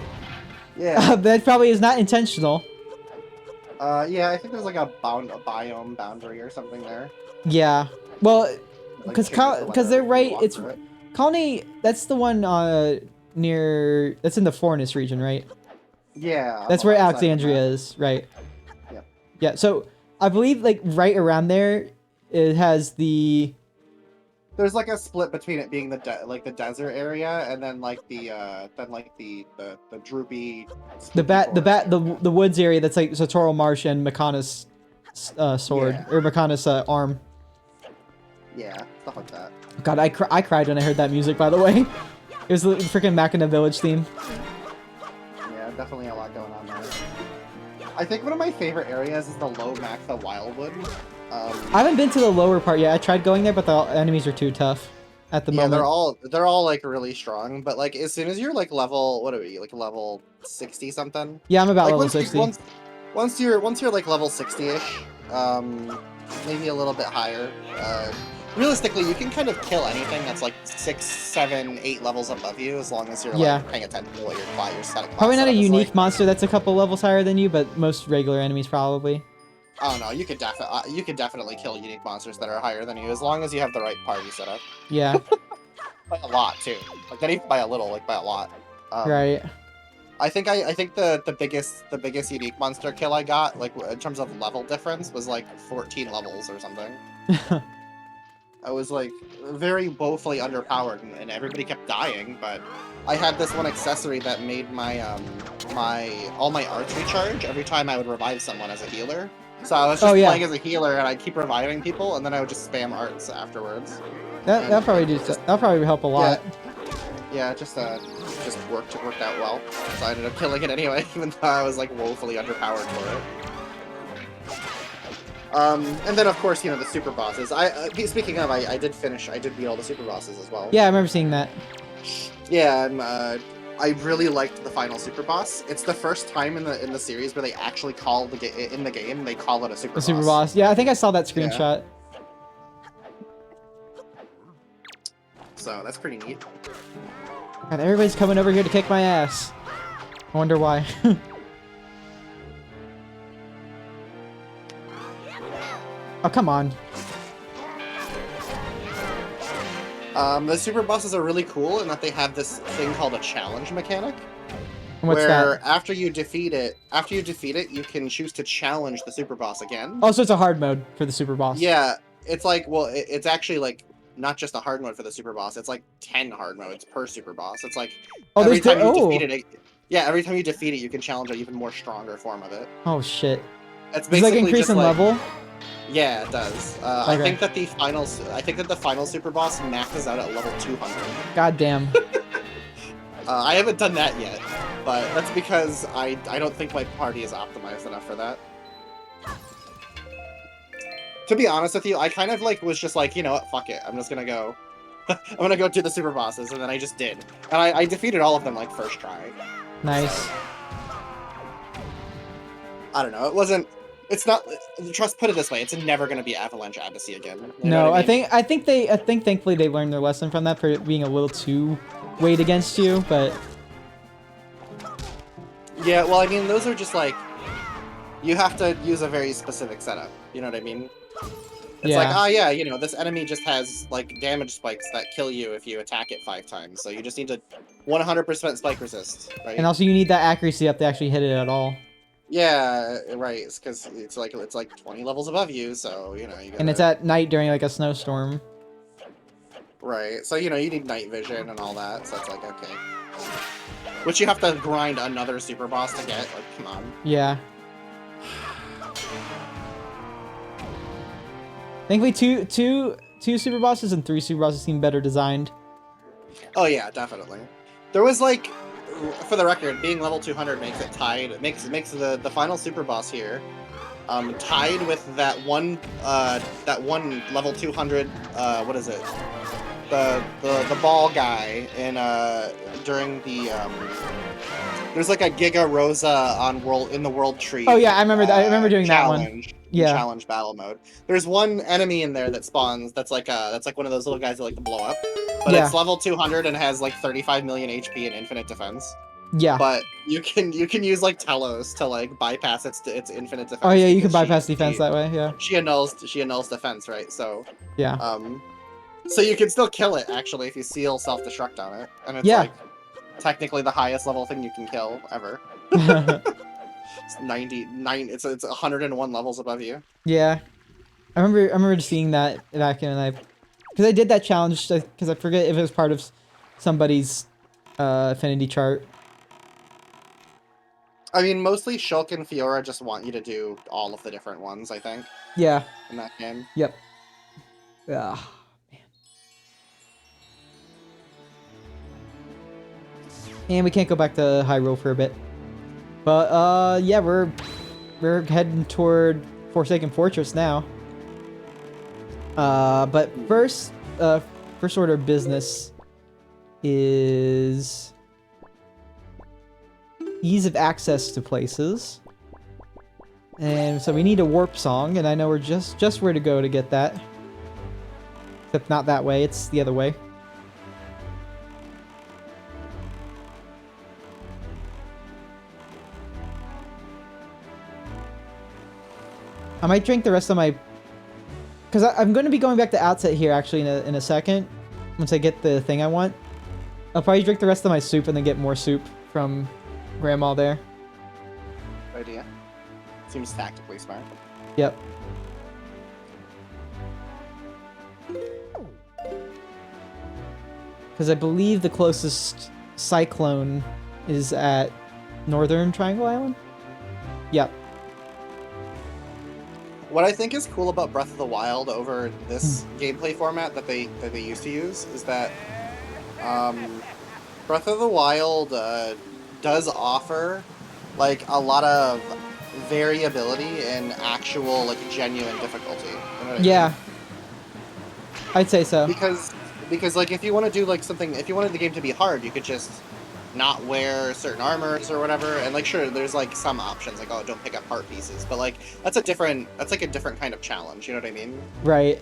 Yeah. That probably is not intentional. Yeah, I think there's like a biome boundary or something there. Yeah. Well, because like, they're right. It's it. Colony. That's the one near. That's in the Forest region, right? Yeah. That's where Alexandria is, right? Yeah. Yeah. So I believe like right around there, it has the. There's like a split between it being the desert area and then like the droopy. The woods area that's like Satoral Marsh and Makana's sword or Makana's arm. Yeah, stuff like that. God, I cried when I heard that music. By the way. It was the freaking Machina Village theme. Yeah, definitely a lot going on there. I think one of my favorite areas is the low Mactha Wildwood. I haven't been to the lower part yet. I tried going there, but the enemies are too tough at the Yeah, moment. they're all like really strong, but like as soon as you're like level, what are we, like level 60 something? Yeah, I'm about Like level 60. once you're like level 60-ish, maybe a little bit higher, realistically you can kind of kill anything that's like 6, 7, 8 levels above you as long as you're Yeah. like paying attention to what your class Probably not a setup is unique like. monster that's a couple levels higher than you, but most regular enemies probably. Oh no, you could definitely kill unique monsters that are higher than you as long as you have the right party setup. Yeah. By a lot too. Like not even by a little, like by a lot. Right. I think the biggest unique monster kill I got, like in terms of level difference, was like 14 levels or something. I was like very woefully underpowered, and everybody kept dying. But I had this one accessory that made my all my arts recharge every time I would revive someone as a healer. So I was just playing as a healer, and I'd keep reviving people, and then I would just spam arts afterwards. That'll probably help a lot. Yeah, it just worked out well. So I ended up killing it anyway, even though I was like woefully underpowered for it. And then of course, you know, the super bosses. Speaking of, I did beat all the super bosses as well. Yeah, I remember seeing that. Yeah, and I really liked the final super boss. It's the first time in the series where they actually call in the game they call it a super boss. The super boss. Yeah, I think I saw that screenshot. Yeah. So that's pretty neat. God, everybody's coming over here to kick my ass. I wonder why. Oh, come on. The super bosses are really cool in that they have this thing called a challenge mechanic. What's where that? after you defeat it, you can choose to challenge the super boss again. Oh, so it's a hard mode for the super boss. Yeah, it's like, well, it's actually like not just a hard mode for the super boss. It's like 10 hard modes per super boss. It's like every time you defeat it, every time you defeat it, you can challenge an even more stronger form of it. Oh shit! It's basically like increase in level. Yeah, it does. Okay. I think that the final super boss maxes out at level 200. God damn. I haven't done that yet, but that's because I don't think my party is optimized enough for that. To be honest with you, I kind of like was just like, you know what, fuck it, I'm just gonna go. I'm gonna go do the super bosses, and then I just did. And I defeated all of them like first try. Nice. I don't know, it's not, put it this way, it's never gonna be Avalanche Abyssy again. You know what I mean? I think thankfully they learned their lesson from that for being a little too weighed against you, but... Yeah, well, I mean, those are just like, you have to use a very specific setup, you know what I mean? It's like, oh yeah, you know, this enemy just has, like, damage spikes that kill you if you attack it 5 times, so you just need to 100% spike resist, right? And also you need that accuracy up to actually hit it at all. Yeah, right, because it's like 20 levels above you, so, you know, you gotta... And it's at night during, like, a snowstorm. Right, so, you know, you need night vision and all that, so it's like, okay. Which you have to grind another super boss to get, like, come on. Yeah. Thankfully, two super bosses and 3 super bosses seem better designed. Oh yeah, definitely. There was like, for the record, being level 200 makes it tied. It makes the final super boss here, tied with that one level 200. What is it? The ball guy in during the there's like a Giga Rosa in the world tree. Oh yeah, I remember that. I remember doing that one. Yeah. Challenge battle mode. There's one enemy in there that spawns that's like one of those little guys that like to blow up. But it's level 200 and has like 35 million HP and infinite defense. Yeah. But you can use like Telos to like bypass its infinite defense. Oh yeah, you can bypass defense that way, yeah. She annuls defense, right? So yeah. So you can still kill it actually if you seal self-destruct on it. And it's like technically the highest level thing you can kill ever. It's 99. It's 101 levels above you. Yeah, I remember seeing that back in because I did that challenge because I forget if it was part of somebody's affinity chart. I mean, mostly Shulk and Fiora just want you to do all of the different ones, I think. Yeah. In that game. Yep. Yeah. Man. And we can't go back to Hyrule for a bit. But, yeah, we're heading toward Forsaken Fortress now. But first order of business is ease of access to places. And so we need a warp song, and I know we're just where to go to get that. Except not that way, it's the other way. I might drink the rest of my... Because I'm going to be going back to Outset here, actually, in a second. Once I get the thing I want. I'll probably drink the rest of my soup and then get more soup from Grandma there. Good idea. Seems tactically smart. Yep. Because I believe the closest cyclone is at Northern Triangle Island? Yep. What I think is cool about Breath of the Wild over this gameplay format that they used to use is that Breath of the Wild does offer like a lot of variability in actual like genuine difficulty. You know what I Yeah. mean? I'd say so. Because like if you want to do like something, if you wanted the game to be hard, you could just not wear certain armors or whatever, and like sure there's like some options like, oh, don't pick up heart pieces, but like that's like a different kind of challenge, you know what I mean? Right.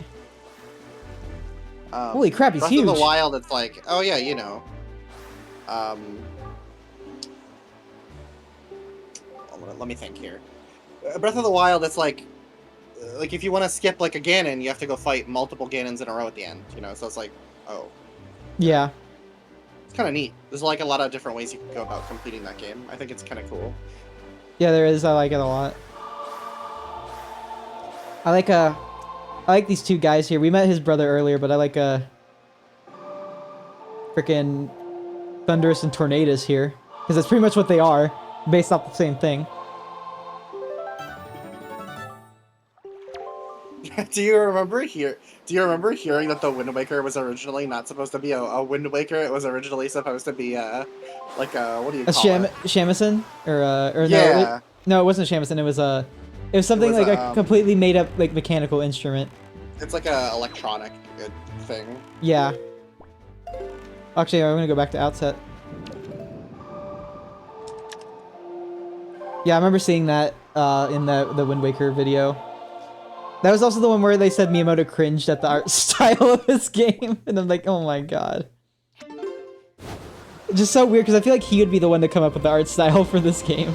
Holy crap, he's Breath huge. of the Wild, it's like, oh yeah, you know, let me think here. Breath of the Wild, it's like if you want to skip like a Ganon, you have to go fight multiple Ganons in a row at the end, you know, so it's like, oh. Yeah. It's kind of neat. There's like a lot of different ways you can go about completing that game. I think it's kind of cool. Yeah, there is. I like it a lot. I like these two guys here. We met his brother earlier, but I like frickin' Thunderous and Tornadus here. Because that's pretty much what they are, based off the same thing. Do you remember hearing that the Wind Waker was originally not supposed to be a Wind Waker? It was originally supposed to be like a, what do you call it? Shamisen? Or yeah. no, it wasn't Shamisen. It was something like a completely made up like mechanical instrument. It's like a electronic thing. Yeah. Actually, I'm gonna go back to Outset. Yeah, I remember seeing that in the Wind Waker video. That was also the one where they said Miyamoto cringed at the art style of this game, and I'm like, oh my god. Just so weird, because I feel like he would be the one to come up with the art style for this game.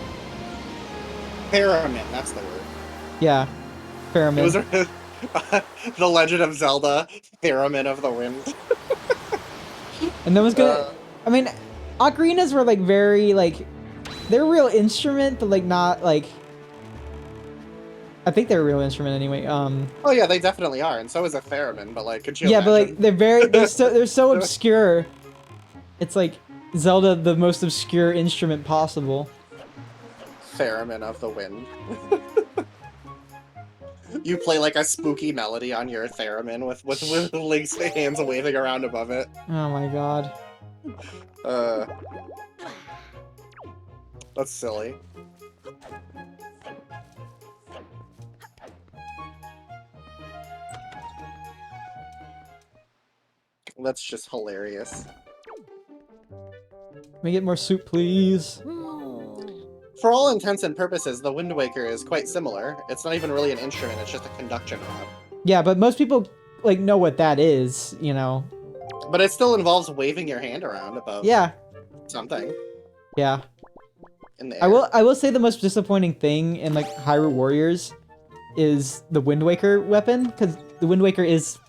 Theremin, that's the word. Yeah, Theremin. It was The Legend of Zelda, Theremin of the Wind. And then was gonna... I mean, ocarinas were like very, like... They're a real instrument, but like not, like... I think they're a real instrument anyway. Oh yeah, they definitely are, and so is a theremin. But like, could you? Yeah, imagine? but like they're so obscure. It's like Zelda, the most obscure instrument possible. Theremin of the Wind. You play like a spooky melody on your theremin with Link's hands waving around above it. Oh my god. That's silly. That's just hilarious. Can we get more soup, please? For all intents and purposes, the Wind Waker is quite similar. It's not even really an instrument, it's just a conduction rod. Yeah, but most people, like, know what that is, you know? But it still involves waving your hand around above something. Yeah. In the air. I will say the most disappointing thing in, like, Hyrule Warriors is the Wind Waker weapon, because the Wind Waker is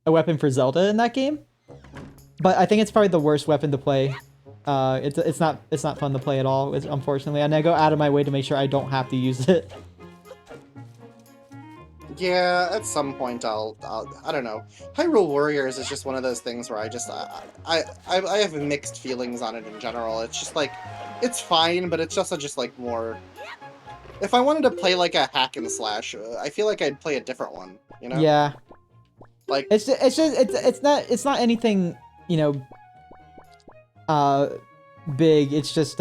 a weapon for Zelda in that game. But I think it's probably the worst weapon to play. It's not fun to play at all, unfortunately, and I go out of my way to make sure I don't have to use it. Yeah, at some point I don't know. Hyrule Warriors is just one of those things where I have mixed feelings on it in general. It's just like, it's fine, but it's just like more. If I wanted to play like a hack and slash, I feel like I'd play a different one. You know? Yeah. Like it's not anything, you know, big. It's just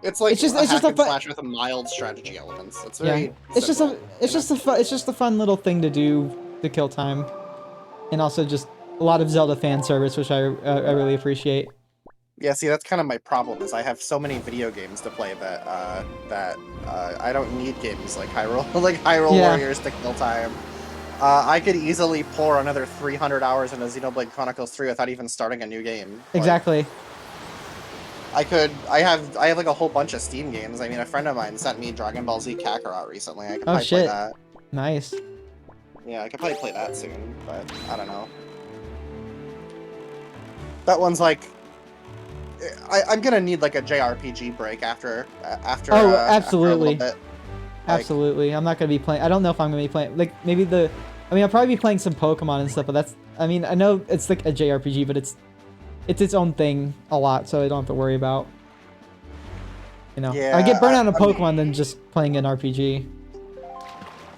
It's like it's just hack a and fun. slash with mild strategy elements. It's Yeah, very it's just simple, it's just a fun little thing to do to kill time, and also just a lot of Zelda fan service, which I really appreciate. Yeah, see, that's kind of my problem. Is I have so many video games to play that I don't need games like Hyrule Yeah, Warriors to kill time. I could easily pour another 300 hours into Xenoblade Chronicles 3 without even starting a new game. Like, exactly. I have like a whole bunch of Steam games. I mean, a friend of mine sent me Dragon Ball Z Kakarot recently. I could Oh probably play shit, that. nice. Yeah, I could probably play that soon, but I don't know. That one's like, I'm gonna need like a JRPG break after Oh, after a little absolutely. bit. Like, Absolutely. I'm not going to be playing. I don't know if I'm going to be playing. Like, maybe the. I mean, I'll probably be playing some Pokemon and stuff, but that's. I mean, I know it's like a JRPG, but it's its own thing a lot, so I don't have to worry about. You know, I get burnt yeah, out on Pokemon than just playing an RPG.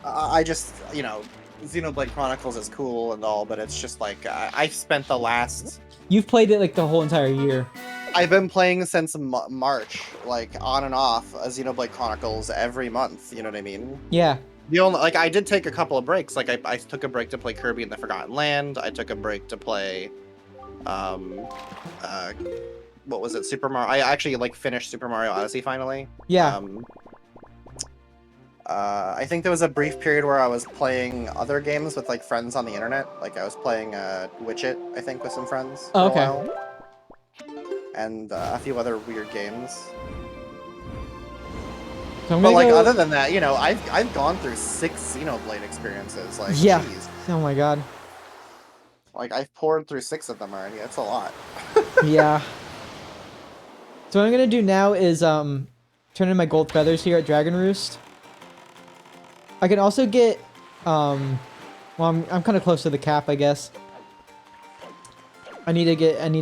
I just, you know, Xenoblade Chronicles is cool and all, but it's just like I've spent the last. You've played it like the whole entire year. I've been playing since March, like on and off, Xenoblade Chronicles every month. You know what I mean? Yeah. The only like I did take a couple of breaks. Like I took a break to play Kirby and the Forgotten Land. I took a break to play, what was it? Super Mario. I actually like finished Super Mario Odyssey finally. Yeah. I think there was a brief period where I was playing other games with like friends on the internet. Like I was playing Witch It, I think, with some friends for Oh, a okay. while. And a few other weird games. So I'm But gonna like go... other than that, you know, I've gone through 6 Xenoblade experiences. Like, Yeah. geez. Oh my god. Like I've poured through 6 of them already. That's a lot. Yeah. So what I'm gonna do now is turn in my gold feathers here at Dragon Roost. I can also get well, I'm kind of close to the cap, I guess. I need to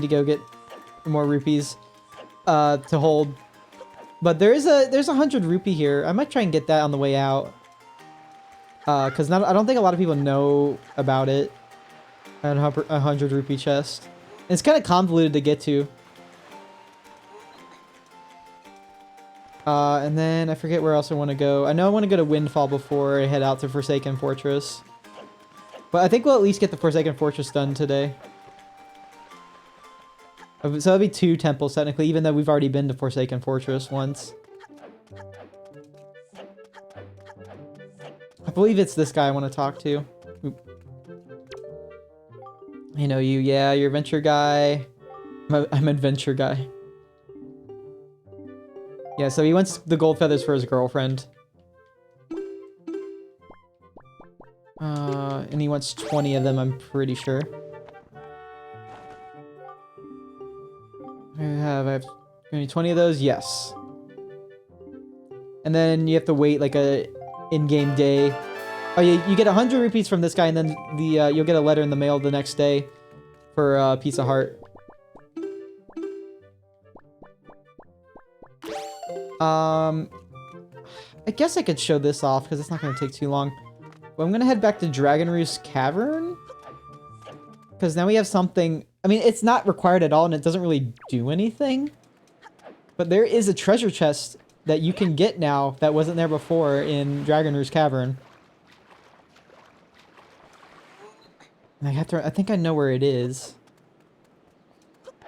go get more rupees to hold. But there's a 100 rupee here. I might try and get that on the way out. Cause I don't think a lot of people know about it. A 100 rupee chest. And it's kind of convoluted to get to. And then I forget where else I want to go. I know I want to go to Windfall before I head out to Forsaken Fortress. But I think we'll at least get the Forsaken Fortress done today. So that'll be 2 temples technically, even though we've already been to Forsaken Fortress once. I believe it's this guy I want to talk to. Oop. I know you, yeah, you're adventure guy. I'm adventure guy. Yeah, so he wants the gold feathers for his girlfriend. And he wants 20 of them, I'm pretty sure. I have 20 of those? Yes. And then you have to wait like a in-game day. Oh, you get 100 rupees from this guy, and then you'll get a letter in the mail the next day for a piece of heart. I guess I could show this off because it's not going to take too long. But I'm going to head back to Dragon Roost Cavern. Because now we have something... I mean, it's not required at all, and it doesn't really do anything. But there is a treasure chest that you can get now that wasn't there before in Dragon Roost Cavern. And I think I know where it is.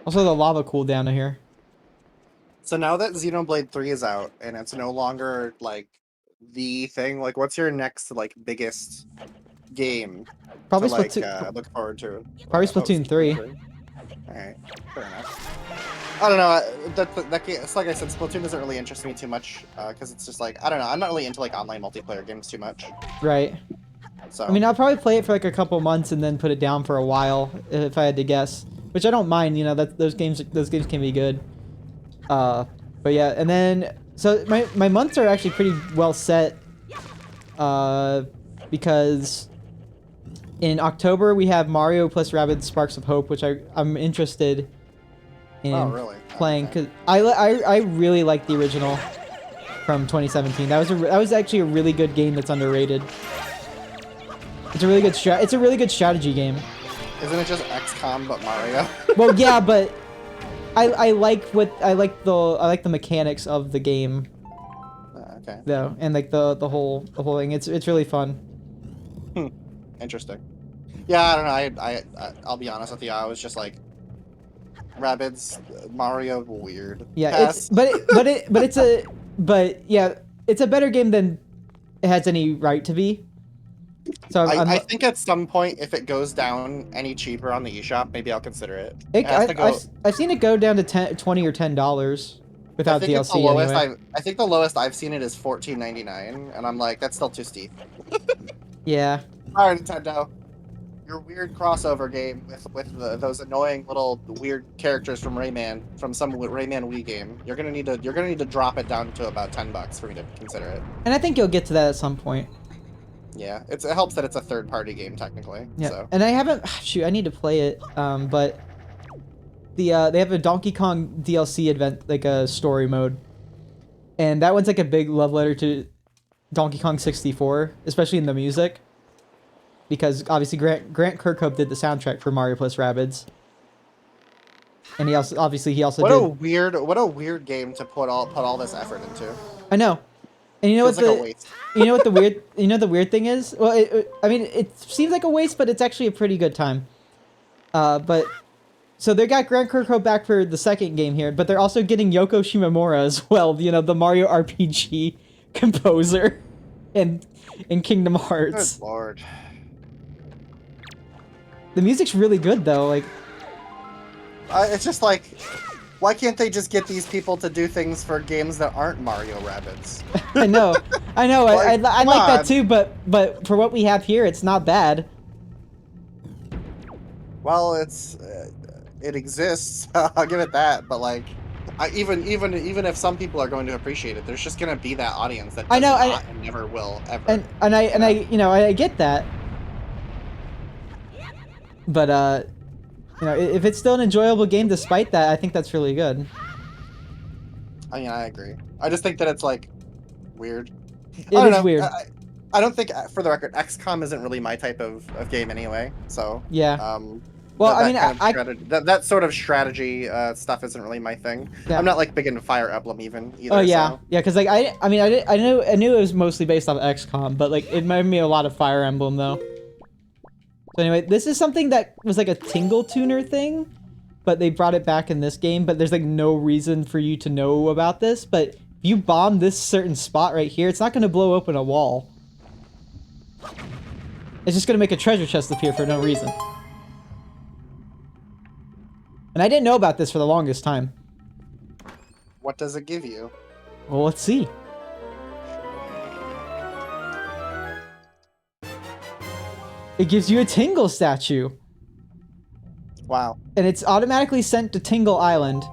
Also, the lava cooldown here. So now that Xenoblade 3 is out and it's no longer like the thing, like what's your next like biggest game Probably to like Splatoon. look forward to? Probably Splatoon 3. Alright, fair enough. I don't know, it's like I said, Splatoon doesn't really interest me too much, because it's just like, I don't know, I'm not really into like online multiplayer games too much. Right. So I mean, I'll probably play it for like a couple months and then put it down for a while, if I had to guess. Which I don't mind, you know, those games can be good. But yeah, and then, so my months are actually pretty well set, because in October we have Mario plus Rabbids Sparks of Hope, which I'm interested in playing, because I really like the original from 2017. That was actually a really good game that's underrated. It's a really good strategy game. isn't it just XCOM but Mario? Well, yeah, but I like the mechanics of the game Okay. though, and like the whole thing. It's really fun. Interesting. Yeah, I don't know. I'll be honest with you. I was just like, Rabbids, Mario, weird. Yeah, Pass. but yeah, it's a better game than it has any right to be. So I think at some point, if it goes down any cheaper on the eShop, maybe I'll consider it. it, It has to go. I've seen it go down to 20 or $10 I without think it's the DLC lowest anyway. I think the lowest I've seen it is $14.99, and I'm like, that's still too steep. Yeah. All right, Nintendo, your weird crossover game those annoying little weird characters from Rayman, from some Rayman Wii game. You're gonna need to drop it down to about $10 for me to consider it. And I think you'll get to that at some point. Yeah, it helps that it's a third-party game technically. Yeah. So. And I haven't shoot, I need to play it. But they have a Donkey Kong DLC event, like a story mode. And that one's like a big love letter to Donkey Kong 64, especially in the music. Because obviously Grant Kirkhope did the soundtrack for Mario plus Rabbids. And he also What did a weird game to put all this effort into. I know. And you know Feels what like a waste. the weird thing is? Well, I mean, it seems like a waste, but it's actually a pretty good time. But so they got Grant Kirkhope back for the second game here, but they're also getting Yoko Shimomura as well, you know, the Mario RPG composer in Kingdom Hearts. Good lord. The music's really good though, like It's just like, why can't they just get these people to do things for games that aren't Mario Rabbids? I know. I Like, like come that on. too, but for what we have here, it's not bad. Well, it exists. I'll give it that. But like, even if some people are going to appreciate it, there's just gonna be that audience that I does know, not and never will ever. I get that. But you know, if it's still an enjoyable game despite that, I think that's really good. I mean, I agree. I just think that it's like weird. It I don't is know. weird. I don't think, for the record, XCOM isn't really my type of game anyway. So Yeah. Well, that I mean, kind of strategy, that sort of strategy stuff isn't really my thing. Yeah. I'm not like big into Fire Emblem even either. Oh yeah, So. yeah, because like I mean, I knew it was mostly based off XCOM, but like it reminded me a lot of Fire Emblem though. So anyway, this is something that was like a Tingle Tuner thing, but they brought it back in this game. But there's like no reason for you to know about this. But if you bomb this certain spot right here, it's not going to blow open a wall. It's just going to make a treasure chest appear for no reason. And I didn't know about this for the longest time. What does it give you? Well, let's see. It gives you a Tingle statue. Wow. And it's automatically sent to Tingle Island.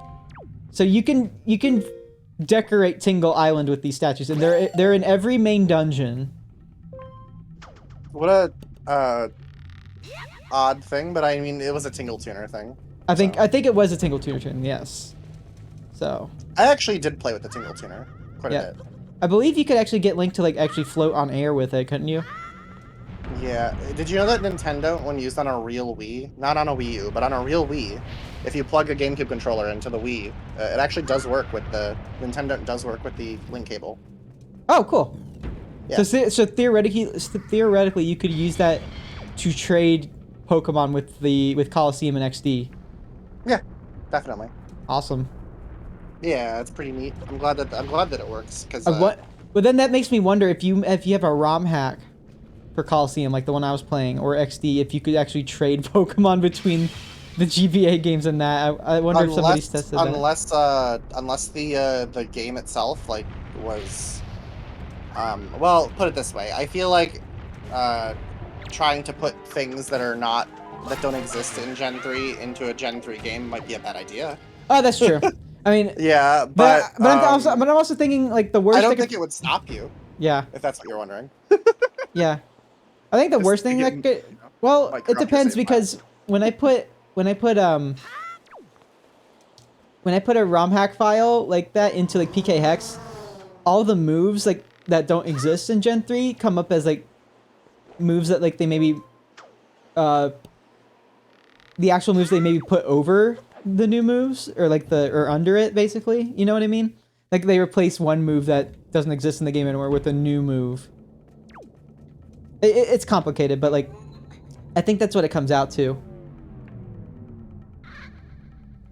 So you can decorate Tingle Island with these statues, and they're in every main dungeon. What a odd thing, but I mean, it was a Tingle Tuner thing. I think it was a Tingle Tuner tune, yes. So I actually did play with the Tingle Tuner quite yeah, a bit. I believe you could actually get Link to like actually float on air with it, couldn't you? Yeah. Did you know that Nintendo, when used on a real Wii, not on a Wii U, but on a real Wii, if you plug a GameCube controller into the Wii, it actually does work with the Nintendo does work with the link cable. Oh, cool. Yeah. So theoretically, you could use that to trade Pokemon with Coliseum and XD. Yeah, definitely. Awesome. Yeah, it's pretty neat. I'm glad that it works because What? But then that makes me wonder if you have a ROM hack for Coliseum, like the one I was playing, or XD, if you could actually trade Pokemon between the GBA games and that. I wonder if somebody's tested that. Unless the game itself like was, well, put it this way, I feel like trying to put things that don't exist in Gen 3 into a Gen 3 game might be a bad idea. Oh, that's true. I mean, Yeah, but I'm also thinking like the worst. I don't think it would stop you. Yeah. If that's what you're wondering. Yeah. I think the worst thing that could. Well, like, it depends because when I put a ROM hack file like that into like PK Hex, all the moves like that don't exist in Gen 3 come up as like moves that like they maybe the actual moves they maybe put over the new moves or like or under it basically. You know what I mean? Like they replace one move that doesn't exist in the game anymore with a new move. It's complicated, but like I think that's what it comes out to.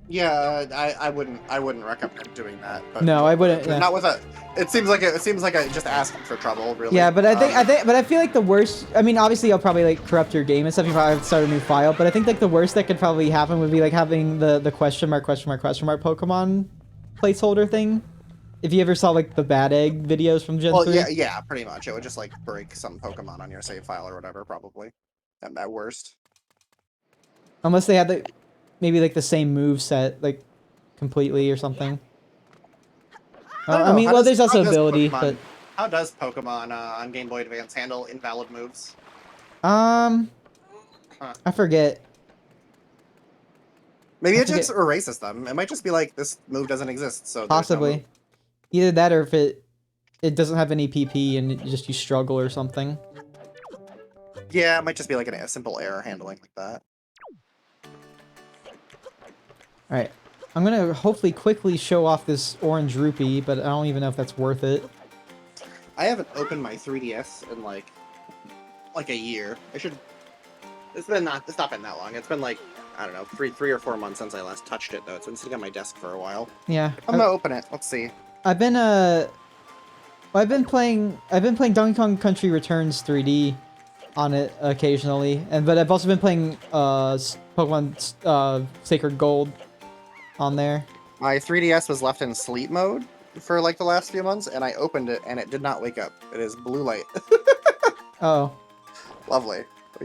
Yeah, I wouldn't recommend doing that. But No, I wouldn't. Yeah. not with a. It seems like a just asking for trouble, really. Yeah, but I feel like the worst. I mean, obviously, you'll probably like corrupt your game and stuff. You probably have to start a new file. But I think like the worst that could probably happen would be like having the question mark Pokemon placeholder thing. If you ever saw like the bad egg videos from Gen 3. Yeah, pretty much. It would just like break some Pokemon on your save file or whatever, probably. At worst. Unless they had the maybe like the same move set like completely or something. I mean, well, there's also ability, but how does Pokemon on Game Boy Advance handle invalid moves? I forget. Maybe it just erases them. It might just be like this move doesn't exist, so possibly. No either that or if it doesn't have any PP and you struggle or something. Yeah, it might just be like a simple error handling like that. All right. I'm going to hopefully quickly show off this orange rupee, but I don't even know if that's worth it. I haven't opened my 3DS in like a year. I should. It's not been that long. It's been like, I don't know, three or 4 months since I last touched it though. It's been sitting on my desk for a while. Yeah. I'm gonna open it. Let's see. I've been playing Donkey Kong Country Returns 3D on it occasionally, but I've also been playing Pokemon Sacred Gold on there. My 3DS was left in sleep mode for like the last few months, and I opened it and it did not wake up. It is blue light. Oh. Lovely. Let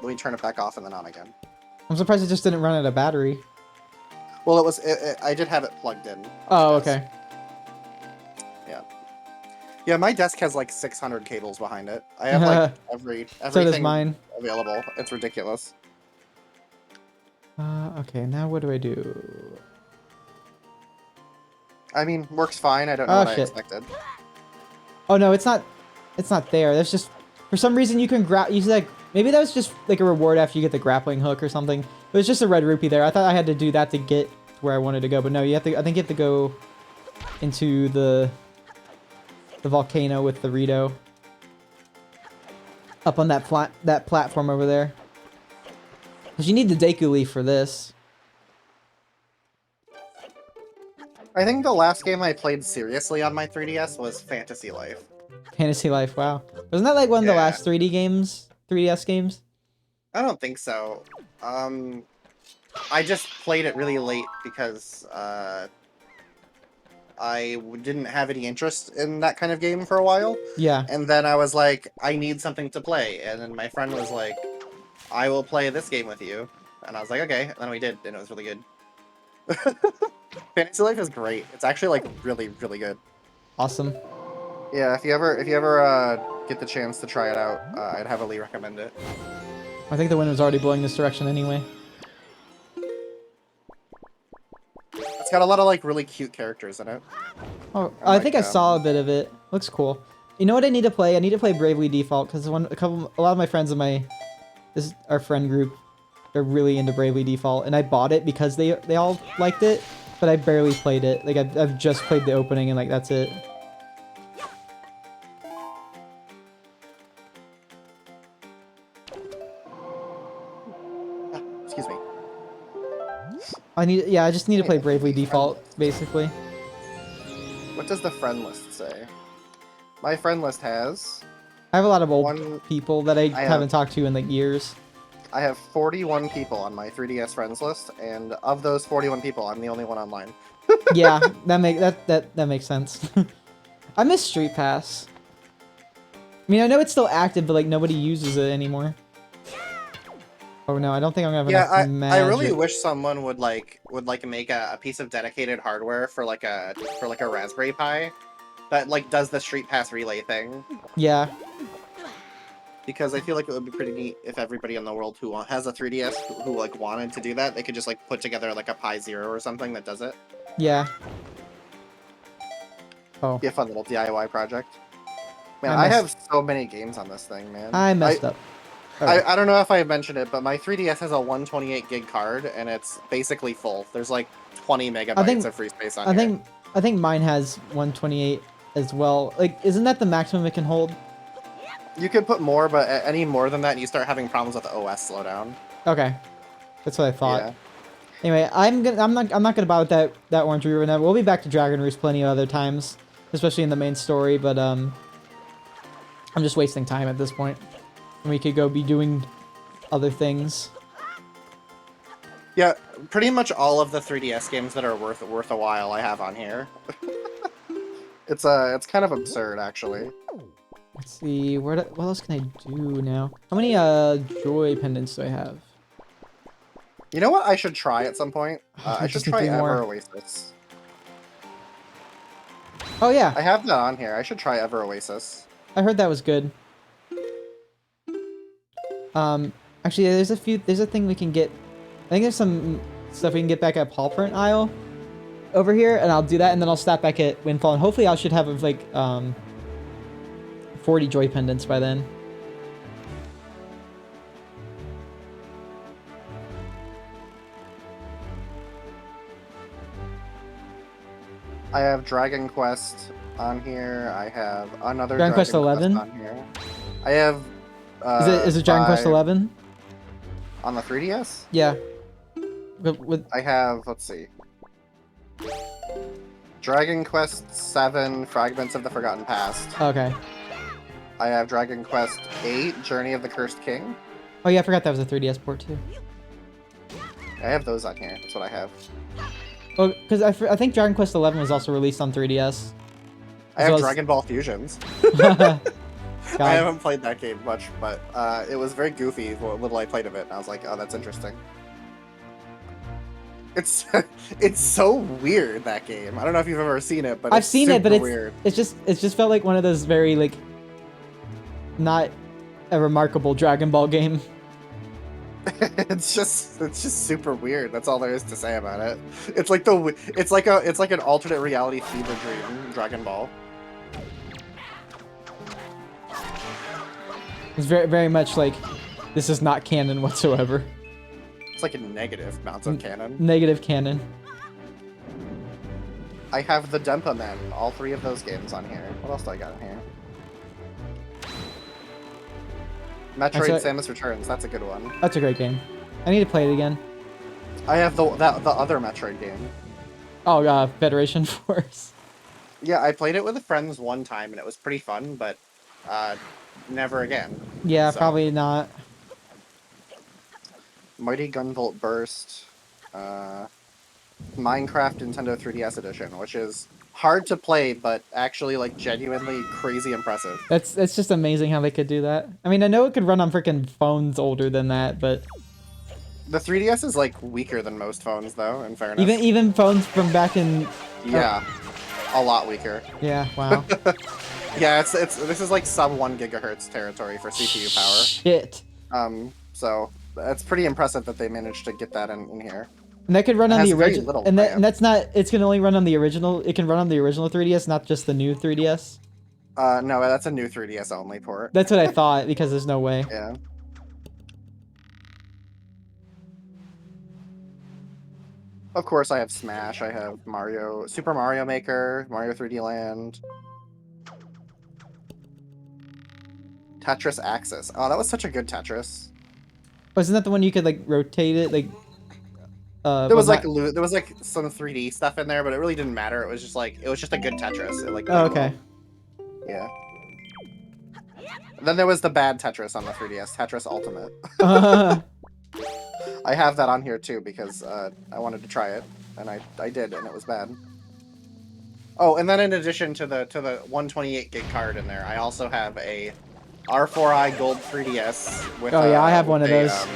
me turn it back off and then on again. I'm surprised it just didn't run out of battery. Well, I did have it plugged in. Oh, okay. Yeah. Yeah, my desk has like 600 cables behind it. I have like everything so does mine. Available. It's ridiculous. Okay, now what do I do? I mean, works fine. I don't know what I expected. Oh no, it's not there. That's just for some reason you can use like maybe that was just like a reward after you get the grappling hook or something. It was just a red rupee there. I thought I had to do that to get to where I wanted to go, but no, you have to. I think you have to go into the volcano with the Rito up on that platform over there. Because you need the Deku Leaf for this. I think the last game I played seriously on my 3DS was Fantasy Life. Fantasy Life, wow. Wasn't that like one of the last 3DS games? I don't think so. I just played it really late because I didn't have any interest in that kind of game for a while. Yeah. And then I was like, I need something to play. And then my friend was like, I will play this game with you. And I was like, okay. And then we did, and it was really good. Fantasy Life is great. It's actually like really, really good. Awesome. Yeah, if you ever get the chance to try it out, I'd heavily recommend it. I think the wind was already blowing this direction anyway. It's got a lot of like really cute characters in it. Oh, I think I saw a bit of it. Looks cool. You know what I need to play? I need to play Bravely Default because a lot of my friends in our friend group, they're really into Bravely Default, and I bought it because they all liked it, but I barely played it. Like I've just played the opening and like that's it. Excuse me. I just need to play Bravely Default, basically. What does the friend list say? My friend list has... I have a lot of old people that I haven't talked to in like years. I have 41 people on my 3DS friends list, and of those 41 people, I'm the only one online. Yeah, that makes sense. I miss Street Pass. I mean, I know it's still active, but like nobody uses it anymore. Oh no, I don't think I'm gonna have enough magic. I really wish someone would make a piece of dedicated hardware for like a Raspberry Pi that like does the Street Pass relay thing. Yeah. Because I feel like it would be pretty neat if everybody in the world who has a 3DS who like wanted to do that, they could just like put together like a Pi Zero or something that does it. Yeah. Oh. Be a fun little DIY project. Man, I have so many games on this thing, man. I messed up. Okay. I don't know if I mentioned it, but my 3DS has a 128 gig card, and it's basically full. There's like 20 I megabytes think of free space on I here. think I think mine has 128 as well. Like, isn't that the maximum it can hold? You could put more, but any more than that, and you start having problems with the OS slowdown. Okay, that's what I thought. Yeah. Anyway, I'm not gonna bother with that orange river now. We'll be back to Dragon Roost plenty of other times, especially in the main story. But I'm just wasting time at this point. And we could go be doing other things. Yeah, pretty much all of the 3DS games that are worth a while I have on here. It's kind of absurd actually. Let's see, what else can I do now? How many joy pendants do I have? You know what I should try at some point? I should Just need try 3 more. Ever Oasis. Oh yeah, I have that on here. I should try Ever Oasis. I heard that was good. Actually, there's a thing we can get. I think there's some stuff we can get back at Paw Print Isle over here, and I'll do that, and then I'll stop back at Windfall, and hopefully I should have like 40 joy pendants by then. I have Dragon Quest on here. I have another Dragon Quest 11? on here. I have. Is it Dragon Quest 11? On the 3DS? Yeah. I have. Let's see. Dragon Quest 7, Fragments of the Forgotten Past. Okay. I have Dragon Quest 8, Journey of the Cursed King. Oh yeah, I forgot that was a 3DS port too. I have those on here. That's what I have. Oh, because I think Dragon Quest 11 was also released on 3DS. I have Dragon Ball Fusions. God. I haven't played that game much, but it was very goofy what little I played of it, and I was like, oh, that's interesting. It's it's so weird, that game. I don't know if you've ever seen it, but I've seen it, but it's weird. it's just felt like one of those very like not a remarkable Dragon Ball game. it's just super weird. That's all there is to say about it. It's like an alternate reality fever dream, Dragon Ball. It's very much like this is not canon whatsoever. It's like a negative amounts of canon. Negative canon. I have the Denpa Men, all 3 of those games on here. What else do I got in here? Metroid Samus Returns, that's a good one. That's a great game. I need to play it again. I have the other Metroid game. Oh, Federation Force. Yeah, I played it with friends one time and it was pretty fun, but never again. Yeah, so. Probably not. Mighty Gunvolt Burst, Minecraft Nintendo 3DS Edition, which is hard to play, but actually like genuinely crazy impressive. That's just amazing how they could do that. I mean, I know it could run on freaking phones older than that, but the 3DS is like weaker than most phones, though. In fairness, even phones from back in a lot weaker. Yeah, wow. Yeah, it's this is like sub 1 gigahertz territory for CPU power. Shit. So it's pretty impressive that they managed to get that in here. And that could run on the original, and that's not. It's gonna only run on the original. It can run on the original 3DS, not just the new 3DS. No, that's a new 3DS only port. That's what I thought, because there's no way. Yeah. Of course, I have Smash. I have Mario, Super Mario Maker, Mario 3D Land, Tetris Axis. Oh, that was such a good Tetris. Wasn't that the one you could like rotate it like? There was like some 3D stuff in there, but it really didn't matter. It was just a good Tetris. It, like, oh, okay. Yeah. Then there was the bad Tetris on the 3DS, Tetris Ultimate. I have that on here too because I wanted to try it, and I did, and it was bad. Oh, and then in addition to the 128 gig card in there, I also have a R4i Gold 3DS with I have one of those.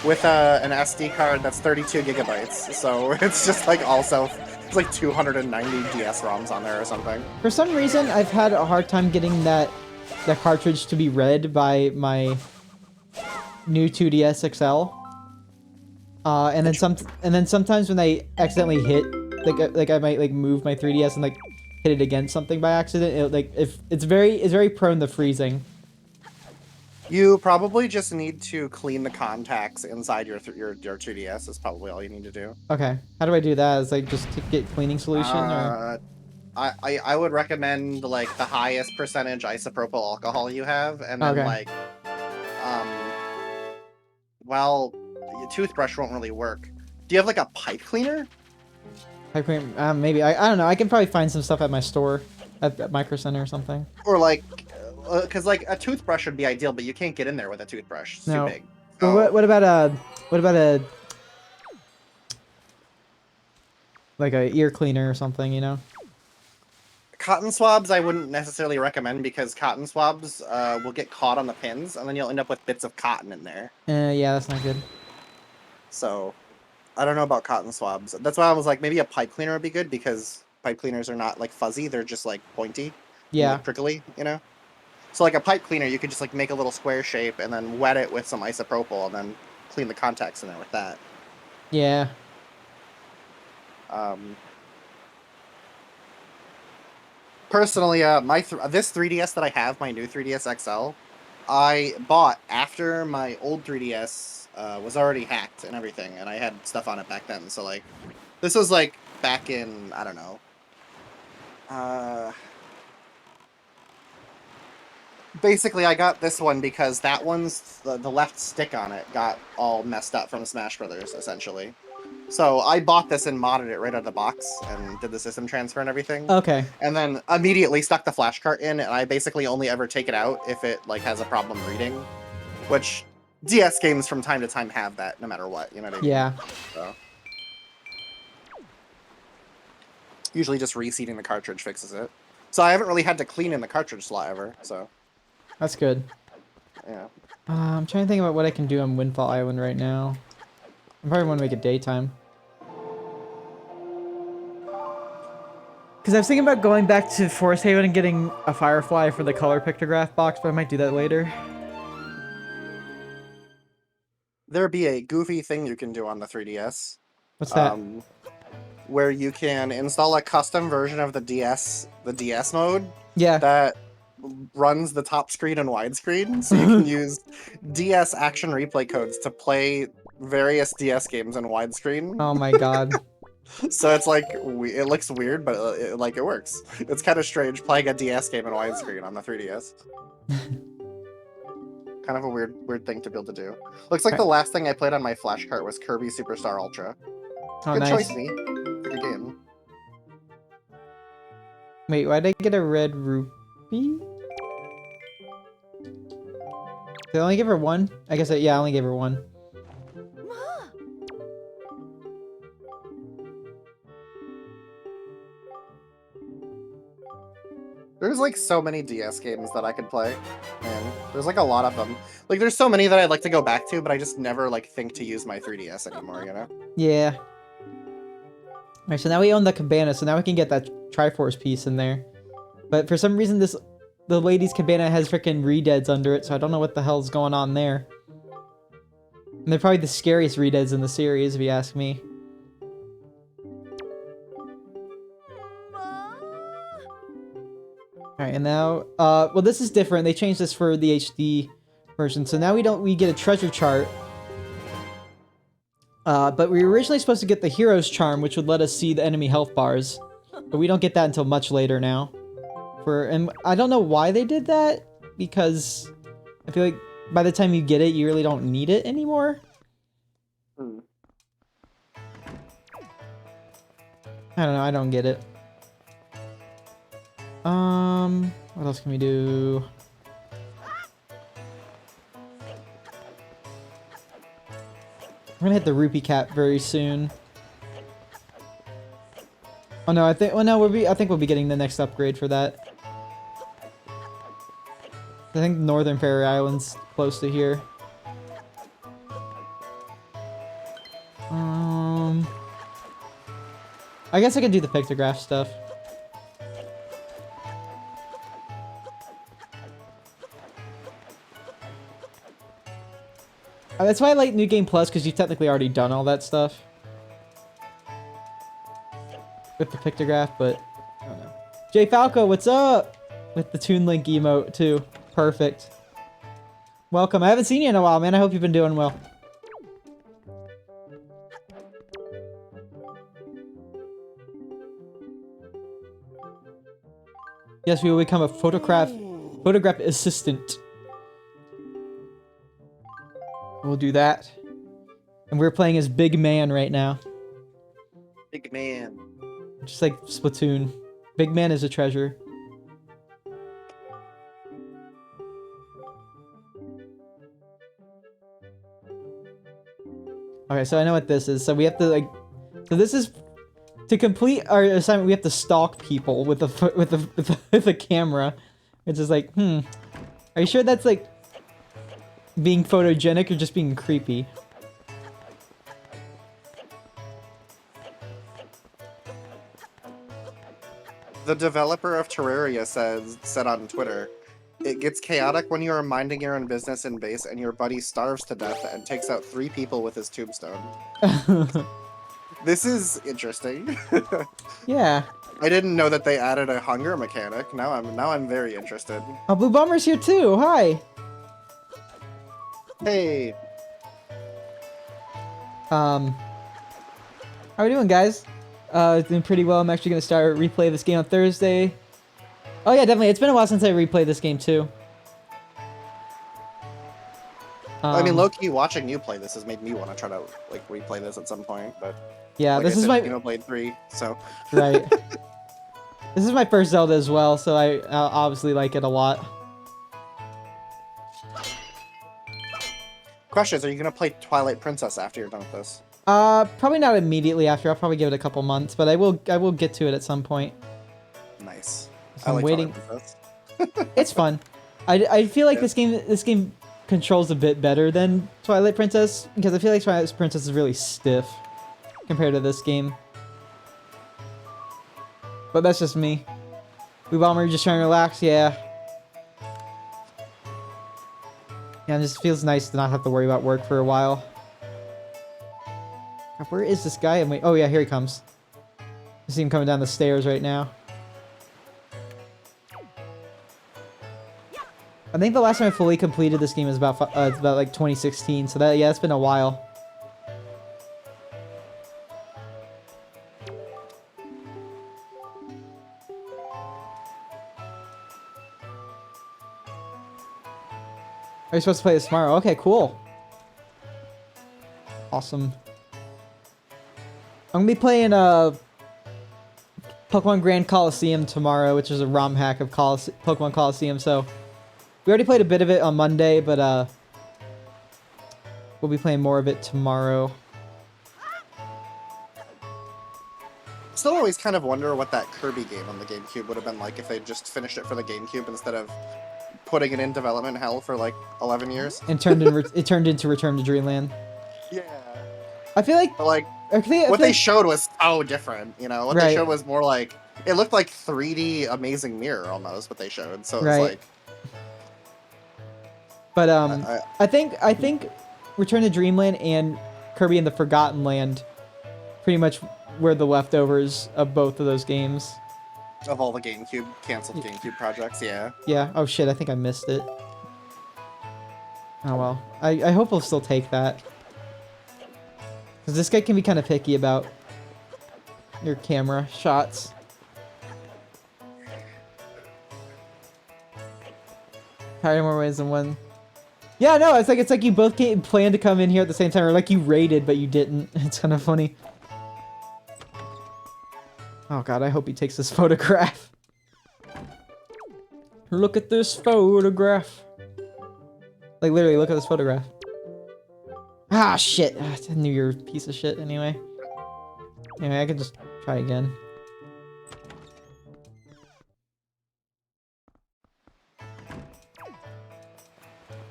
With an SD card that's 32 gigabytes, so it's just like it's like 290 DS ROMs on there or something. For some reason, I've had a hard time getting that cartridge to be read by my new 2DS XL. And then sometimes when I accidentally hit, like I might like move my 3DS and like hit it against something by accident. It's very prone to freezing. You probably just need to clean the contacts inside your 3DS. Is probably all you need to do. Okay. How do I do that? Is like just to get cleaning solution or? Uh, I would recommend like the highest percentage isopropyl alcohol you have, and then Okay. like um, well, your toothbrush won't really work. Do you have like a pipe cleaner? Pipe clean. Maybe I don't know. I can probably find some stuff at my store, at Micro Center or something. Or like, because like a toothbrush would be ideal, but you can't get in there with a toothbrush. It's too No. big. Well, So what about a like a ear cleaner or something? You know? cotton swabs I wouldn't necessarily recommend because cotton swabs will get caught on the pins, and then you'll end up with bits of cotton in there. Yeah, that's not good. So I don't know about cotton swabs. That's why I was like, maybe a pipe cleaner would be good because pipe cleaners are not like fuzzy; they're just like pointy and Yeah. like prickly, you know. So like a pipe cleaner, you could just like make a little square shape and then wet it with some isopropyl and then clean the contacts in there with that. Yeah. Um, Personally, this 3DS that I have, my new 3DS XL, I bought after my old 3DS was already hacked and everything, and I had stuff on it back then. So like, this was like back in I don't know. Uh, Basically, I got this one because that one's the left stick on it got all messed up from Smash Brothers, essentially. So I bought this and modded it right out of the box and did the system transfer and everything. Okay. And then immediately stuck the flash cart in, and I basically only ever take it out if it like has a problem reading, which DS games from time to time have that, no matter what. You know what I mean? Yeah. So usually just reseating the cartridge fixes it. So I haven't really had to clean in the cartridge slot ever. So That's good. yeah. I'm trying to think about what I can do on Windfall Island right now. I probably want to make it daytime. Because I was thinking about going back to Forest Haven and getting a Firefly for the color pictograph box, but I might do that later. There'd be a goofy thing you can do on the 3DS, What's that? where you can install a custom version of the DS mode Yeah. that runs the top screen and widescreen, so you can use DS action replay codes to play various DS games in widescreen. Oh my god. So it's like it looks weird, but it works. It's kind of strange playing a DS game in widescreen on the 3DS. Kind of a weird thing to be able to do. Looks like the last thing I played on my flash cart was Kirby Superstar Ultra. Oh, Good nice. choice, me. Good game. Wait, why did I get a red rupee? Did I only give her one? I guess, yeah, I only gave her one. There's like so many DS games that I could play, and there's like a lot of them. Like there's so many that I'd like to go back to, but I just never like think to use my 3DS anymore, you know? Yeah. Alright, so now we own the cabana, so now we can get that Triforce piece in there. But for some reason the lady's cabana has freaking redeads under it, so I don't know what the hell's going on there. And they're probably the scariest redeads in the series, if you ask me. Alright, and now, well, this is different. They changed this for the HD version. So now we get a treasure chart. But we were originally supposed to get the hero's charm, which would let us see the enemy health bars. But we don't get that until much later now. And I don't know why they did that, because I feel like by the time you get it, you really don't need it anymore. Hmm. I don't know, I don't get it. What else can we do? I'm gonna hit the rupee cap very soon. Oh no, I think we'll be getting the next upgrade for that. I think Northern Fairy Island's close to here. I guess I can do the pictograph stuff. That's why I like New Game Plus, because you've technically already done all that stuff. With the pictograph, but I don't know. Jay Falco, what's up? With the Toon Link emote, too. Perfect. Welcome. I haven't seen you in a while, man. I hope you've been doing well. Yes, we will become a photograph assistant. We'll do that. And we're playing as Big Man right now. Big man. Just like Splatoon. Big Man is a treasure. Okay, so I know what this is. So we have to like, so this is to complete our assignment. We have to stalk people with the camera, which is like, are you sure that's like being photogenic or just being creepy? The developer of Terraria said on Twitter, "It gets chaotic when you are minding your own business in base and your buddy starves to death and takes out 3 people with his tombstone." This is interesting. Yeah. I didn't know that they added a hunger mechanic. Now I'm very interested. Oh, Blue Bomber's here too. Hi. Hey. How are we doing, guys? Doing pretty well. I'm actually gonna start replay this game on Thursday. Oh yeah, definitely. It's been a while since I replayed this game too. I mean, low-key watching you play this has made me want to try to like replay this at some point, but yeah, like this I is said, my Xenoblade 3, so right. This is my first Zelda as well, so I obviously like it a lot. Questions: are you gonna play Twilight Princess after you're done with this? Probably not immediately after. I'll probably give it a couple months, but I will get to it at some point. Nice. So I'm like waiting. Twilight Princess. It's fun. I feel like Yeah. this game controls a bit better than Twilight Princess, because I feel like Twilight Princess is really stiff compared to this game. But that's just me. Blue Bomber, you just trying to relax? Yeah. Yeah, it just feels nice to not have to worry about work for a while. Where is this guy? Oh yeah, here he comes. I see him coming down the stairs right now. I think the last time I fully completed this game is about it's about like 2016. So that, yeah, it's been a while. Are you supposed to play this tomorrow? Okay, cool. Awesome. I'm gonna be playing Pokemon Grand Coliseum tomorrow, which is a ROM hack of Pokemon Coliseum. So we already played a bit of it on Monday, but we'll be playing more of it tomorrow. Still always kind of wonder what that Kirby game on the GameCube would have been like if they just finished it for the GameCube instead of putting it in development hell for like 11 years. And it turned into Return to Dreamland. Yeah. I feel like But like what they showed was so different, you know? What they showed was more like it looked like 3D Amazing Mirror almost what they showed. So it's like But I think Return to Dreamland and Kirby and the Forgotten Land pretty much were the leftovers of both of those games. Of all the canceled GameCube projects, yeah. Yeah. Oh shit, I think I missed it. Oh well. I hope we'll still take that. Because this guy can be kind of picky about your camera shots. Probably more ways than one. Yeah, no, it's like you both planned to come in here at the same time, or like you raided but you didn't. It's kind of funny. Oh god, I hope he takes this photograph. Look at this photograph. Like literally, look at this photograph. Ah, shit. I knew you were a piece of shit anyway. Anyway, I can just try again.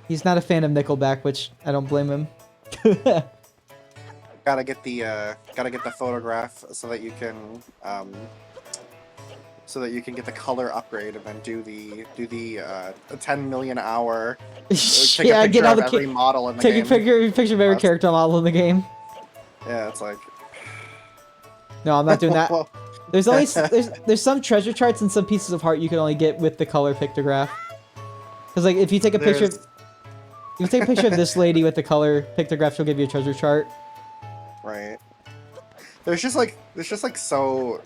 He's not a fan of Nickelback, which I don't blame him. Gotta get the photograph so that you can get the color upgrade and then do the 10 million hour take yeah, a picture get all of the every model in the take game. a picture of every character model in the game. Yeah, it's like no, I'm not doing that. Well, There's only there's some treasure charts and some pieces of heart you can only get with the color pictograph. Because like if you take a picture of You take a picture of this lady with the color pictograph, she'll give you a treasure chart. Right. There's just like so.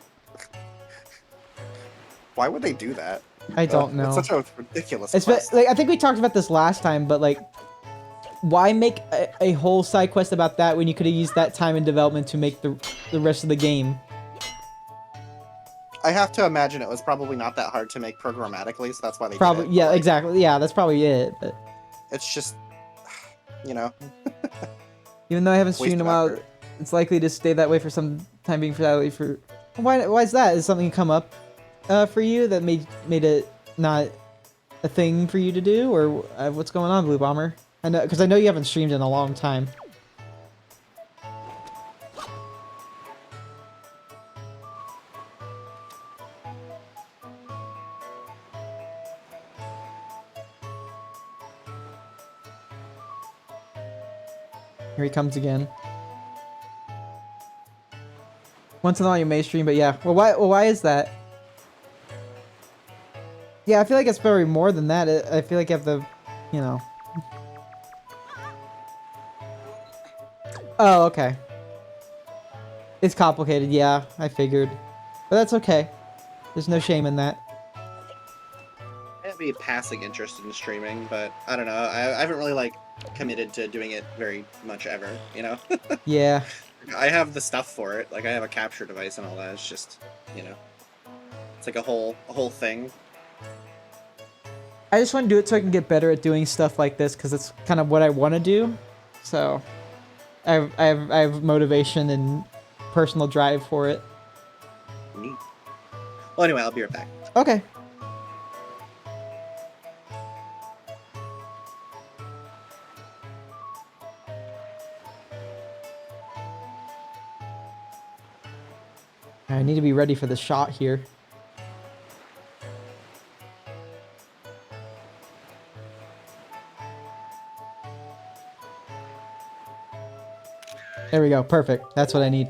Why would they do that? I don't know. It's such a ridiculous It's quest. like I think we talked about this last time, but like, why make a whole side quest about that when you could have used that time in development to make the rest of the game? I have to imagine it was probably not that hard to make programmatically, so that's why they Probably, did it. yeah, Like, exactly. Yeah, that's probably it. But it's just, you know, even though I haven't waste streamed in of a while, effort. it's likely to stay that way for some time being. For that way for why is that? Is something come up for you that made it not a thing for you to do, or what's going on, Blue Bomber? I know, because I know you haven't streamed in a long time. Here he comes again. Once in a while you may stream, but yeah. Well, why is that? Yeah, I feel like it's very more than that. I feel like you have the, you know. Oh, okay. It's complicated, yeah, I figured. But that's okay. There's no shame in that. I have a passing interest in streaming, but I don't know. I haven't really like committed to doing it very much ever. You know. Yeah. I have the stuff for it. Like I have a capture device and all that. It's just, you know, it's like a whole thing. I just want to do it so I can get better at doing stuff like this, because it's kind of what I want to do. So, I have motivation and personal drive for it. Neat. Well, anyway, I'll be right back. Okay. I need to be ready for the shot here. There we go. Perfect. That's what I need.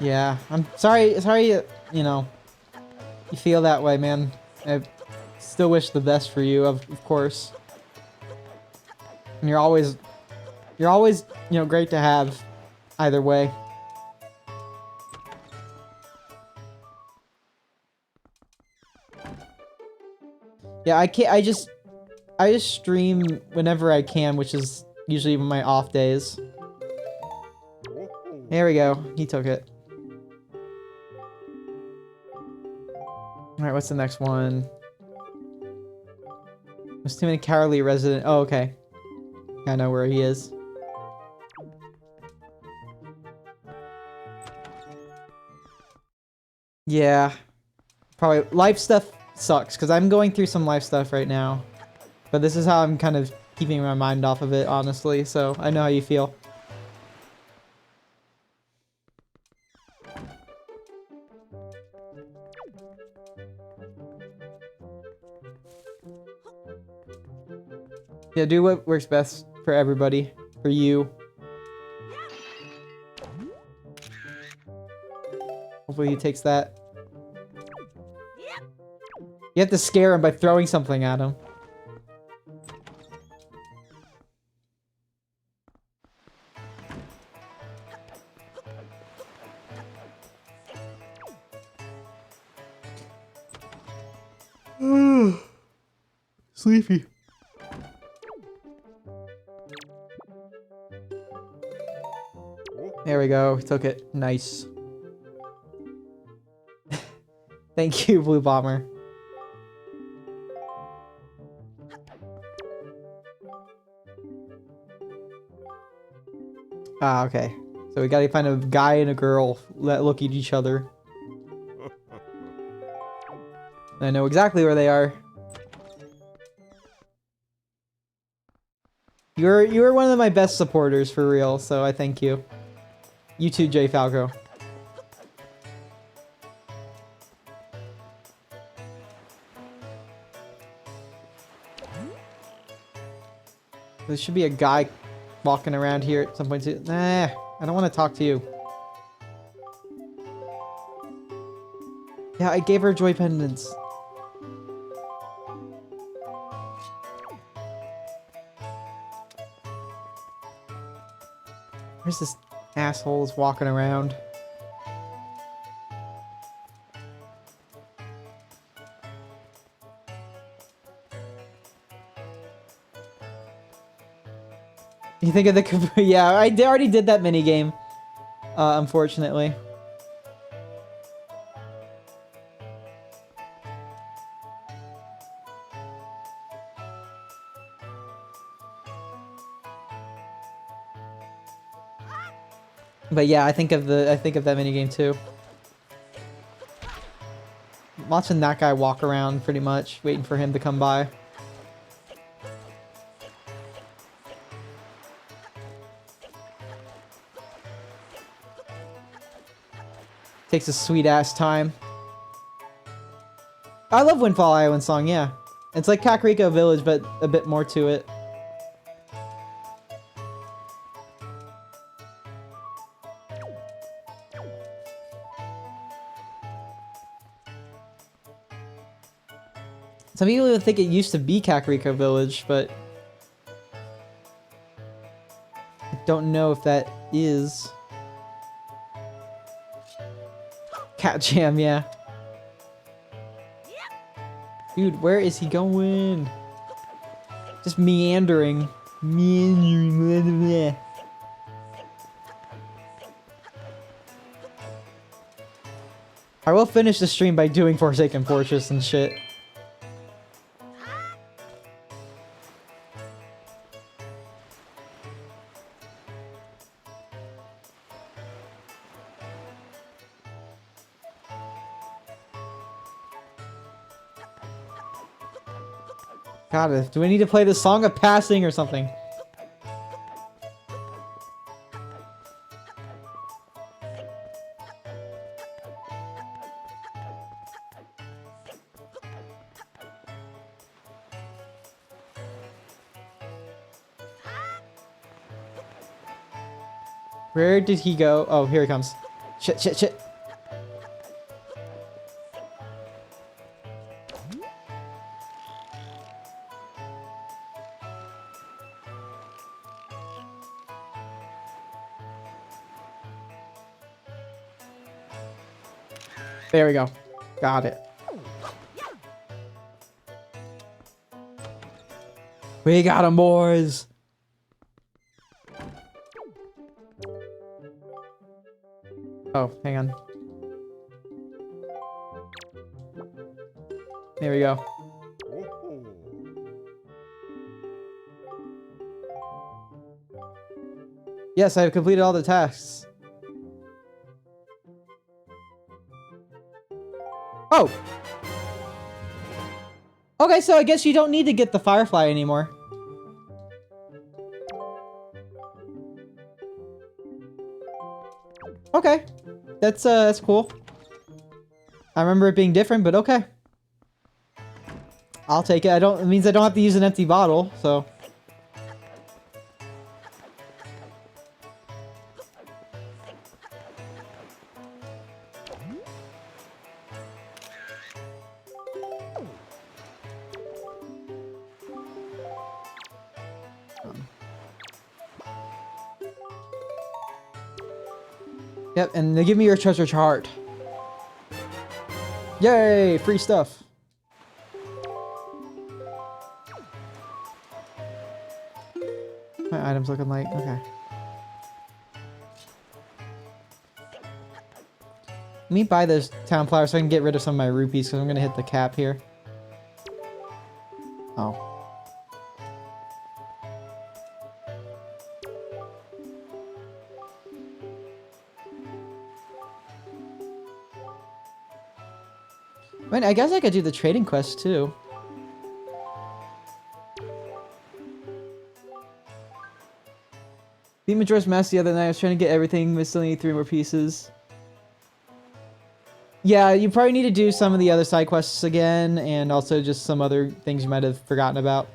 Yeah, I'm sorry, you know, you feel that way, man. I still wish the best for you, of course. And you're always, you know, great to have either way. Yeah, I just stream whenever I can, which is usually my off days. There we go. He took it. Alright, what's the next one? There's too many Carolee resident. Oh, okay. I know where he is. Yeah. Probably life stuff sucks, because I'm going through some life stuff right now. But this is how I'm kind of keeping my mind off of it, honestly, so I know how you feel. Yeah, do what works best for everybody. For you. Hopefully he takes that. You have to scare him by throwing something at him. Sleepy. There we go. Took it. Nice. Thank you, Blue Bomber. Ah, okay. So we gotta find a guy and a girl that look at each other. I know exactly where they are. You're one of my best supporters for real, so I thank you. You too, J Falco. There should be a guy walking around here at some point too. Nah, I don't want to talk to you. Yeah, I gave her joy pendants. Where's this assholes walking around? You think of the yeah, I already did that mini game. Unfortunately. But yeah, I think of that mini game too. Watching that guy walk around pretty much, waiting for him to come by. Takes a sweet ass time. I love Windfall Island song, yeah. It's like Kakariko Village, but a bit more to it. Some people even think it used to be Kakariko Village, but I don't know if that is. Cat Jam, yeah. Dude, where is he going? Just meandering. Meandering. I will finish the stream by doing Forsaken Fortress and shit. God, do we need to play the Song of Passing or something? Where did he go? Oh, here he comes. Shit, shit, shit. There we go. Got it. We got him, boys. Oh, hang on. There we go. Yes, I have completed all the tasks. Oh! Okay, so I guess you don't need to get the Firefly anymore. Okay. That's cool. I remember it being different, but okay. I'll take it. It means I don't have to use an empty bottle, so. Yep, and they give me your treasure chart. Yay, free stuff. My items looking like, okay. Let me buy this town flower so I can get rid of some of my rupees because I'm gonna hit the cap here. Oh. I mean, I guess I could do the trading quest too. Beat Majora's Mask the other night. I was trying to get everything, but still need 3 more pieces. Yeah, you probably need to do some of the other side quests again, and also just some other things you might have forgotten about.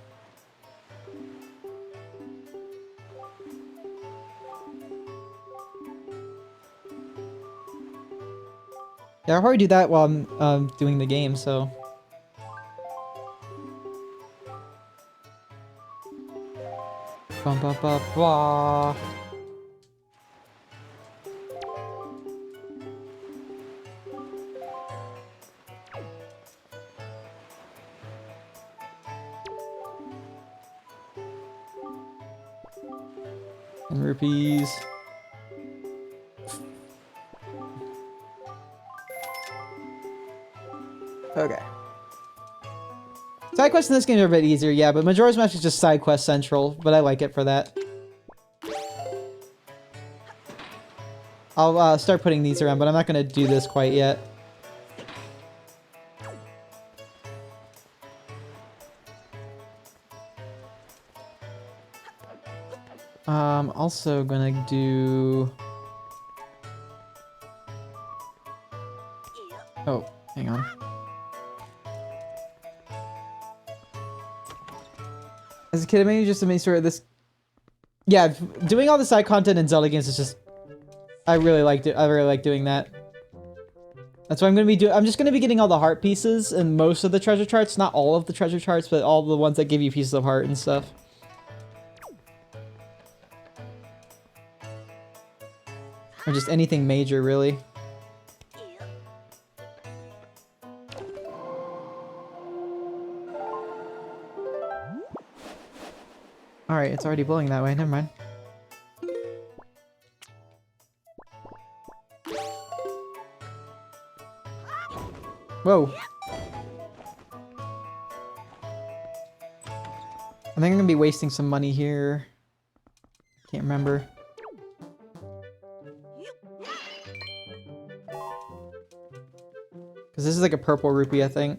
Yeah, I'll probably do that while I'm doing the game, so... Bum, bum, bum, blah. And rupees. Okay. Side quests in this game are a bit easier, yeah, but Majora's Mask is just side quest central, but I like it for that. I'll start putting these around, but I'm not going to do this quite yet. Also gonna do... Oh, hang on. As a kid, I made just to make sure this... Yeah, doing all the side content in Zelda games is just... I really like doing that. That's what I'm gonna be doing. I'm just gonna be getting all the heart pieces and most of the treasure charts. Not all of the treasure charts, but all the ones that give you pieces of heart and stuff. Or just anything major, really. Alright, it's already blowing that way. Never mind. Whoa. I think I'm gonna be wasting some money here. Can't remember. Because this is like a purple rupee, I think.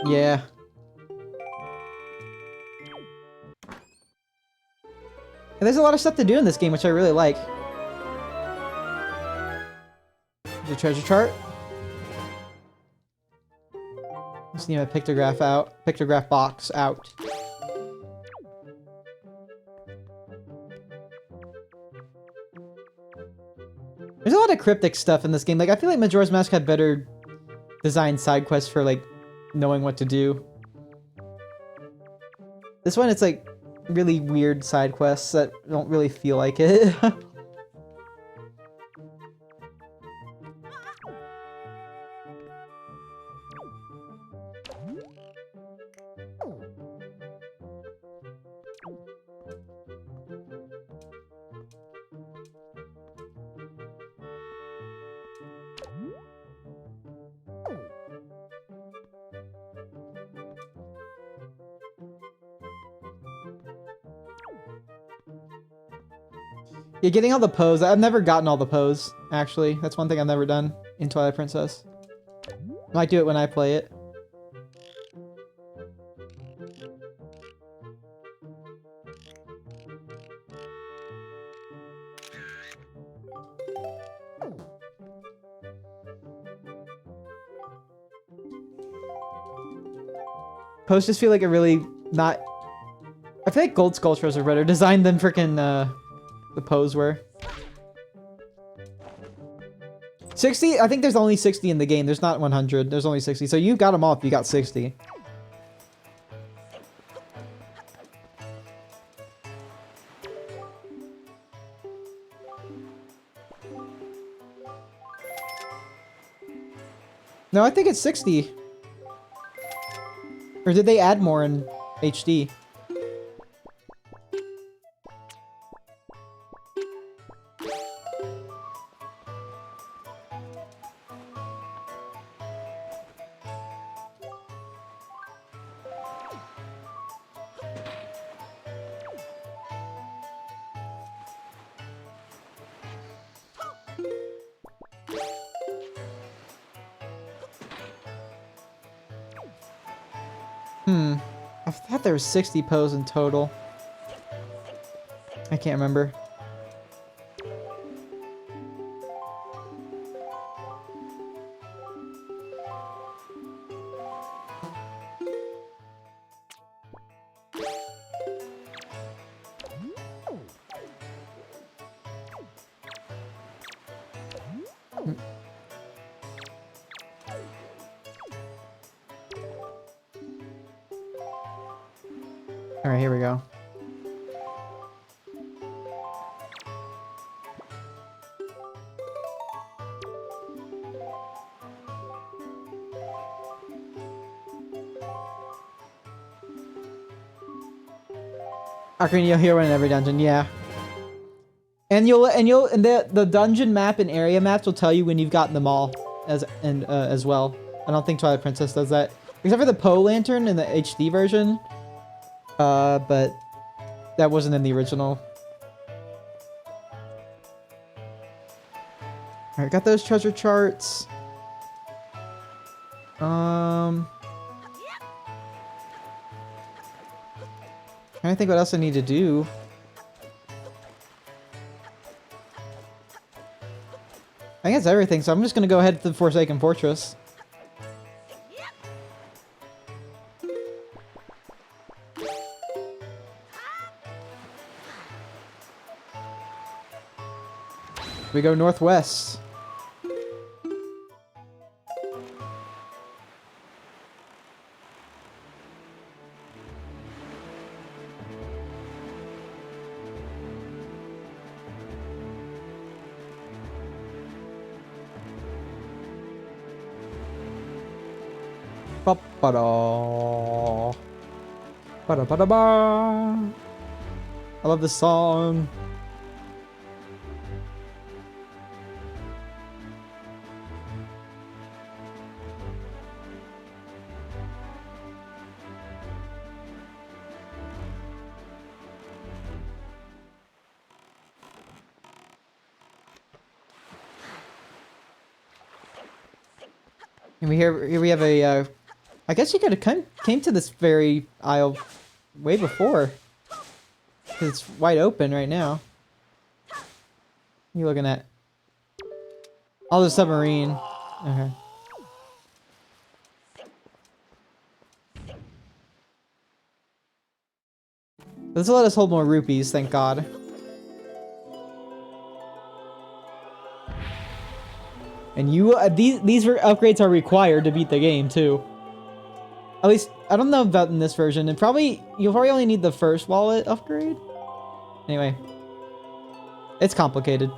Yeah. And there's a lot of stuff to do in this game, which I really like. The treasure chart. Just need my pictograph box out. There's a lot of cryptic stuff in this game. Like, I feel like Majora's Mask had better designed side quests for, like, knowing what to do. This one, it's like really weird side quests that don't really feel like it. Yeah, getting all the pose. I've never gotten all the pose, actually. That's one thing I've never done in Twilight Princess. Might do it when I play it. Pose just feel like a really not... I feel like gold sculptures are better designed than frickin' the pose were. 60? I think there's only 60 in the game. There's not 100. There's only 60. So you got them all if you got 60. No, I think it's 60. Or did they add more in HD? I thought there was 60 pose in total. I can't remember. Alright, here we go. Ocarina, you'll hear one in every dungeon, yeah. And the dungeon map and area maps will tell you when you've gotten them all as well. I don't think Twilight Princess does that. Except for the Poe Lantern in the HD version. But that wasn't in the original. Alright, got those treasure charts. I think what else I need to do. I think that's everything, so I'm just gonna go ahead to the Forsaken Fortress. We go northwest. Ba-ba-da. Ba-da-ba-da-ba. I love this song. And here we have a, I guess you could have came to this very aisle way before. 'Cause it's wide open right now. What are you looking at? Oh, the submarine. Okay. This will let us hold more rupees, thank God. And these upgrades are required to beat the game too. At least I don't know about in this version, and you'll probably only need the first wallet upgrade. Anyway, it's complicated.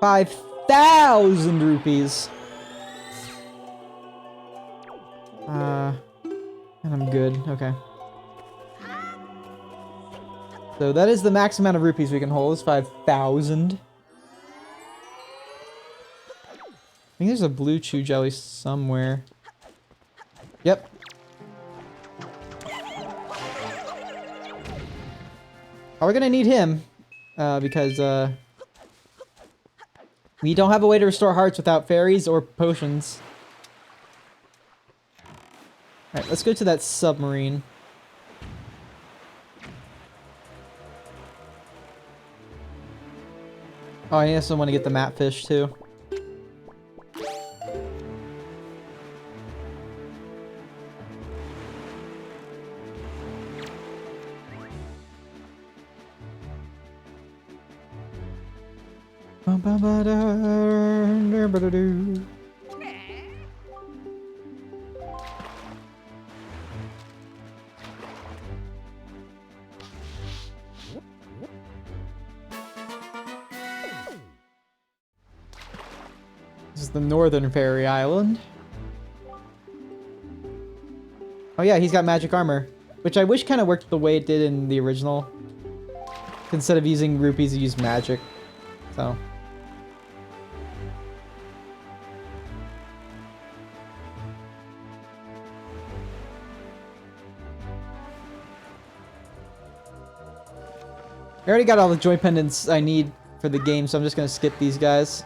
$5,000 rupees. And I'm good. Okay. So that is the max amount of rupees we can hold. Is 5,000. I think there's a blue chew jelly somewhere. Yep. Oh, we're gonna need him. Because, we don't have a way to restore hearts without fairies or potions. Alright, let's go to that submarine. Oh, I also want to get the map fish too. This is the northern fairy island. Oh yeah, he's got magic armor, which I wish kind of worked the way it did in the original. Instead of using rupees, you use magic. So. I already got all the joy pendants I need for the game, so I'm just gonna skip these guys.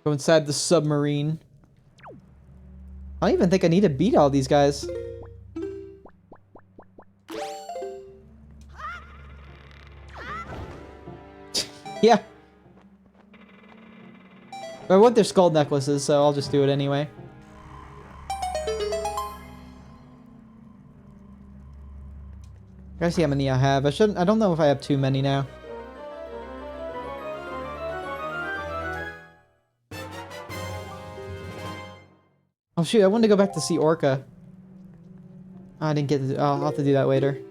Go inside the submarine. I don't even think I need to beat all these guys. Yeah. But I want their skull necklaces, so I'll just do it anyway. Gotta see how many I have. I don't know if I have too many now. Oh shoot, I wanted to go back to see Orca. I didn't get to, I'll have to do that later.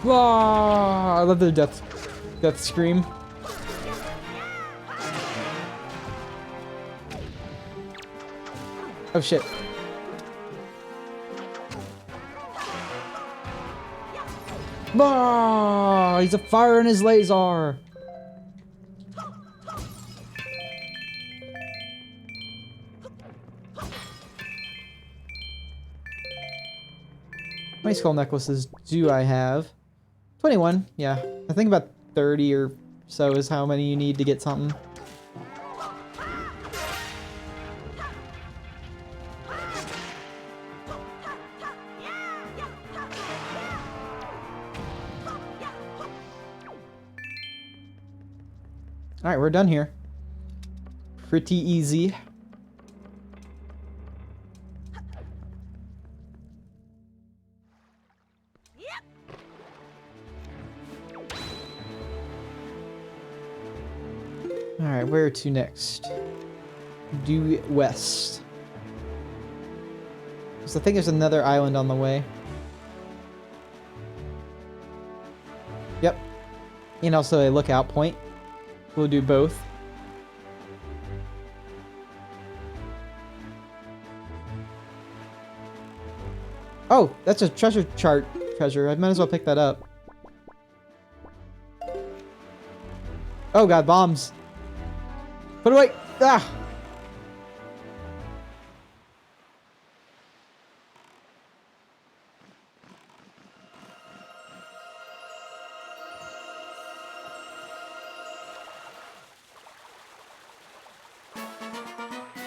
Whoa! I love the death scream. Oh shit. Whoa! He's a fire in his laser. How many skull necklaces do I have? 21, yeah. I think about 30 or so is how many you need to get something. Alright, we're done here. Pretty easy. Alright, where to next? Due west. So I think there's another island on the way. Yep. And also a lookout point. We'll do both. Oh, that's a treasure chart treasure. I might as well pick that up. Oh god, bombs. Put away! Ah!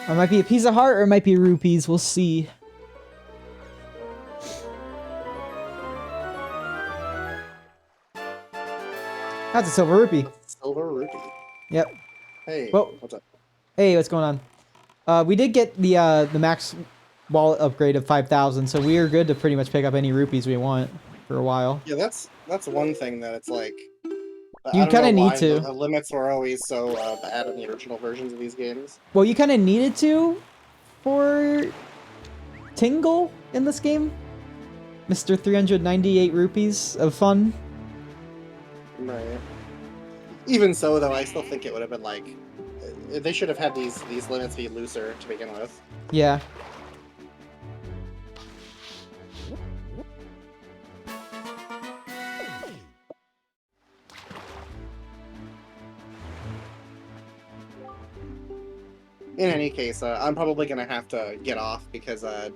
It might be a piece of heart or it might be rupees. We'll see. That's a silver rupee. Silver rupee. Yep. Hey, Whoa. what's up? Hey, what's going on? We did get the max wallet upgrade of 5,000, so we are good to pretty much pick up any rupees we want for a while. Yeah, that's one thing that it's like. You kind of need to. The limits were always so bad in the original versions of these games. Well, you kind of needed to for Tingle in this game. Mr. 398 rupees of fun. Right. Even so, though, I still think it would have been like they should have had these limits be looser to begin with. Yeah. In any case, I'm probably going to have to get off because I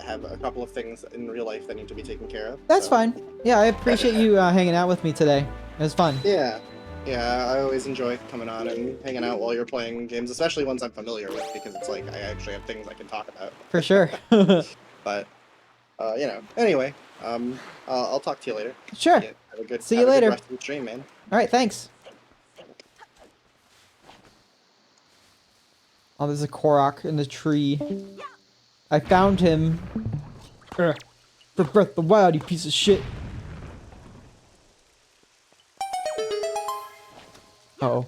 have a couple of things in real life that need to be taken care of. That's so. fine. Yeah, I appreciate you hanging out with me today. It was fun. Yeah. Yeah, I always enjoy coming on and hanging out while you're playing games, especially ones I'm familiar with, because it's like I actually have things I can talk about. For sure. But, you know, anyway, I'll talk to you later. Sure. Yeah, have a good, See you later. Good rest of the stream, man. All right, thanks. Oh, there's a Korok in the tree. I found him. For Breath of the Wild, you piece of shit. Uh-oh.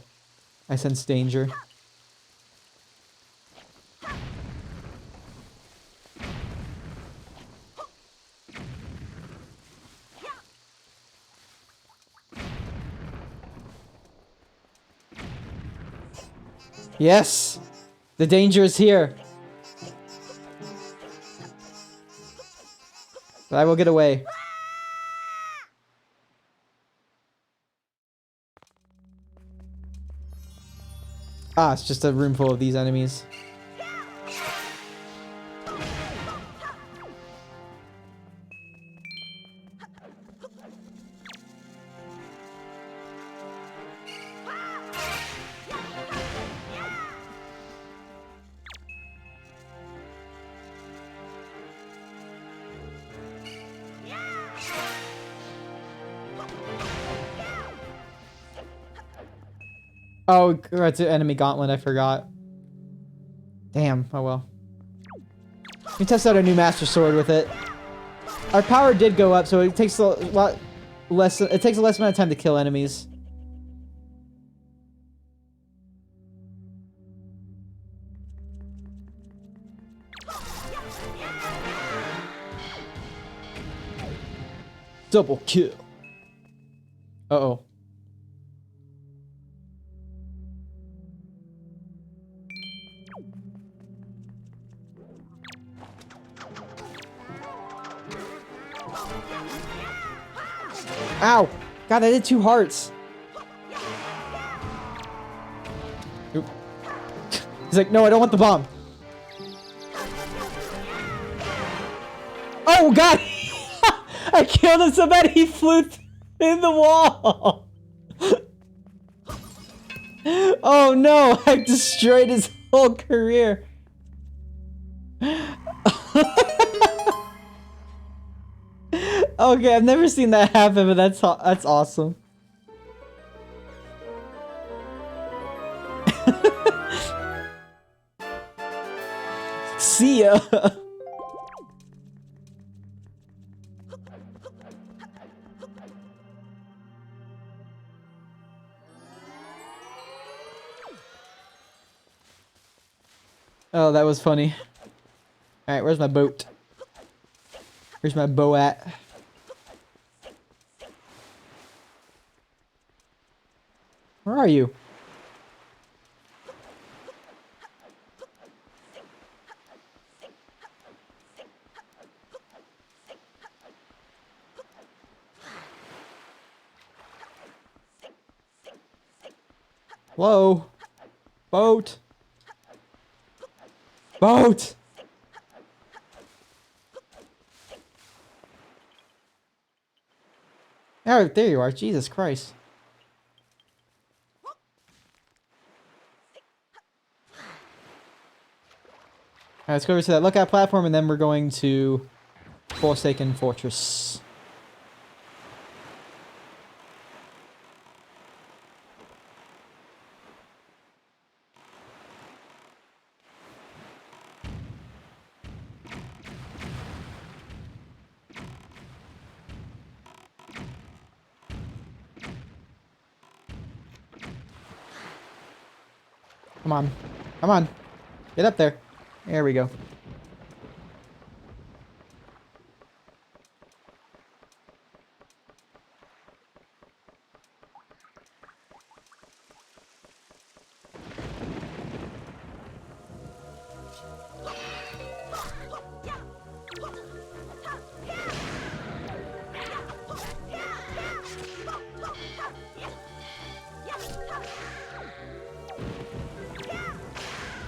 I sense danger. Yes! The danger is here. But I will get away. Ah, it's just a room full of these enemies. Oh, it's an enemy gauntlet. I forgot. Damn. Oh well. We test out a new Master Sword with it. Our power did go up, so it takes a lot less. It takes a less amount of time to kill enemies. Double kill. Uh-oh. Ow! God, I did 2 hearts. Oop. He's like, no, I don't want the bomb. Oh, God! I killed him so bad he flew in the wall! Oh no, I destroyed his whole career. Okay, I've never seen that happen, but that's awesome. See ya. Oh, that was funny. Alright, where's my boat? Where's my bow at? Where are you? Hello? Boat? Boat! Oh, there you are. Jesus Christ. Alright, let's go over to that lookout platform and then we're going to Forsaken Fortress. Come on. Come on. Get up there. There we go.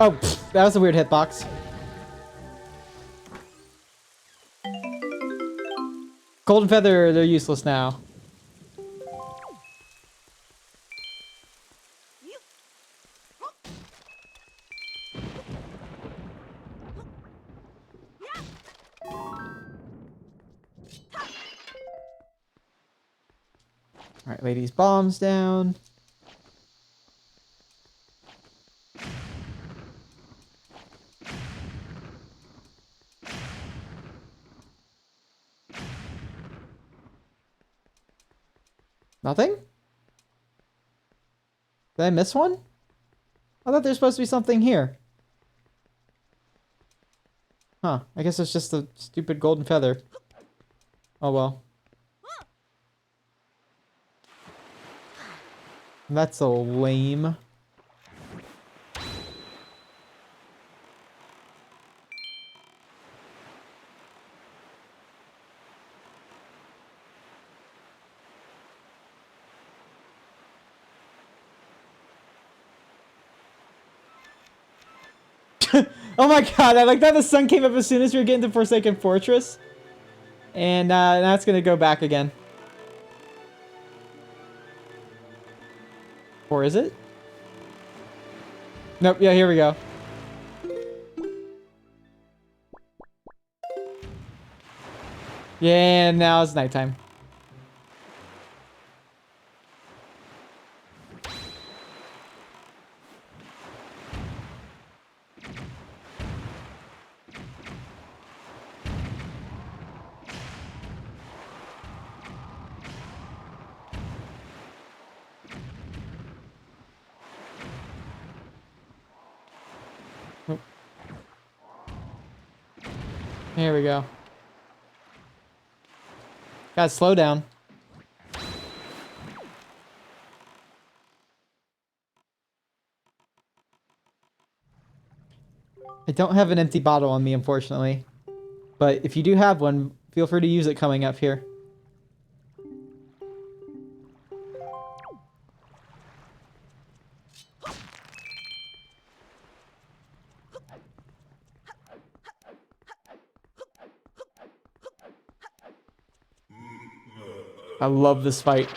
Oh, pfft, that was a weird hitbox. Golden Feather, they're useless now. Alright, lay these bombs down. Nothing? Did I miss one? I thought there's supposed to be something here. Huh, I guess it's just a stupid golden feather. Oh well. That's so lame. Oh my god, I like that the sun came up as soon as we were getting to Forsaken Fortress. And now it's gonna go back again. Or is it? Nope, yeah, here we go. Yeah, now it's nighttime. Here we go. Gotta slow down. I don't have an empty bottle on me, unfortunately. But if you do have one, feel free to use it coming up here. I love this fight.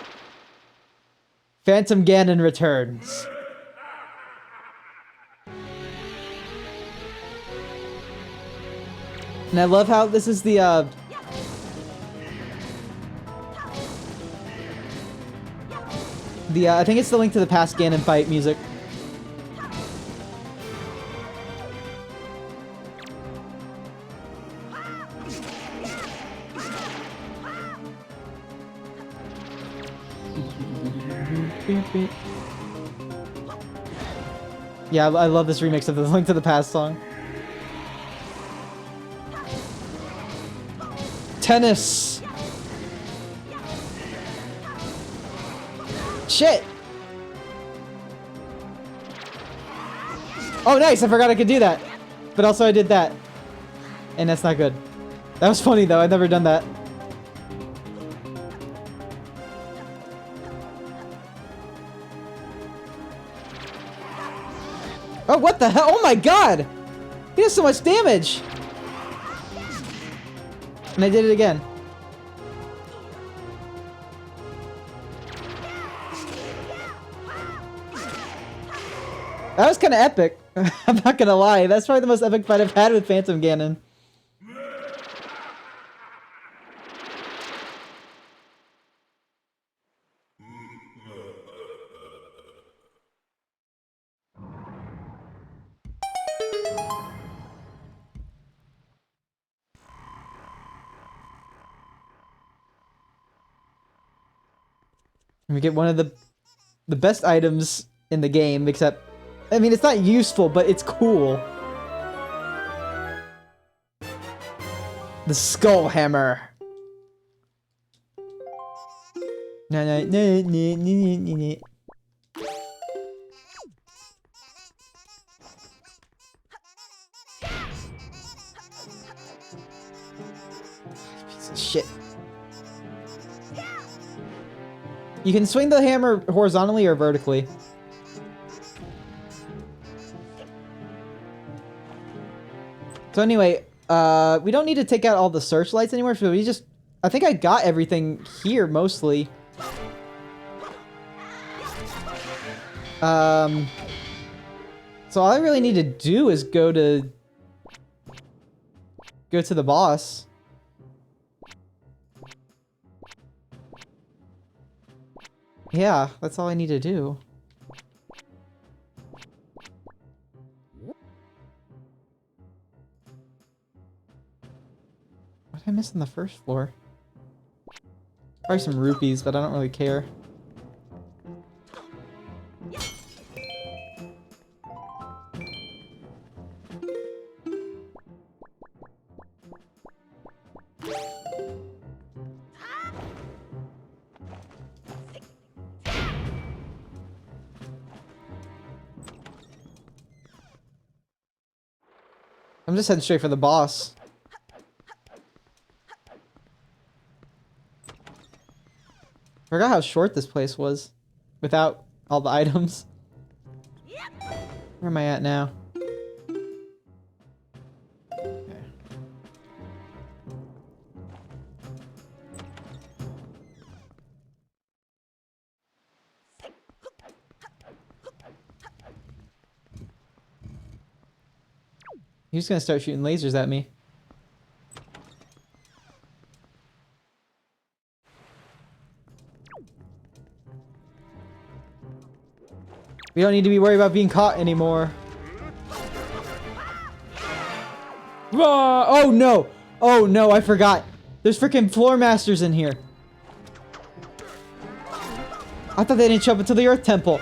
Phantom Ganon returns. And I love how this is the, I think it's the Link to the Past Ganon fight music. Yeah, I love this remix of the Link to the Past song. Tennis! Shit! Oh, nice! I forgot I could do that. But also I did that. And that's not good. That was funny, though. I've never done that. Oh, what the hell? Oh my god! He does so much damage! And I did it again. That was kind of epic. I'm not gonna lie. That's probably the most epic fight I've had with Phantom Ganon. We get one of the best items in the game, except, I mean, it's not useful, but it's cool. The Skull Hammer. No. Piece of shit. You can swing the hammer horizontally or vertically. So anyway, we don't need to take out all the searchlights anymore, so we just... I think I got everything here, mostly. So all I really need to do is go to the boss. Yeah, that's all I need to do. What did I miss on the first floor? Probably some rupees, but I don't really care. I'm just heading straight for the boss. Forgot how short this place was without all the items. Where am I at now? Okay. He's gonna start shooting lasers at me. We don't need to be worried about being caught anymore. Oh no! Oh no, I forgot. There's freaking floor masters in here. I thought they didn't show up until the Earth Temple.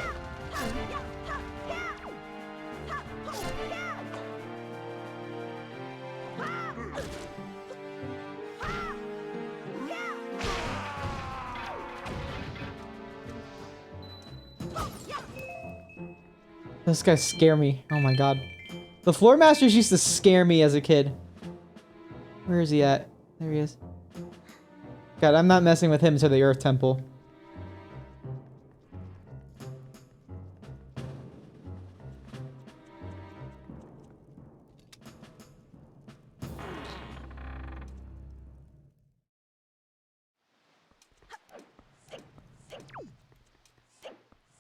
Those guys scare me. Oh my god. The floor masters used to scare me as a kid. Where is he at? There he is. God, I'm not messing with him to the Earth Temple.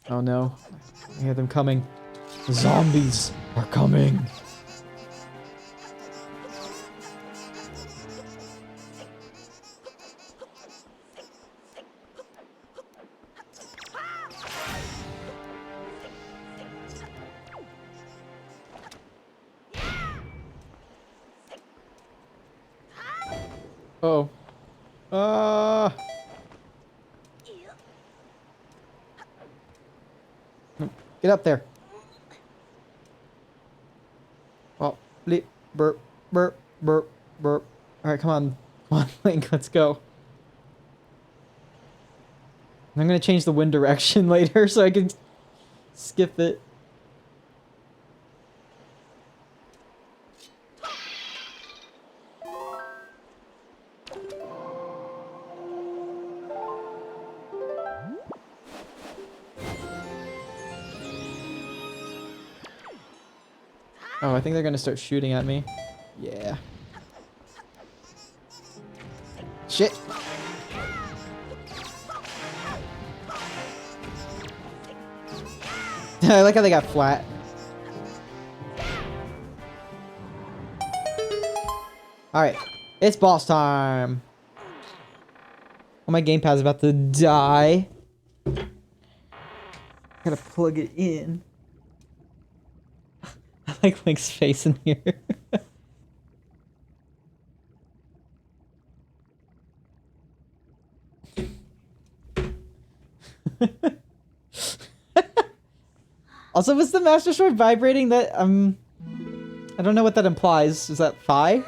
Oh no. I hear them coming. The zombies are coming. Uh-oh. Get up there. Oh, bleep, burp, burp, burp, burp. Alright, come on. Come on, Link, let's go. I'm gonna change the wind direction later so I can skip it. Oh, I think they're gonna start shooting at me. Yeah. Shit. I like how they got flat. Alright. It's boss time. Oh, my gamepad's about to die. Gotta plug it in. I like Link's face in here. Also, was the Master Sword vibrating? That I don't know what that implies. Is that Phi?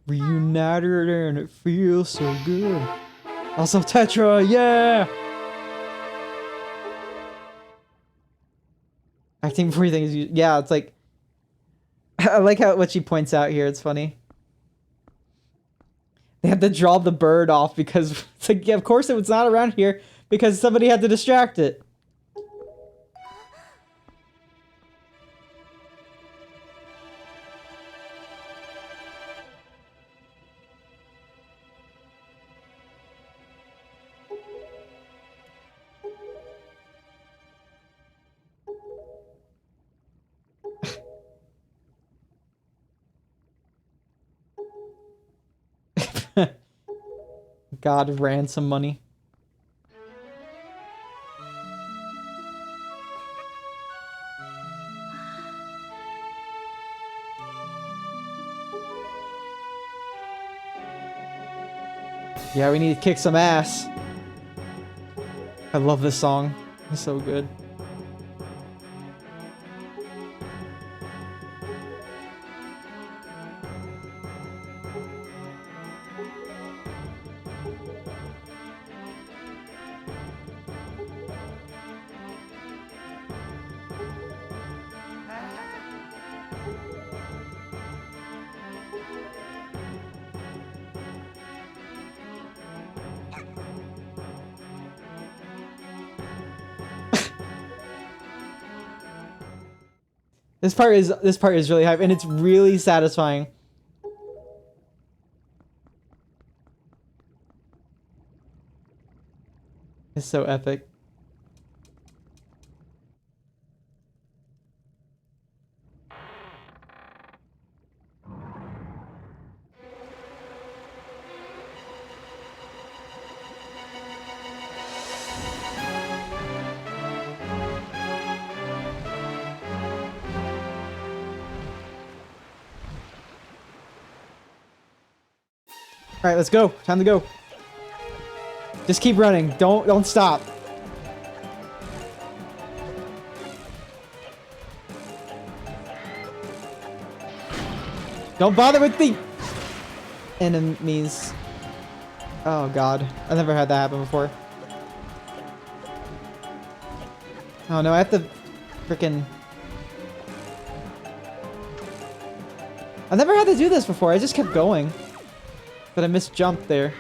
Reunited and it feels so good. Also Tetra, yeah! Acting breathing is, yeah, it's like, I like how what she points out here, it's funny. They had to draw the bird off because it's like, yeah, of course it was not around here because somebody had to distract it. God, ransom money. Yeah, we need to kick some ass. I love this song. It's so good. This part is really hype and it's really satisfying. It's so epic. All right, let's go. Time to go. Just keep running. Don't stop. Don't bother with the enemies. Oh god, I've never had that happen before. Oh no, I have to freaking... I've never had to do this before, I just kept going. But I misjumped there.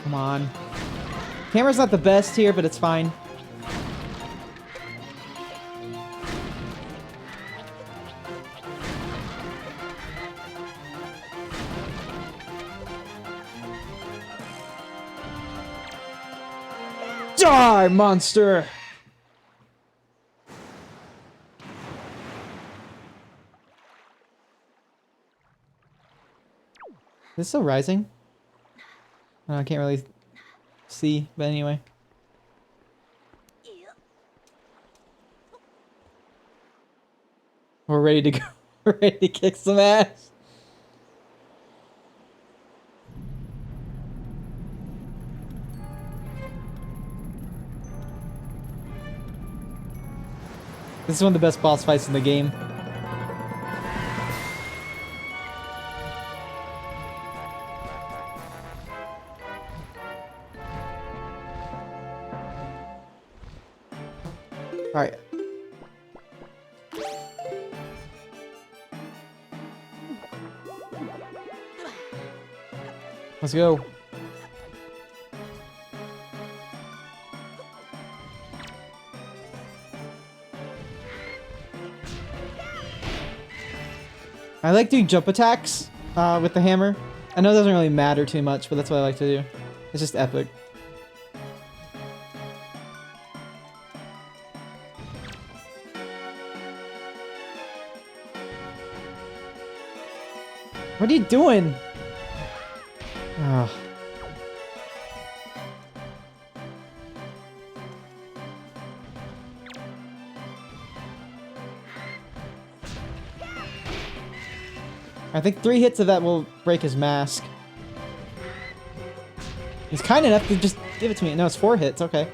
Come on. Camera's not the best here, but it's fine. Die, monster! Is this still rising? Oh, I can't really see, but anyway. We're ready to go. We're ready to kick some ass. This is one of the best boss fights in the game. Alright. Let's go. I like doing jump attacks with the hammer. I know it doesn't really matter too much, but that's what I like to do. It's just epic. What are you doing? Ugh. I think 3 hits of that will break his mask. He's kind enough to just give it to me. No, it's 4 hits. Okay.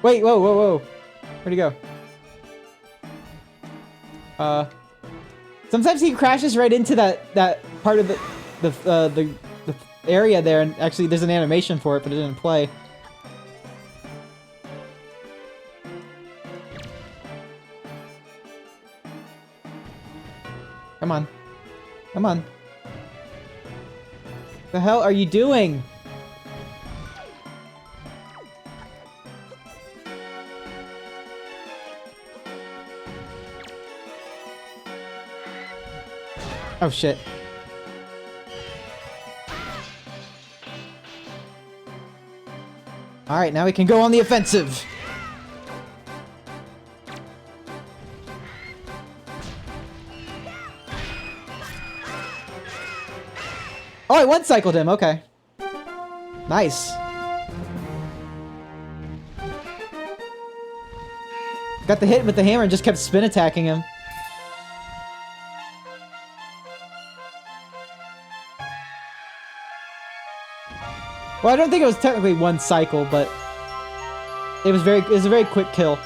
Wait, whoa, whoa, whoa. Where'd he go? Sometimes he crashes right into that part of the area there, and actually there's an animation for it, but it didn't play. Come on. Come on. The hell are you doing? Oh shit. Alright, now we can go on the offensive. Oh, I one-cycled him, okay. Nice. Got the hit with the hammer and just kept spin attacking him. Well, I don't think it was technically one cycle, but it was a very quick kill.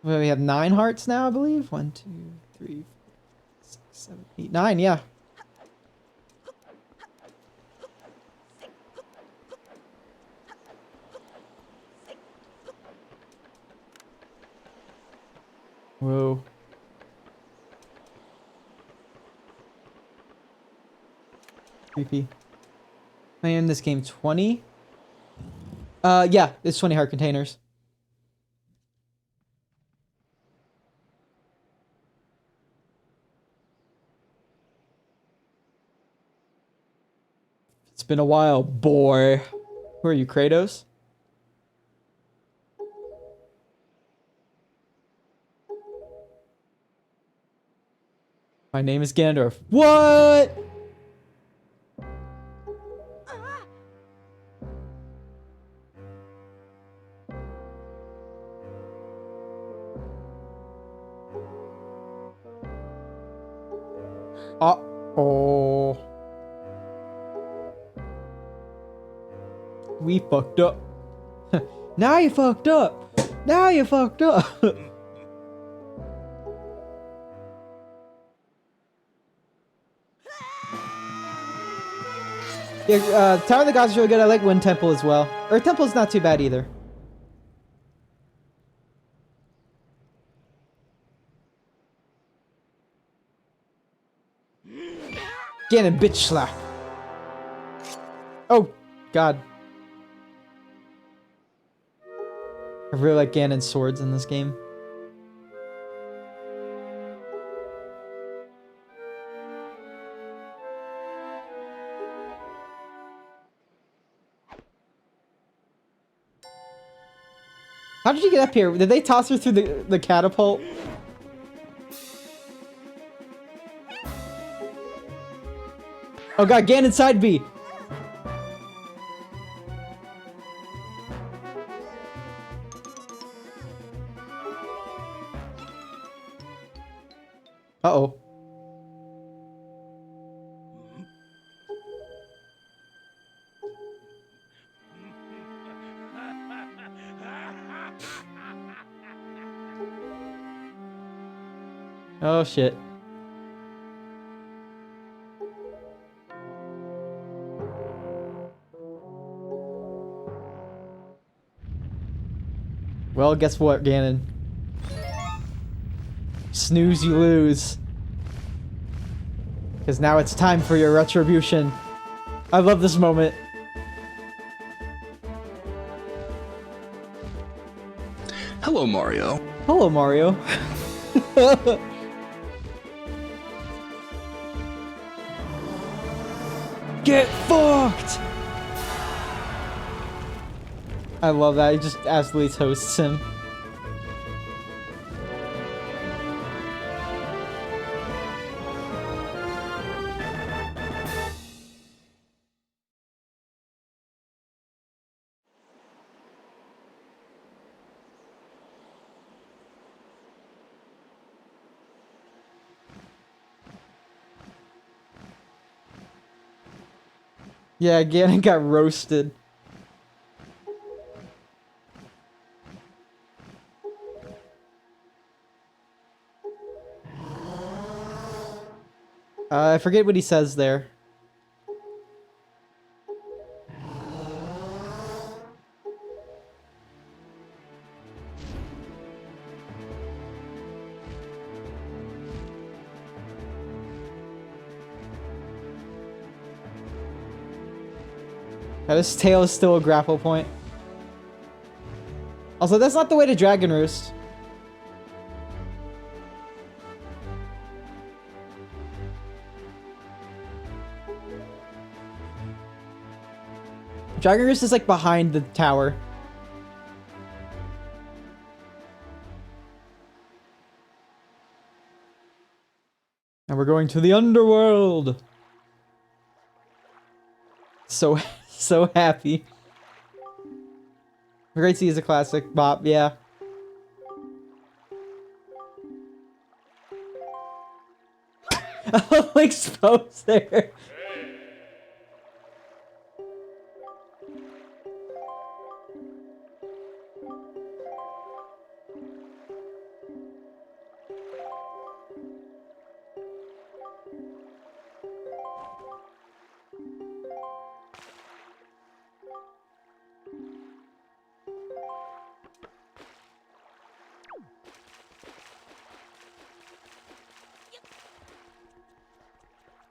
Well, we have 9 hearts now, I believe. 1, 2, 3, 6, 7, 8, 9, yeah. Whoa. Creepy. I am in this game 20. Yeah, it's 20 heart containers. It's been a while, boy. Who are you, Kratos? My name is Gandalf. What? Uh-oh. We fucked up. Now you fucked up. Now you fucked up. Yeah, Tower of the Gods is really good. I like Wind Temple as well. Earth Temple's not too bad either. Ganon, bitch slap. Oh, God. I really like Ganon's swords in this game. How did you get up here? Did they toss her through the catapult? Oh god, Ganon side B! Uh-oh. Oh shit. Well, guess what, Ganon? Snooze, you lose. Because now it's time for your retribution. I love this moment. Hello, Mario. Hello, Mario. Get fucked! I love that. He just absolutely toasts him. Yeah, Ganon got roasted. I forget what he says there. This tail is still a grapple point. Also, that's not the way to Dragon Roost. Dragon Roost is like behind the tower. And we're going to the underworld. So happy. Great Sea is a classic bop, yeah. I'm exposed there.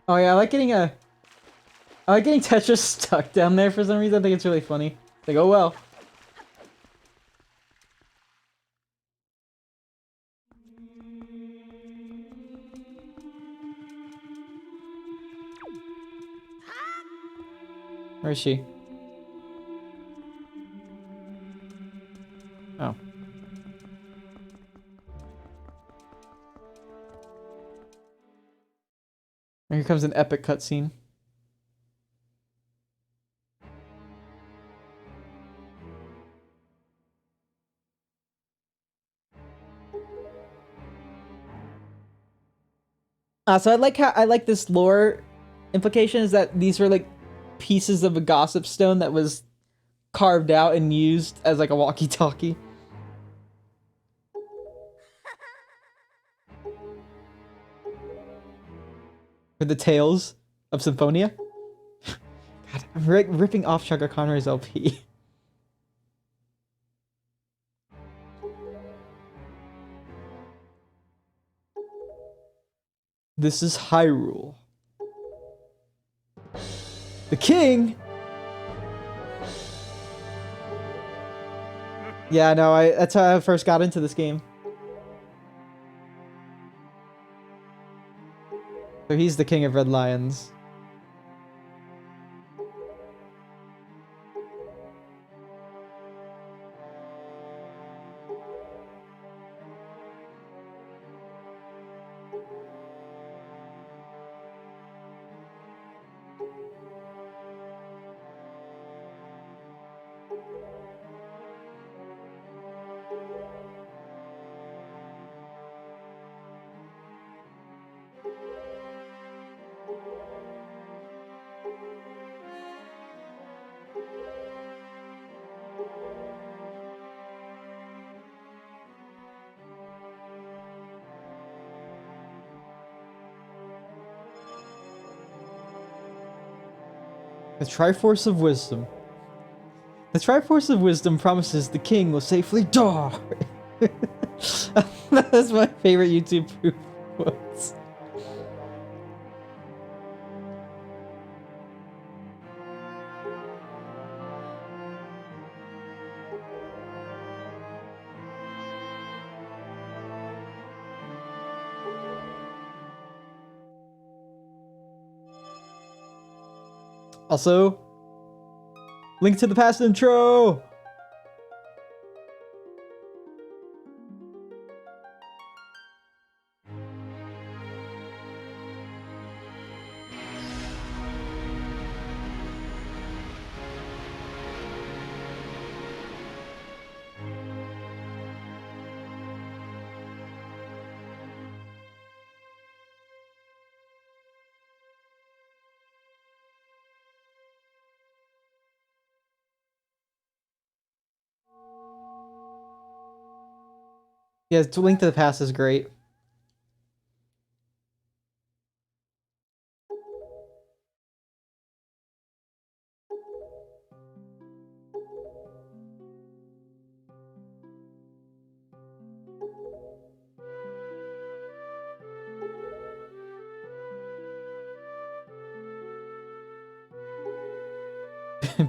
Oh yeah, I like getting Tetris stuck down there for some reason. I think it's really funny. Like, oh well. Where is she? Oh. And here comes an epic cutscene. So I like this lore implication is that these were like pieces of a gossip stone that was carved out and used as like a walkie-talkie. For the tales of Symphonia. God, I'm ripping off Chaka Connor's LP. This is Hyrule. The king? Yeah, no, that's how I first got into this game. So he's the king of Red Lions. The Triforce of Wisdom. The Triforce of Wisdom promises the king will safely die. That's my favorite YouTube proof quotes. Also, Link to the Past intro! Yeah, Link to the Past is great.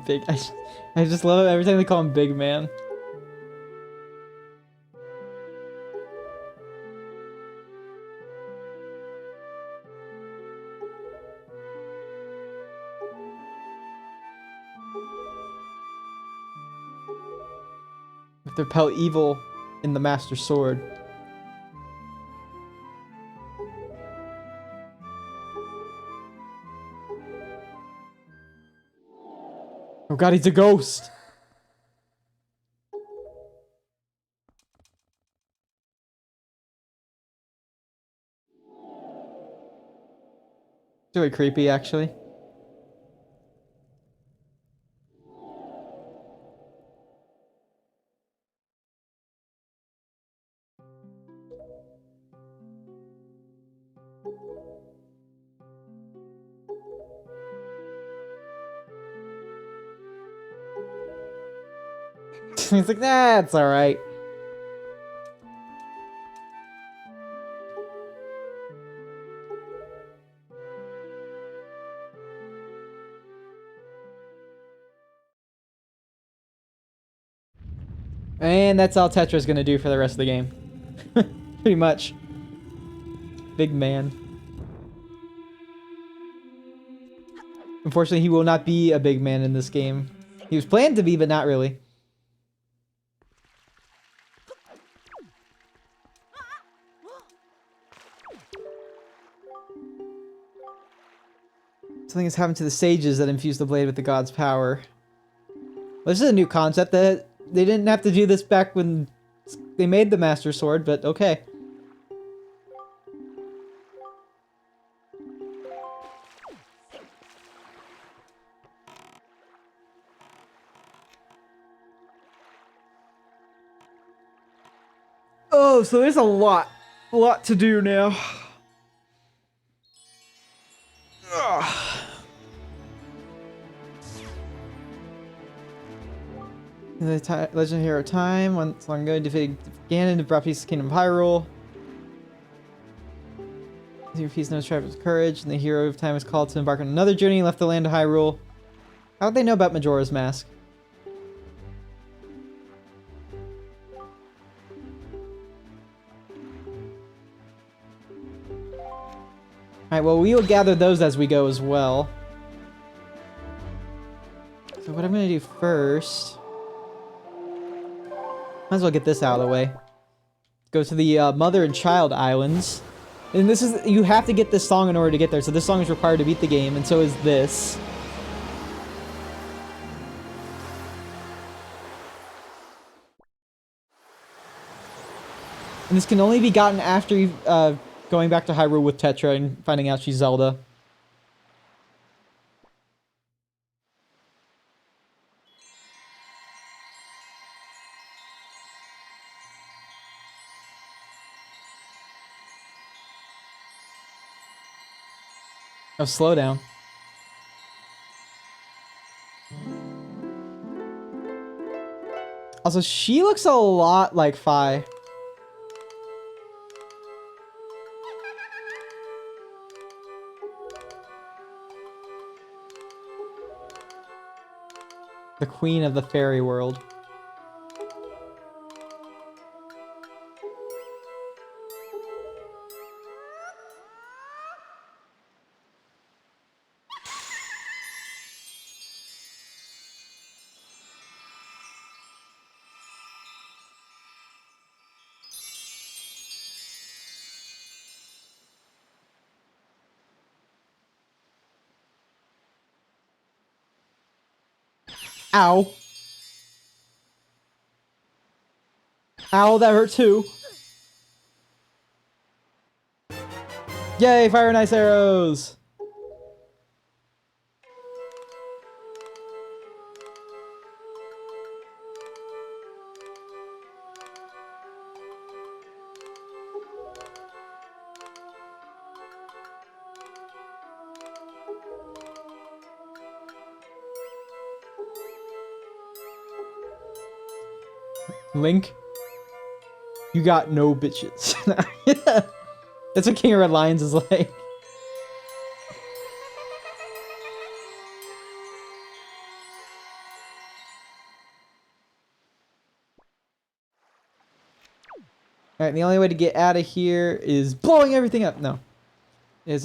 Big. I just love it every time they call him Big Man. They repel evil in the Master Sword. Oh god, he's a ghost! It's really creepy, actually. He's like, nah, it's alright. And that's all Tetra's gonna do for the rest of the game. Pretty much. Big man. Unfortunately, he will not be a big man in this game. He was planned to be, but not really. Something has happened to the sages that infused the blade with the god's power. Well, this is a new concept that they didn't have to do this back when they made the Master Sword, but okay. Oh, so there's a lot to do now. Ugh. The Legend Hero Time, once long ago, defeated Ganon to brought peace to the Kingdom of Hyrule. Your peace knows Travis' courage, and the hero of time is called to embark on another journey and left the land of Hyrule. How would they know about Majora's Mask? Alright, well, we will gather those as we go as well. So what I'm going to do first... Might as well get this out of the way. Go to the Mother and Child Islands. And this is... You have to get this song in order to get there, so this song is required to beat the game, and so is this. And this can only be gotten after you've... going back to Hyrule with Tetra and finding out she's Zelda. Oh, slow down. Also, she looks a lot like Fi. The queen of the fairy world. Ow. Ow, that hurt too. Yay, fire and ice arrows! Link, you got no bitches. That's what King of Red Lions is like. Alright, the only way to get out of here is blowing everything up. No. Is,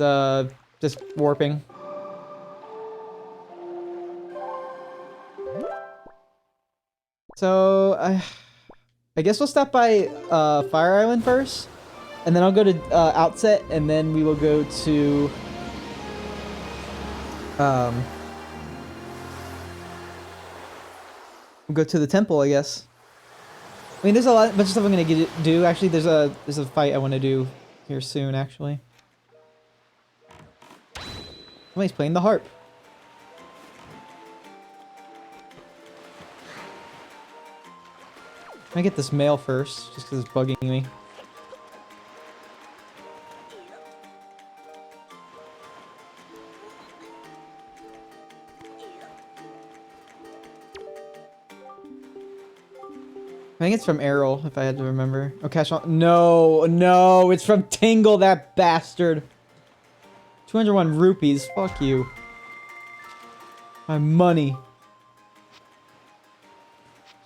just warping. So, I guess we'll stop by Fire Island first, and then I'll go to Outset, and then we will go to we'll go to the temple, I guess. I mean, there's a bunch of stuff I'm gonna do. Actually, there's a fight I want to do here soon. Actually, somebody's playing the harp. Can I get this mail first, just because it's bugging me? I think it's from Errol, if I had to remember. Oh, cash on. No, no, it's from Tingle, that bastard. 201 rupees, fuck you. My money.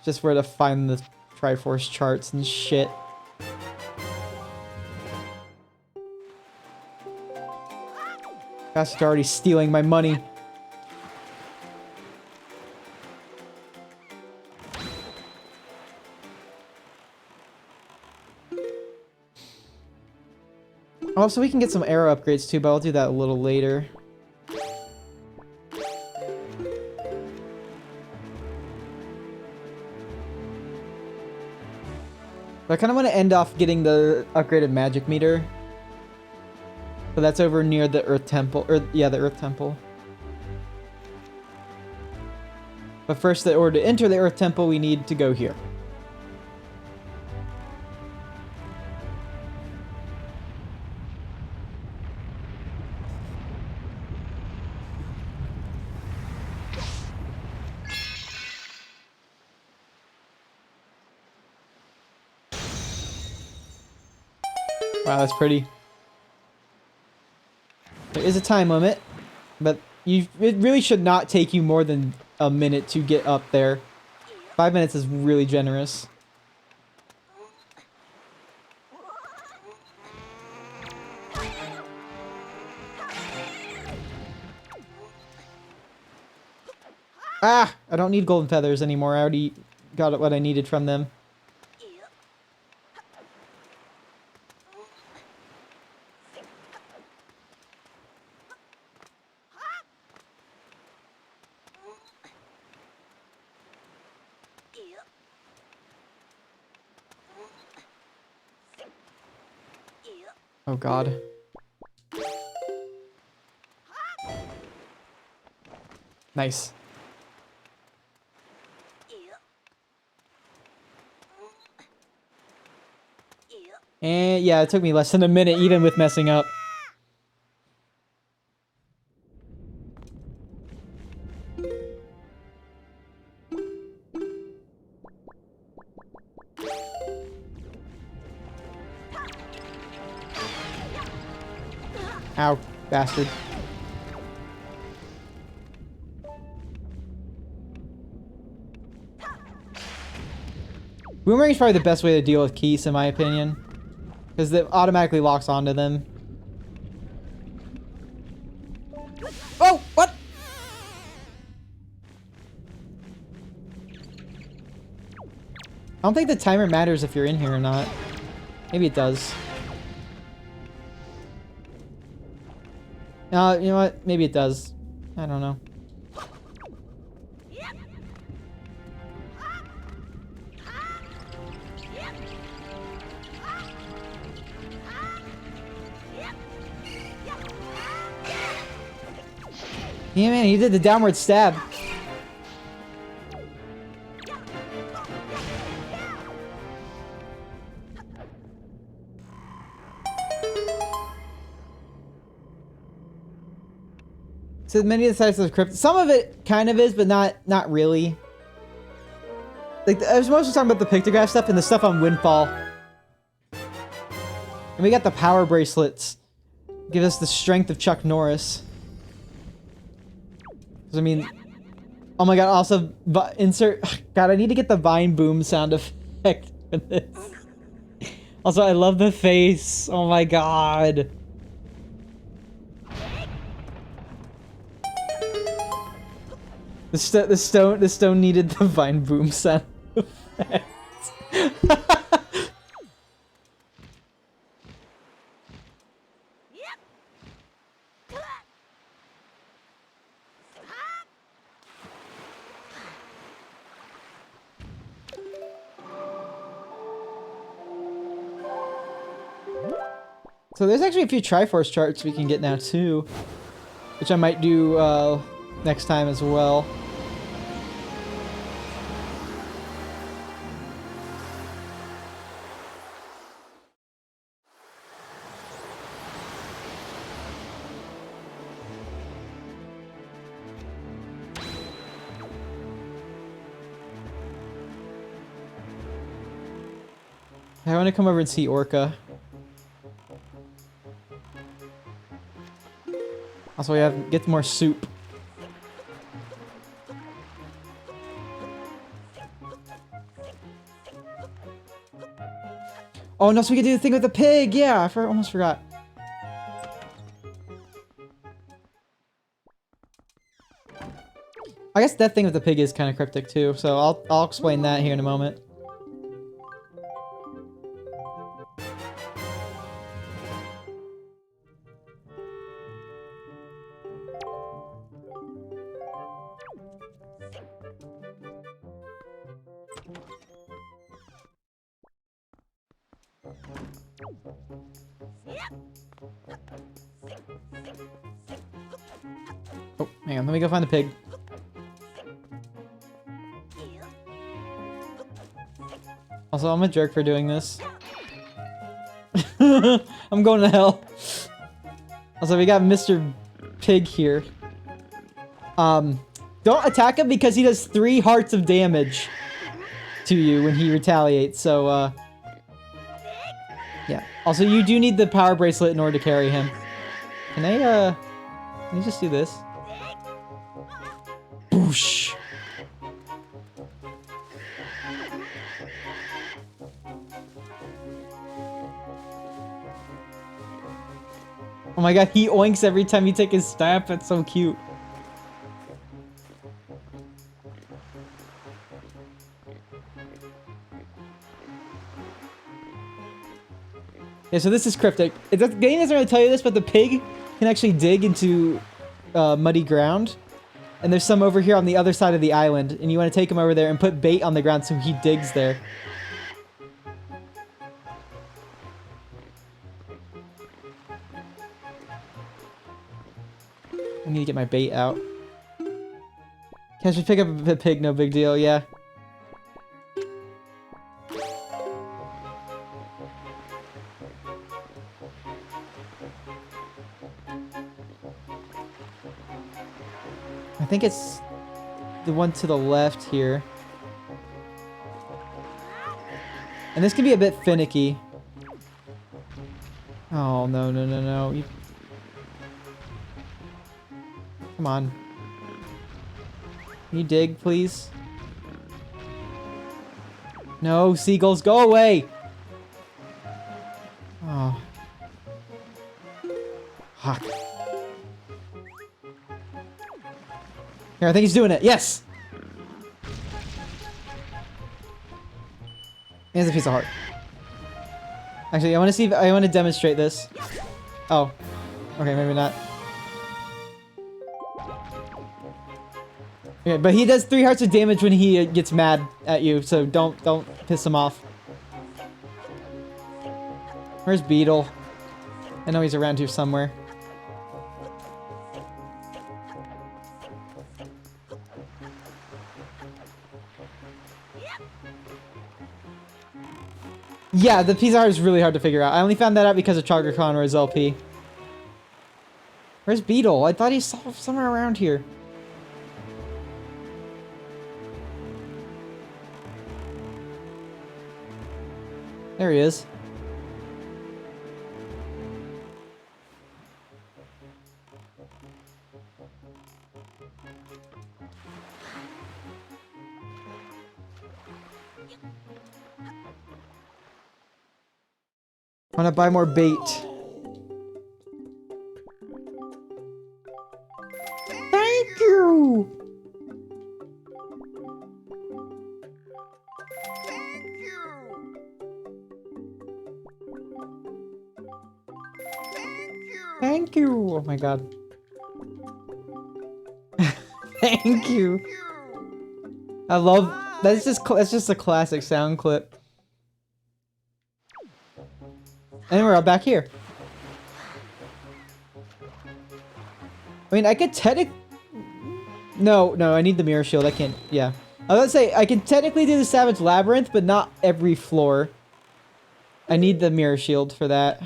Just where to find the Triforce charts and shit. Bastard's already stealing my money. Also, we can get some arrow upgrades too, but I'll do that a little later. But I kind of want to end off getting the upgraded magic meter. But that's over near the Earth Temple. Or, yeah, the Earth Temple. But first, in order to enter the Earth Temple, we need to go here. Wow, that's pretty. There is a time limit, but it really should not take you more than a minute to get up there. 5 minutes is really generous. Ah! I don't need golden feathers anymore. I already got what I needed from them. Oh god. Nice. And yeah, it took me less than a minute even with messing up. Ow, bastard. Boomerang is probably the best way to deal with keys, in my opinion. Because it automatically locks onto them. Oh, what? I don't think the timer matters if you're in here or not. Maybe it does. You know what? Maybe it does. I don't know. Yeah, man, he did the downward stab. So many of the sides of the crypt, some of it kind of is, but not really. Like I was mostly talking about the pictograph stuff and the stuff on Windfall. And we got the power bracelets. Give us the strength of Chuck Norris. I mean, oh my god, also insert, god, I need to get the vine boom sound effect for this. Also, I love the face. Oh my god. The stone needed the vine boom sound effect. So there's actually a few Triforce charts we can get now too, which I might do next time as well. I want to come over and see Orca. Also, we have to get more soup. Oh no, so we can do the thing with the pig! Yeah, I almost forgot. I guess that thing with the pig is kind of cryptic too, so I'll explain that here in a moment. Oh, hang on, let me go find the pig. Also, I'm a jerk for doing this. I'm going to hell. Also, we got Mr. Pig here. Don't attack him because he does 3 hearts of damage to you when he retaliates, so, Yeah. Also, you do need the power bracelet in order to carry him. Can I just do this? Boosh! Oh my god, he oinks every time you take his stamp. That's so cute. Yeah, so this is cryptic. The game doesn't really tell you this, but the pig can actually dig into muddy ground. And there's some over here on the other side of the island. And you want to take him over there and put bait on the ground so he digs there. I need to get my bait out. Can't just pick up a pig, no big deal, yeah. I think it's the one to the left here. And this can be a bit finicky. Oh, no, no, no, no. Come on. Can you dig, please? No, seagulls, go away! Oh. Fuck. Here, I think he's doing it. Yes! Here's a piece of heart. Actually, I want to see if I want to demonstrate this. Oh. Okay, maybe not. Okay, but he does 3 hearts of damage when he gets mad at you, so don't piss him off. Where's Beetle? I know he's around here somewhere. Yeah, the piece of heart is really hard to figure out. I only found that out because of ChockerCon or his LP. Where's Beetle? I thought he saw somewhere around here. There he is. I want to buy more bait. Thank you! Thank you! Oh my god. Thank you! I love... That's just a classic sound clip. And we're all back here. I mean, I could technically... No, I need the mirror shield. I can't... Yeah. I was gonna say, I can technically do the Savage Labyrinth, but not every floor. I need the mirror shield for that.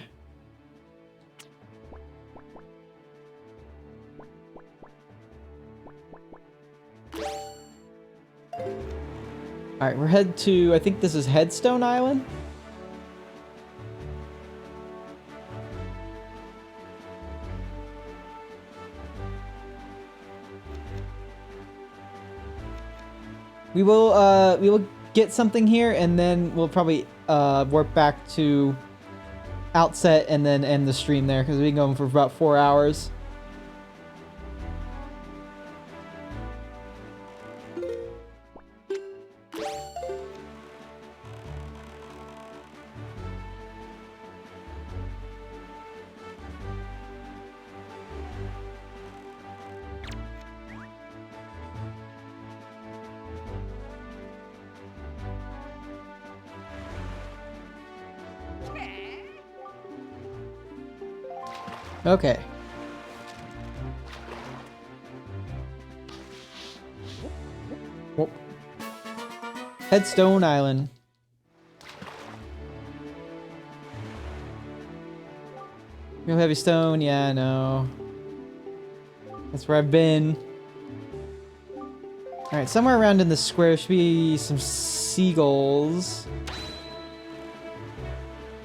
Alright, we're headed to... I think this is Headstone Island? We will get something here, and then we'll probably warp back to Outset and then end the stream there, because we've been going for about 4 hours. Okay. Whoop. Headstone Island. Real heavy stone, yeah, I know. That's where I've been. Alright, somewhere around in the square should be some seagulls.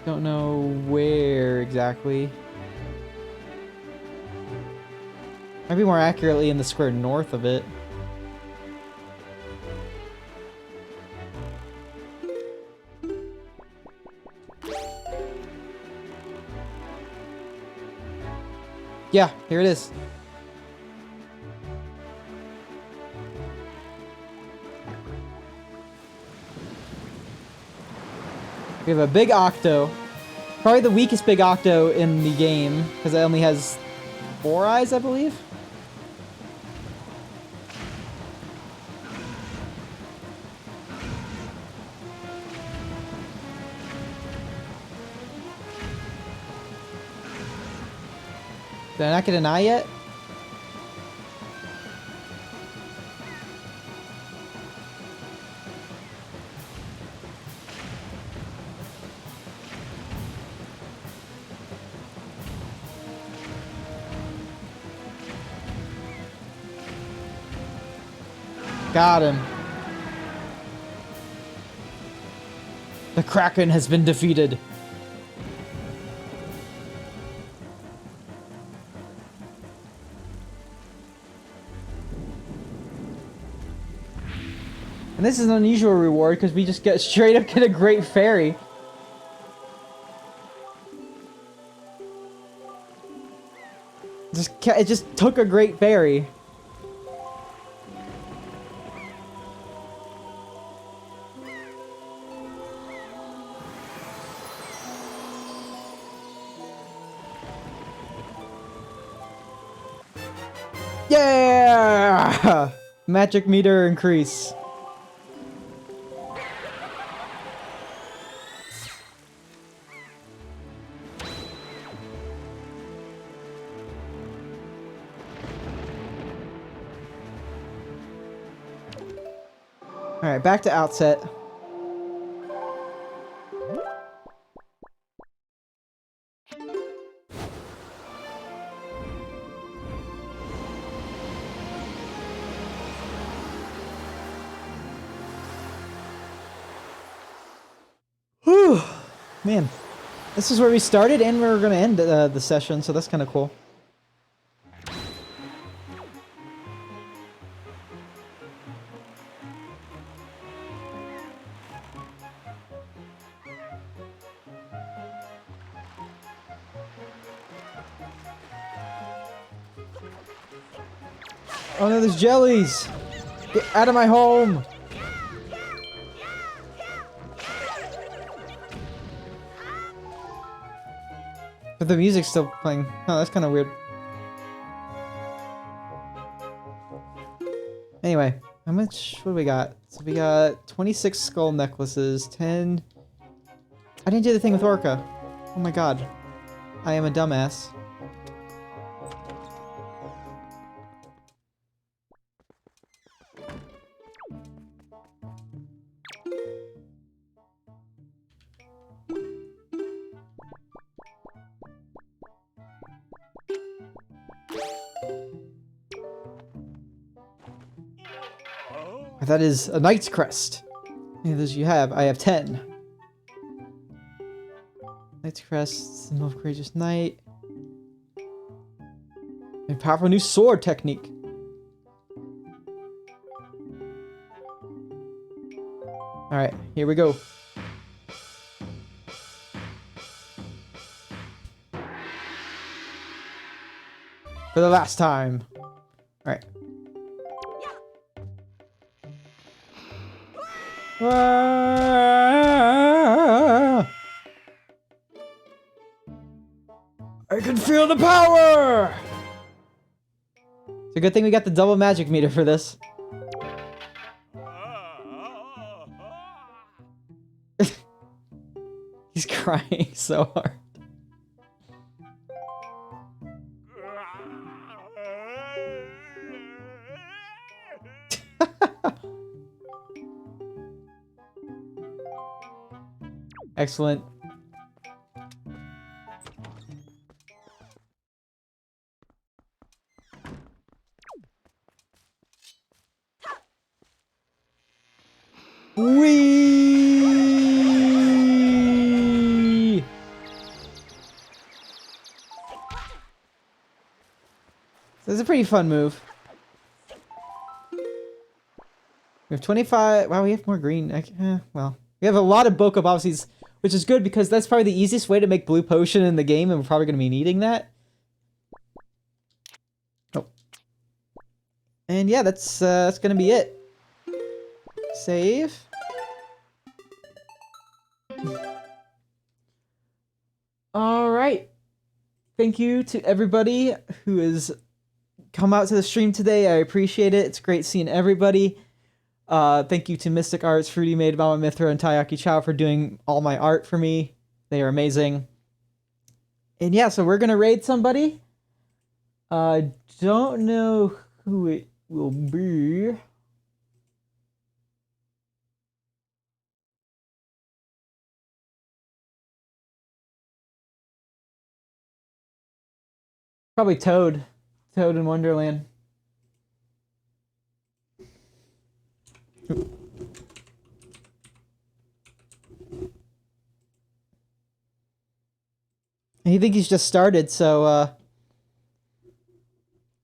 Don't know where exactly. Might be more accurately in the square north of it. Yeah, here it is. We have a big Octo. Probably the weakest big Octo in the game, because it only has 4 eyes, I believe. Did I not get an eye yet? Got him. The Kraken has been defeated. And this is an unusual reward because we just get straight up get a Great Fairy. It just took a Great Fairy. Yeah! Magic meter increase. Alright, back to outset. Whew! Man, this is where we started and we're gonna end the session, so that's kind of cool. Oh no, there's jellies! Get out of my home! But the music's still playing. Oh, that's kind of weird. Anyway, how much? What do we got? So we got 26 skull necklaces, 10... I didn't do the thing with Orca. Oh my god. I am a dumbass. That is a knight's crest. How many of those you have? I have 10. Knight's crest, symbol of courageous knight. A powerful new sword technique. Alright, here we go. For the last time. Alright. I can feel the power! It's a good thing we got the double magic meter for this. He's crying so hard. Excellent. Whee! It's a pretty fun move. We have 25. Wow, we have more green. Well, we have a lot of Boko Bobsies, which is good because that's probably the easiest way to make blue potion in the game, and we're probably going to be needing that. Oh. And yeah, that's going to be it. Save. All right. Thank you to everybody who has come out to the stream today. I appreciate it. It's great seeing everybody. Thank you to Mystic Arts, Fruity Maid, Mama Mithra, and Taiyaki Chow for doing all my art for me. They are amazing. And yeah, so we're gonna raid somebody. Don't know who it will be. Probably Toad. Toad in Wonderland. I think he's just started, so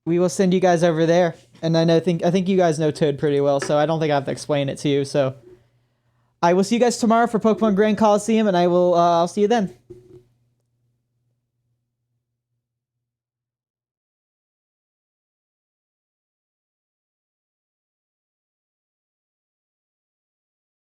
we will send you guys over there. And I think you guys know Toad pretty well, so I don't think I have to explain it to you. So I will see you guys tomorrow for Pokemon Grand Coliseum, and I'll see you then.